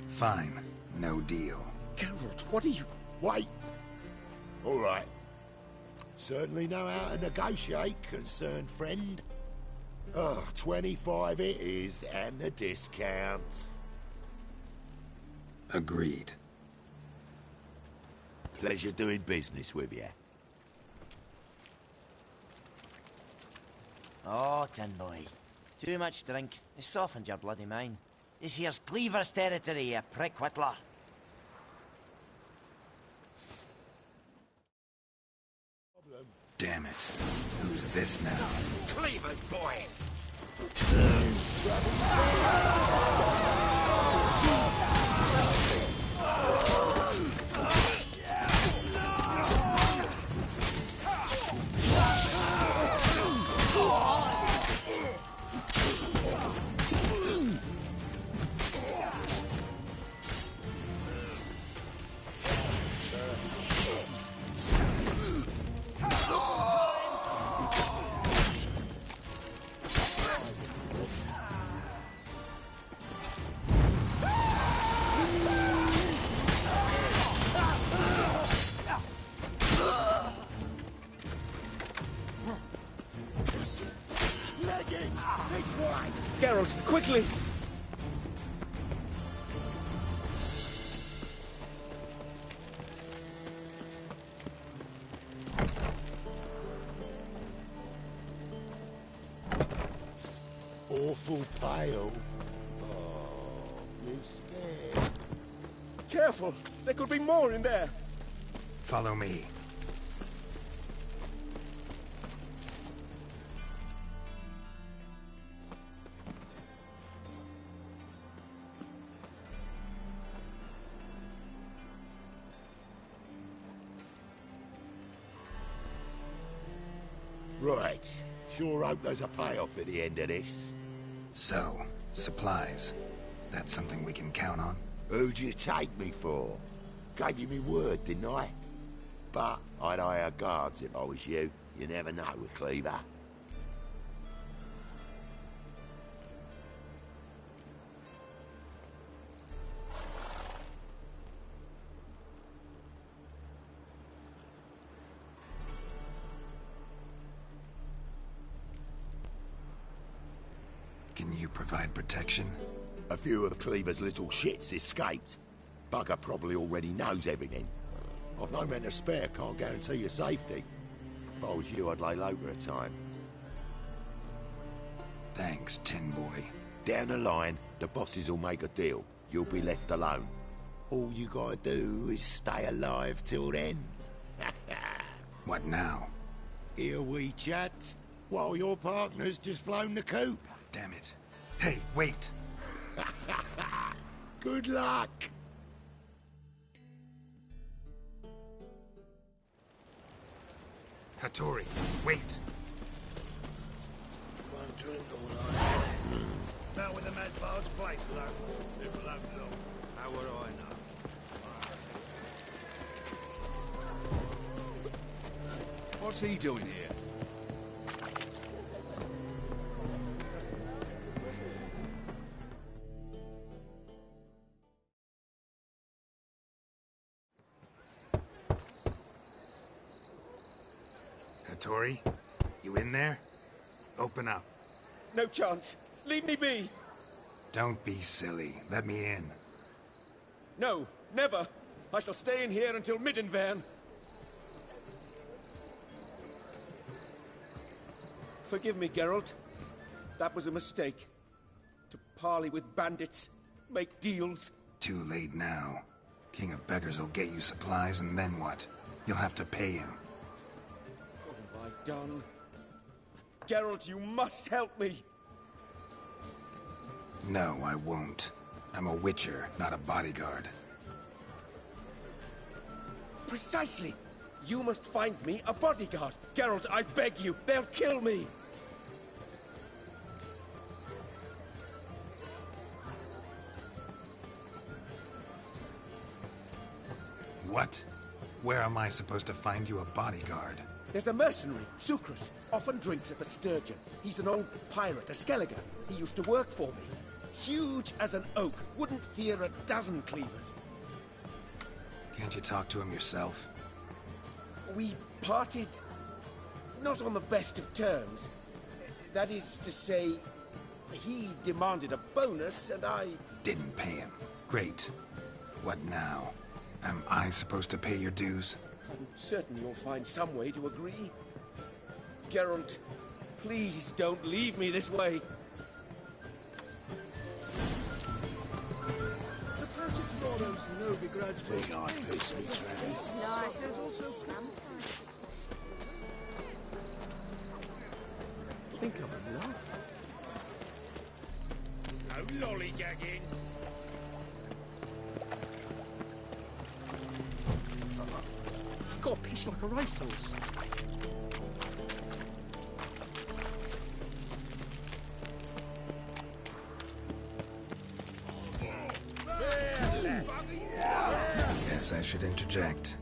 Fine. No deal. Geralt, what are you... Wait. All right. Certainly know how to negotiate, concerned friend. 25 it is, and the discount. Agreed. Pleasure doing business with you. Oh, Tin Boy. Too much drink. It's softened your bloody mind. This here's Cleaver's territory, you prick whittler. Damn it. Who's this now? Cleaver's boys! Geralt, quickly! Awful pale. Oh, you scared? Careful! There could be more in there! Follow me. Right. Sure hope there's a payoff at the end of this. So, supplies. That's something we can count on? Who'd you take me for? Gave you me word, didn't I? But I'd hire guards if I was you. You never know with Cleaver. Can you provide protection? A few of Cleaver's little shits escaped. Bugger probably already knows everything. I've no men to spare, can't guarantee your safety. If I was you, I'd lay low for a time. Thanks, Tin Boy. Down the line, the bosses will make a deal. You'll be left alone. All you gotta do is stay alive till then. What now? Here we chat, while your partner's just flown the coop. Damn it. Hey, wait! Good luck! Hattori, wait! One drink all right. Now with the mad bard's place, though. Live alone, though. How would I know? What's he doing here? Tori? You in there? Open up. No chance. Leave me be. Don't be silly. Let me in. No, never. I shall stay in here until Middenvern. Forgive me, Geralt. That was a mistake. To parley with bandits, make deals. Too late now. King of Beggars will get you supplies, and then what? You'll have to pay him. What have I done? Geralt, you must help me! No, I won't. I'm a witcher, not a bodyguard. Precisely! You must find me a bodyguard. Geralt, I beg you, they'll kill me! What? Where am I supposed to find you a bodyguard? There's a mercenary, Sucrus, often drinks at the Sturgeon. He's an old pirate, a Skelliger. He used to work for me. Huge as an oak, wouldn't fear a dozen cleavers. Can't you talk to him yourself? We parted not on the best of terms. That is to say, he demanded a bonus and I... Didn't pay him. Great. What now? Am I supposed to pay your dues? I'm certain you'll find some way to agree. Geralt, please don't leave me this way. The Passiflora's no begrudge Big art piece me, Travis. But there's also... Think of a lot. No lollygagging. Got a piece like a racehorse. Guess I should interject.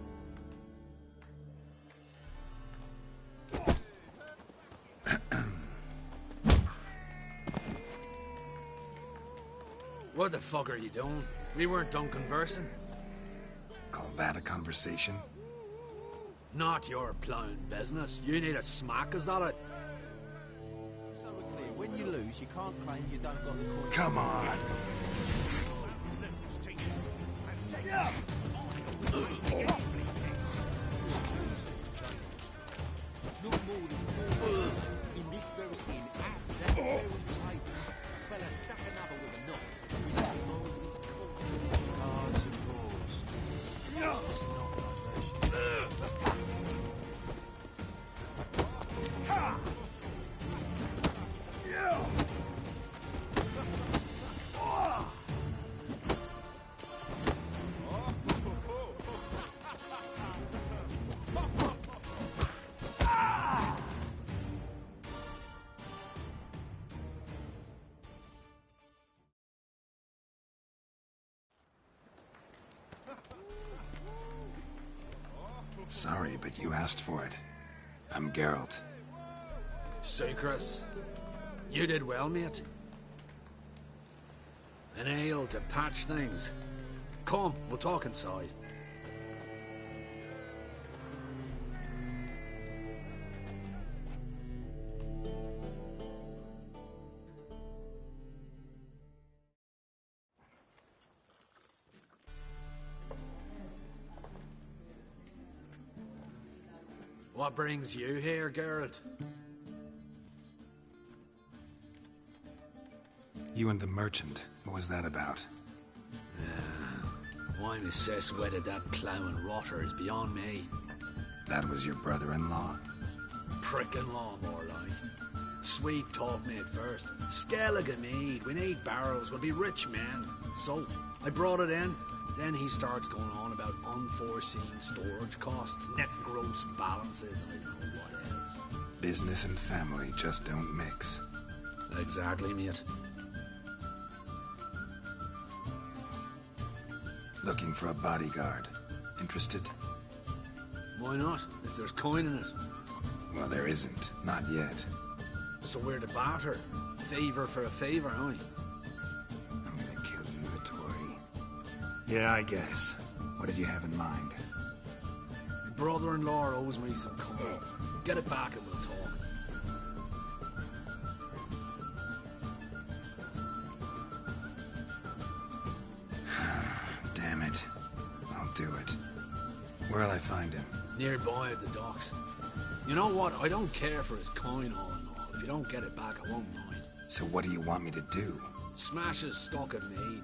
What the fuck are you doing? We weren't done conversing. Call that a conversation? Not your plowing business. You need a smack us at it. So we're clear, when you lose, you can't claim you don't got the coin. Come on! Not more than 4 in this very inn at that very table. Fella stuck another with a knot. Was that more than his coin? Cards and rules. It's just not my version. Sorry, but you asked for it. I'm Geralt. Sucrus, you did well, mate. An ale to patch things. Come, we'll talk inside. What brings you here, Geralt? You and the merchant. What was that about? Why Miss Cess wedded that ploughing rotter is beyond me. That was your brother-in-law? Prick-in-law, more like. Sweet talk me at first. Skelligan mead. We need barrels. We'll be rich men. So, I brought it in. Then he starts going on about unforeseen storage costs, net gross balances, and I don't know what else. Business and family just don't mix. Exactly, mate. Looking for a bodyguard. Interested? Why not, if there's coin in it? Well, there isn't. Not yet. So we're to barter. Favor for a favor, aye? I'm gonna kill you, Tori. Yeah, I guess. What did you have in mind? My brother-in-law owes me some coin. Get it back and we'll talk. Damn it. I'll do it. Where'll I find him? Nearby at the docks. You know what? I don't care for his coin all in all. If you don't get it back, I won't mind. So what do you want me to do? Smash his stock of mead.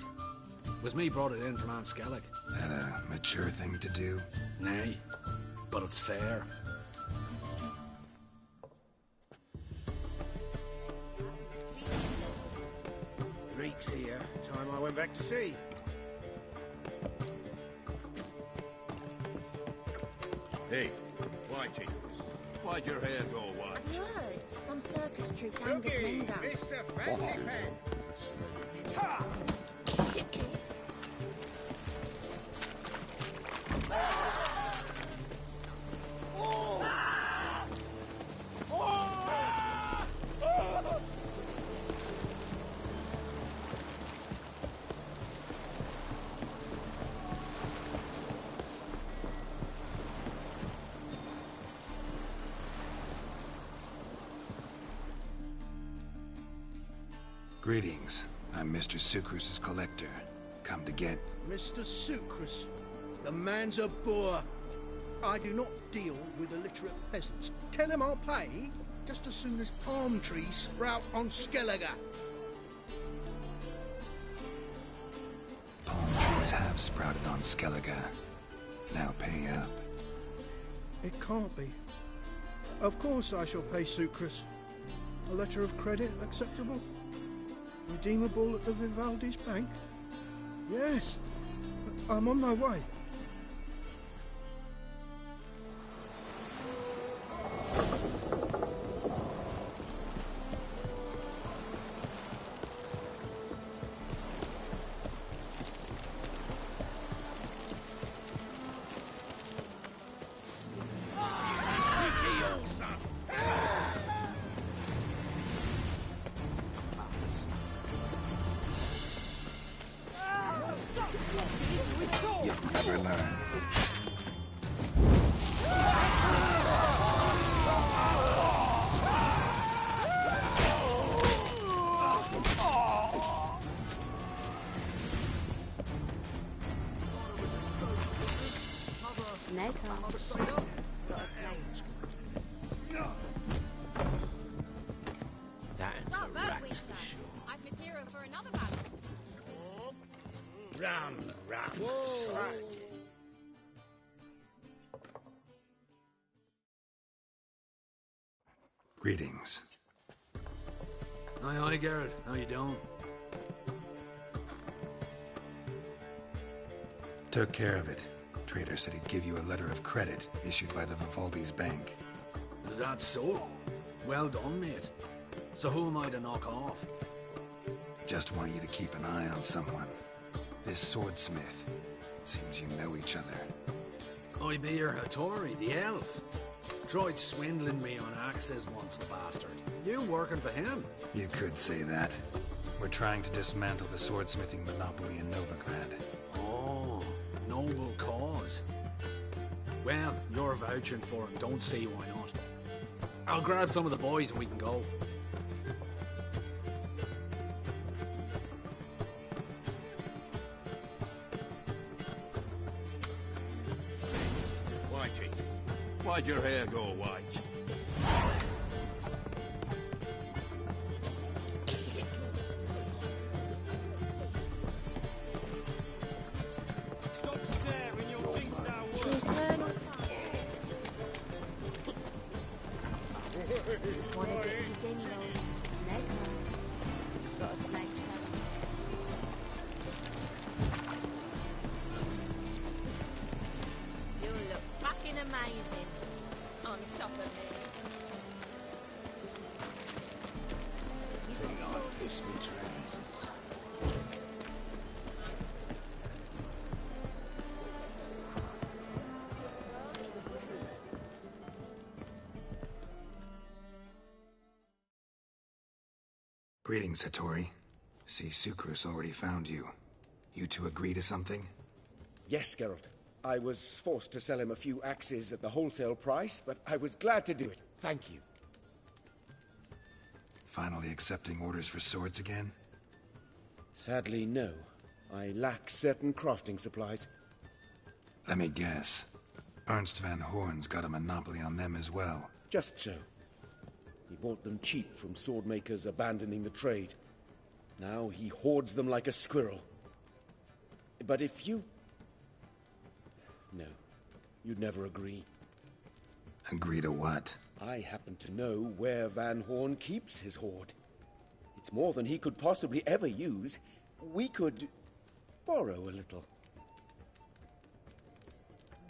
Was me brought it in from Aunt Skellig. That a mature thing to do? Nay, but it's fair. Reek's here. Time I went back to sea. Hey, Whitey, why'd your hair go white? Good. Some circus troops angered Mingo. Mr. Fancy Pants. Ha! Greetings. I'm Mr. Sucrus's collector. Come to get... Mr. Sucrus, the man's a boor. I do not deal with illiterate peasants. Tell him I'll pay just as soon as palm trees sprout on Skellige. Palm trees have sprouted on Skellige. Now pay up. It can't be. Of course I shall pay Sucrus. A letter of credit acceptable? Redeemable at the Vivaldi's bank? Yes. I'm on my way. You'll never learn. Snake arms. Got a snake. That into Not bad, rats Lisa. for sure. I've material for another battle. Round, round. Greetings. Aye, Geralt. How you doing? Took care of it. Trader said he'd give you a letter of credit issued by the Vivaldi's bank. Is that so? Well done, mate. So who am I to knock off? Just want you to keep an eye on someone. This swordsmith. Seems you know each other. I be your Hattori, the elf. Tried swindling me on axes once, the bastard. You working for him? You could say that. We're trying to dismantle the swordsmithing monopoly in Novigrad. Oh, noble cause. Well, you're vouching for him, don't see why not. I'll grab some of the boys and we can go. Whitey, why'd your hair go white? Stop staring, you'll think so. Wanna dip your dingle? Snake arms. Got a snake arm. You look fucking amazing on top of me. Think I'd kiss me trousers. Greetings, Hattori. See, Sucrus already found you. You two agree to something? Yes, Geralt. I was forced to sell him a few axes at the wholesale price, but I was glad to do it. Thank you. Finally accepting orders for swords again? Sadly, no. I lack certain crafting supplies. Let me guess. Ernst van Horn's got a monopoly on them as well. Just so. He bought them cheap from sword makers abandoning the trade. Now he hoards them like a squirrel. But if you... No, you'd never agree. Agree to what? I happen to know where Van Horn keeps his hoard. It's more than he could possibly ever use. We could borrow a little.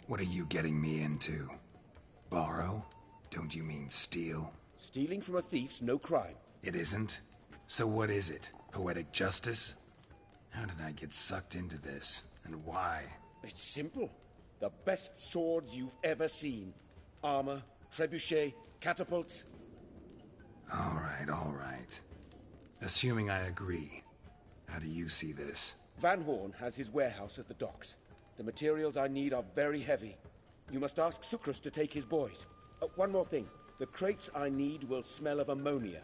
What are you getting me into? Borrow? Don't you mean steal? Stealing from a thief's no crime. It isn't? So what is it? Poetic justice? How did I get sucked into this? And why? It's simple. The best swords you've ever seen. Armor, trebuchet, catapults. All right. Assuming I agree, how do you see this? Van Horn has his warehouse at the docks. The materials I need are very heavy. You must ask Sucrus to take his boys. One more thing. The crates I need will smell of ammonia.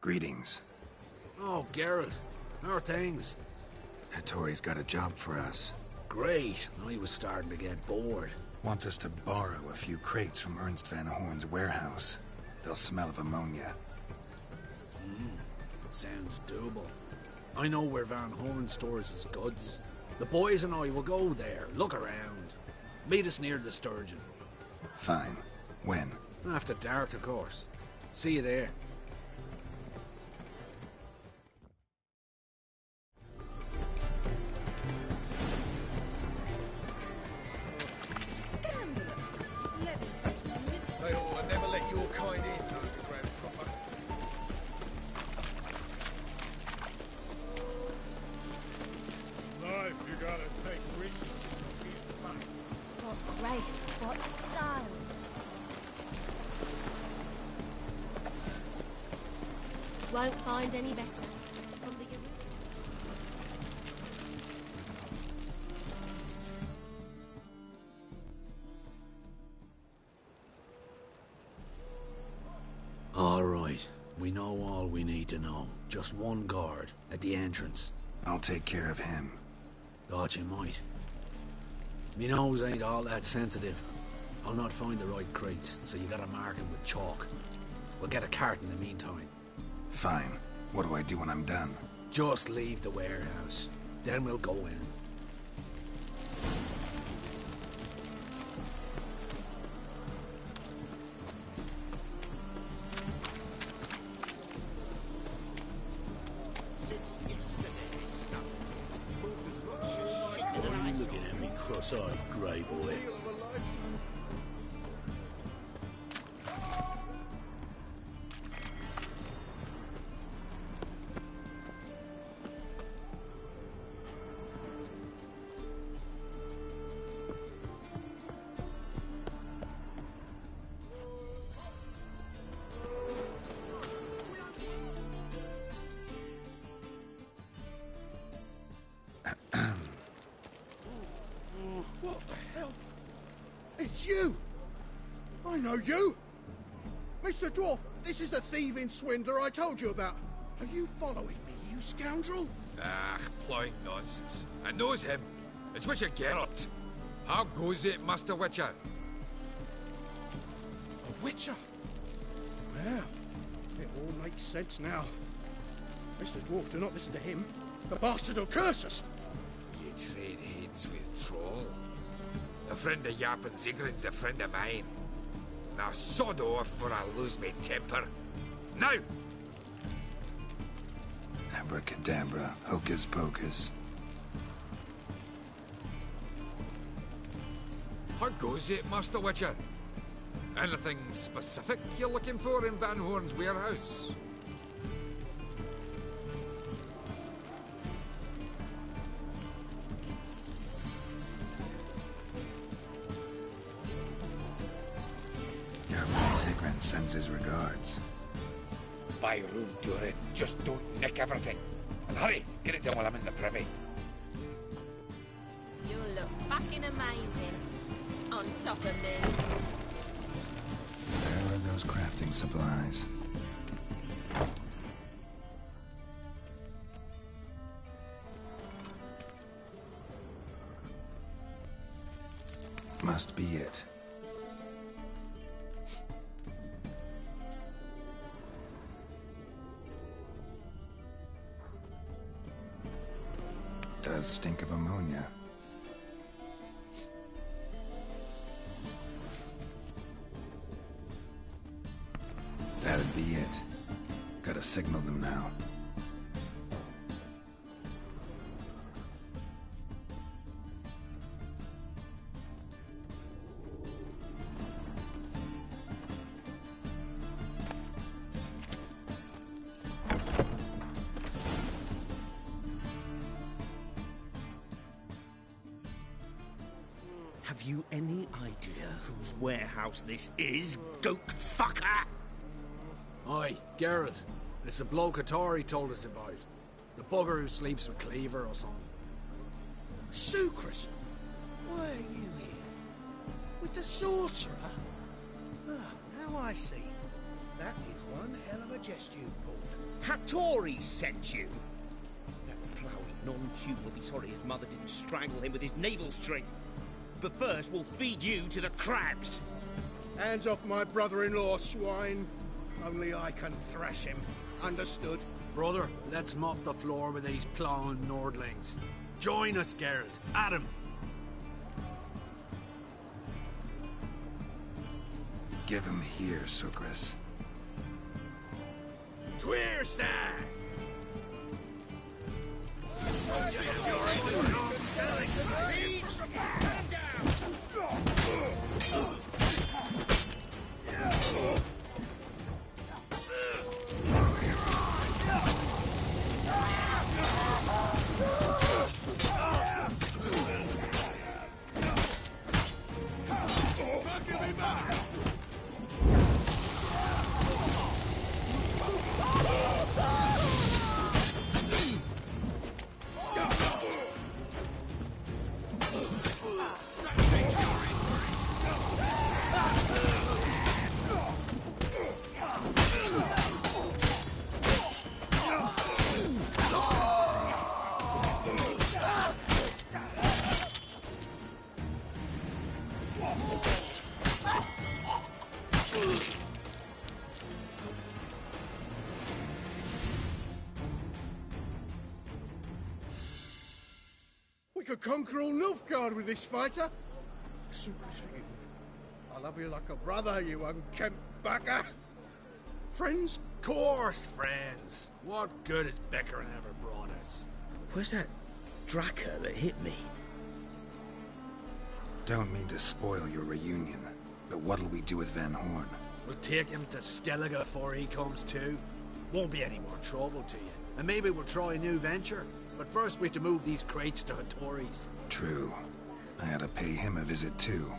Greetings. Oh, Geralt. How are things? Hattori's got a job for us. Great. I was starting to get bored. Wants us to borrow a few crates from Ernst van Horn's warehouse. They'll smell of ammonia. Sounds doable. I know where Van Horn stores his goods. The boys and I will go there, look around. Meet us near the Sturgeon. Fine. When? After dark, of course. See you there. Scandalous. Letting such misfits... They ought to never let your kind in, underground proper. Life, you gotta take risks. What grace, what style. Won't find any better. From the All right. We know all we need to know. Just one guard at the entrance. I'll take care of him. Thought you might. Me nose ain't all that sensitive. I'll not find the right crates, so you gotta mark them with chalk. We'll get a cart in the meantime. Fine. What do I do when I'm done? Just leave the warehouse. Then we'll go in. Since yesterday, stuff. Moved as much as shit. Why are you looking at me cross-eyed, grey boy? What the hell? It's you! I know you! Mr. Dwarf, this is the thieving swindler I told you about. Are you following me, you scoundrel? Ah, plowing nonsense. I knows him. It's Witcher Geralt. How goes it, Master Witcher? A witcher? Well, it all makes sense now. Mr. Dwarf, do not listen to him. The bastard will curse us. You trade heads with Troll. A friend of Yap and Zigrin's a friend of mine. Now sod off or I lose my temper. Now! Abracadabra, hocus pocus. How goes it, Master Witcher? Anything specific you're looking for in Van Horn's warehouse? You're Zigrin. Sends his regards. By Rune Durin, just don't nick everything. And hurry, get it done while I'm in the privy. You look fucking amazing. On top of me. There are those crafting supplies. Must be it. Does stink of ammonia. That'd be it. Gotta signal them now. Have you any idea whose warehouse this is, goat fucker? Aye, Geralt. It's the bloke Atari told us about. The bugger who sleeps with Cleaver or something. Sucrus, why are you here? With the sorcerer? Ah, now I see. That is one hell of a jest you pulled. Hattori sent you? That ploughing non-Jew will be sorry his mother didn't strangle him with his navel string. But first, we'll feed you to the crabs. Hands off my brother-in-law, swine. Only I can thrash him. Understood? Brother, let's mop the floor with these plowing Nordlings. Join us, Geralt. Adam. Give him here, Sucrus. Tweerside! We could conquer all Nilfgaard with this fighter. Sucrus, forgive me. I love you like a brother, you unkempt bugger. Friends? Course, friends. What good has Beckerin ever brought us? Where's that Draka that hit me? Don't mean to spoil your reunion, but what'll we do with Van Horn? We'll take him to Skellige before he comes to. Won't be any more trouble to you. And maybe we'll try a new venture. But first we have to move these crates to Hattori's. True. I ought to pay him a visit too.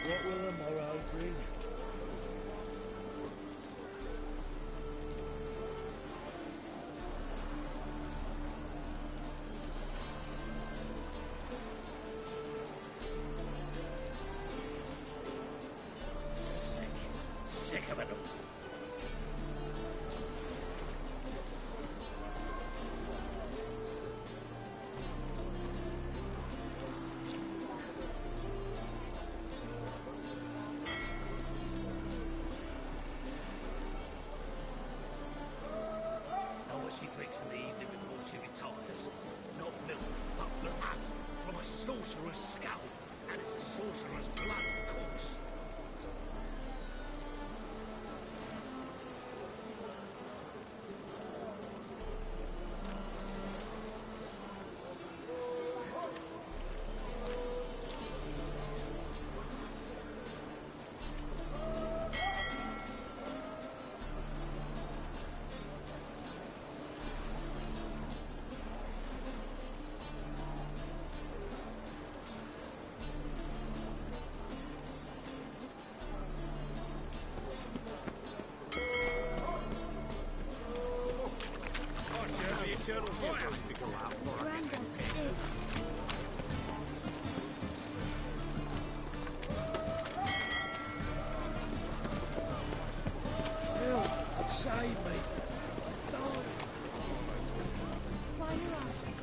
What will the morrow bring? Sick of it. she drinks in the evening before she retires. Not milk, but blood from a sorcerer's scalp. And it's a sorcerer's blood, of course. Eternal fire to go out for. Granddad's sick. Help! Save me! Why are you asking?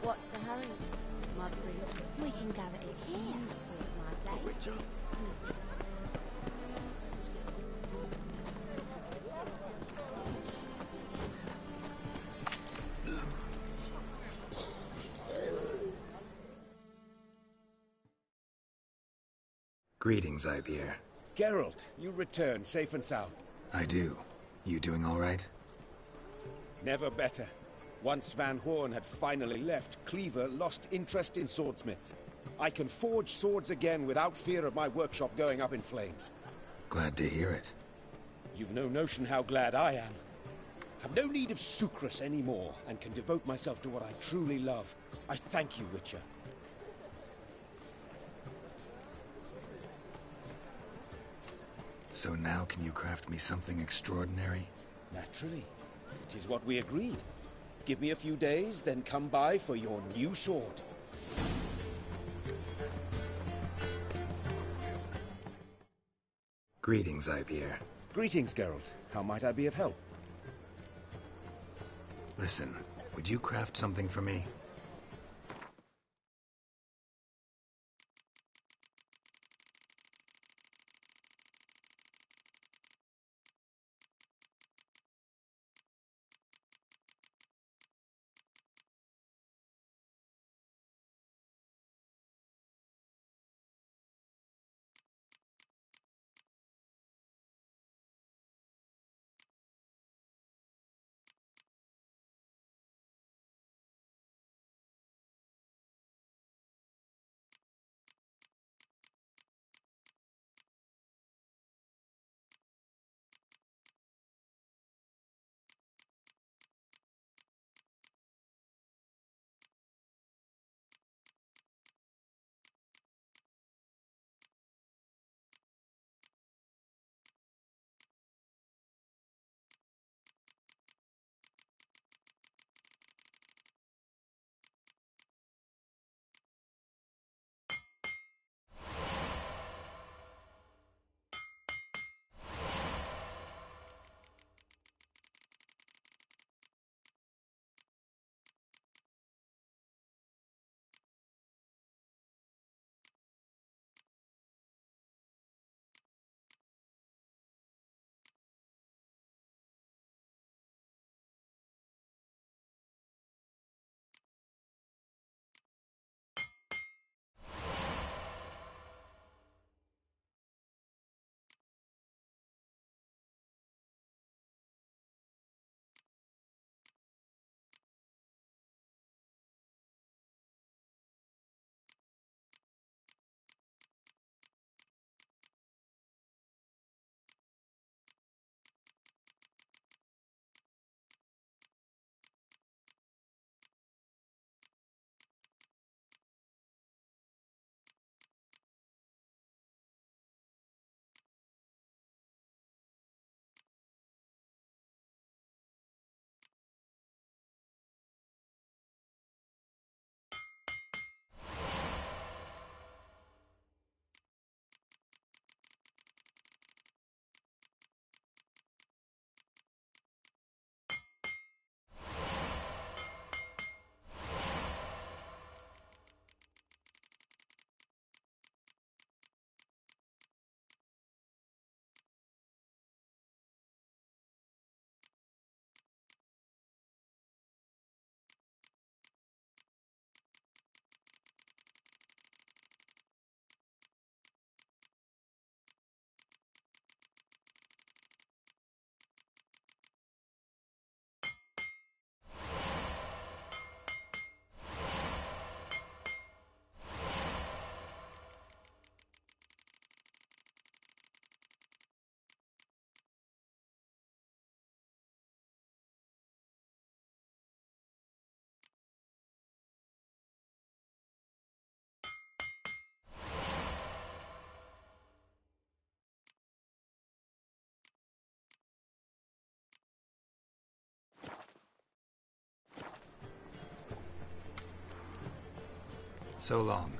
What's the hurry? We can gather it here. My place. Greetings, Ipier. Geralt, you return safe and sound. I do. You doing all right? Never better. Once Van Horn had finally left, Cleaver lost interest in swordsmiths. I can forge swords again without fear of my workshop going up in flames. Glad to hear it. You've no notion how glad I am. I've no need of sucrus anymore, and can devote myself to what I truly love. I thank you, Witcher. So now can you craft me something extraordinary? Naturally. It is what we agreed. Give me a few days, then come by for your new sword. Greetings, Ipier. Greetings, Geralt. How might I be of help? Listen, would you craft something for me? So long.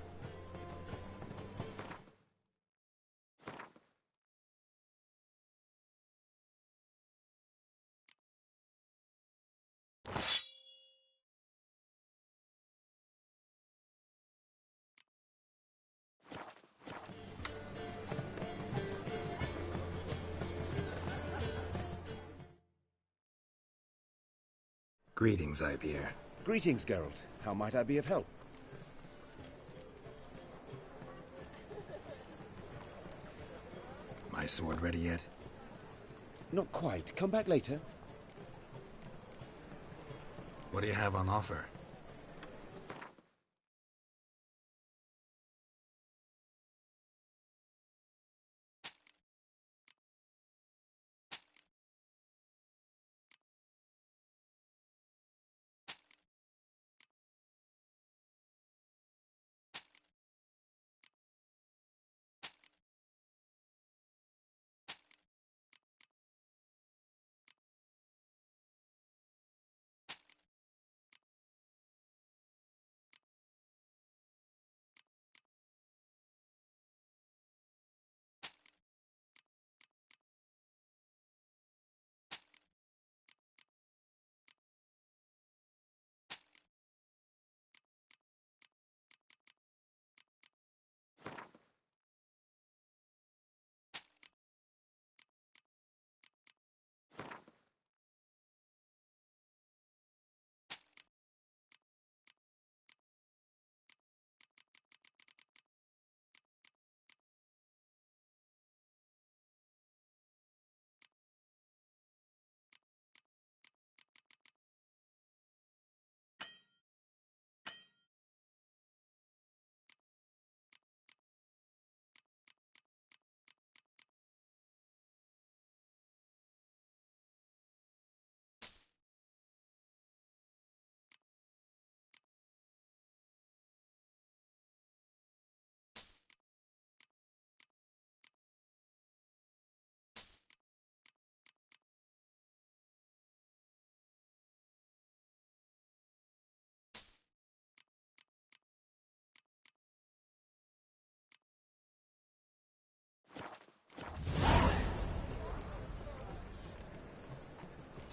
Greetings, Ibeer. Greetings, Geralt. How might I be of help? My sword ready yet? Not quite. Come back later. What do you have on offer?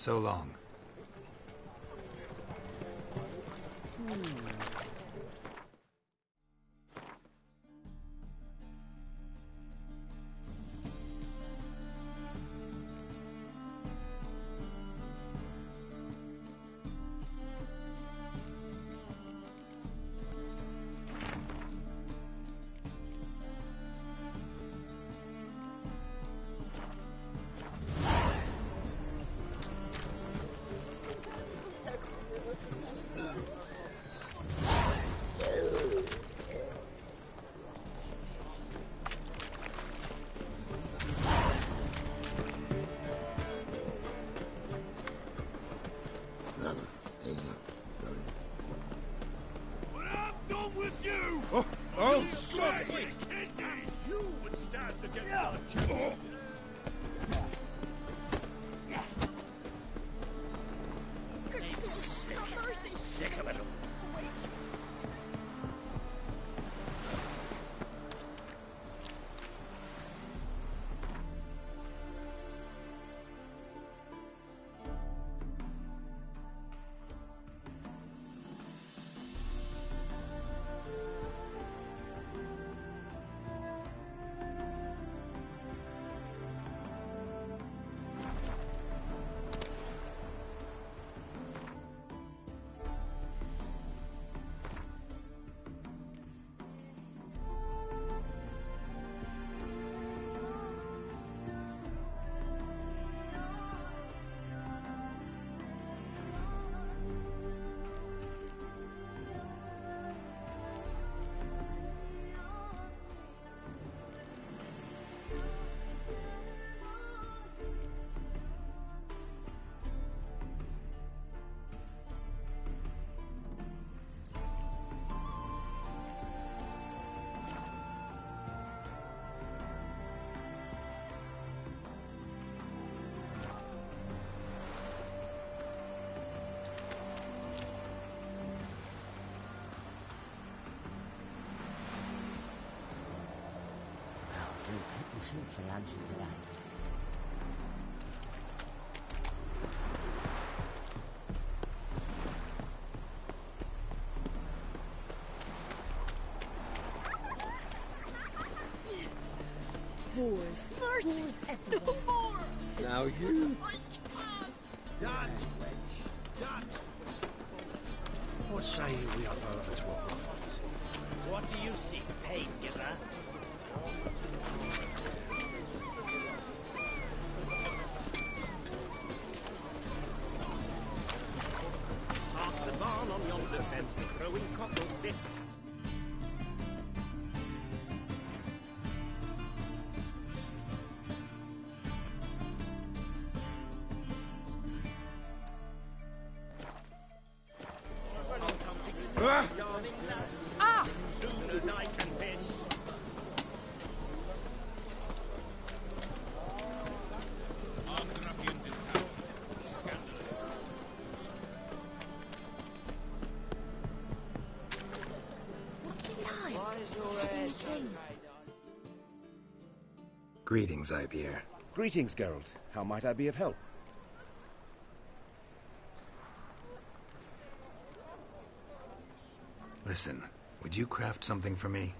So long. Oh, sorry! You would stand against our champion. Sick. Mercy! Sick of it. suit for lancing today. Whores. Mercy. Whores everywhere. No more. Now you. Dance, wench. Dance. What say we up over to our office? What do you seek, pain giver? Past the barn on yonder fence, the crowing cockle sits. Ah! Soon as I can piss. What's it like? Heading a king. Greetings, Ibeer. Greetings, Geralt. How might I be of help? Listen, would you craft something for me?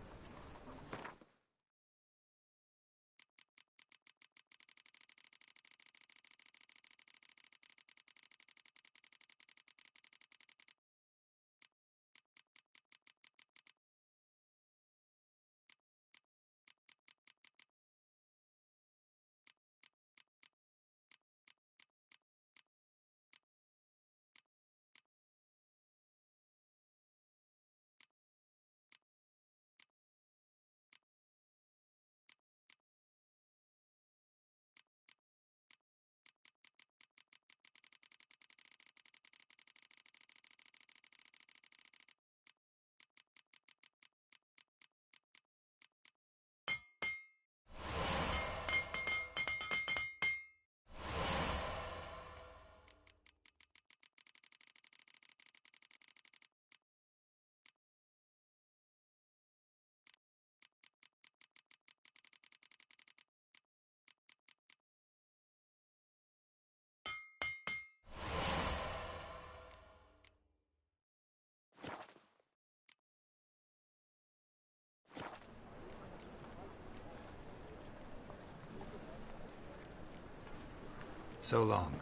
So long.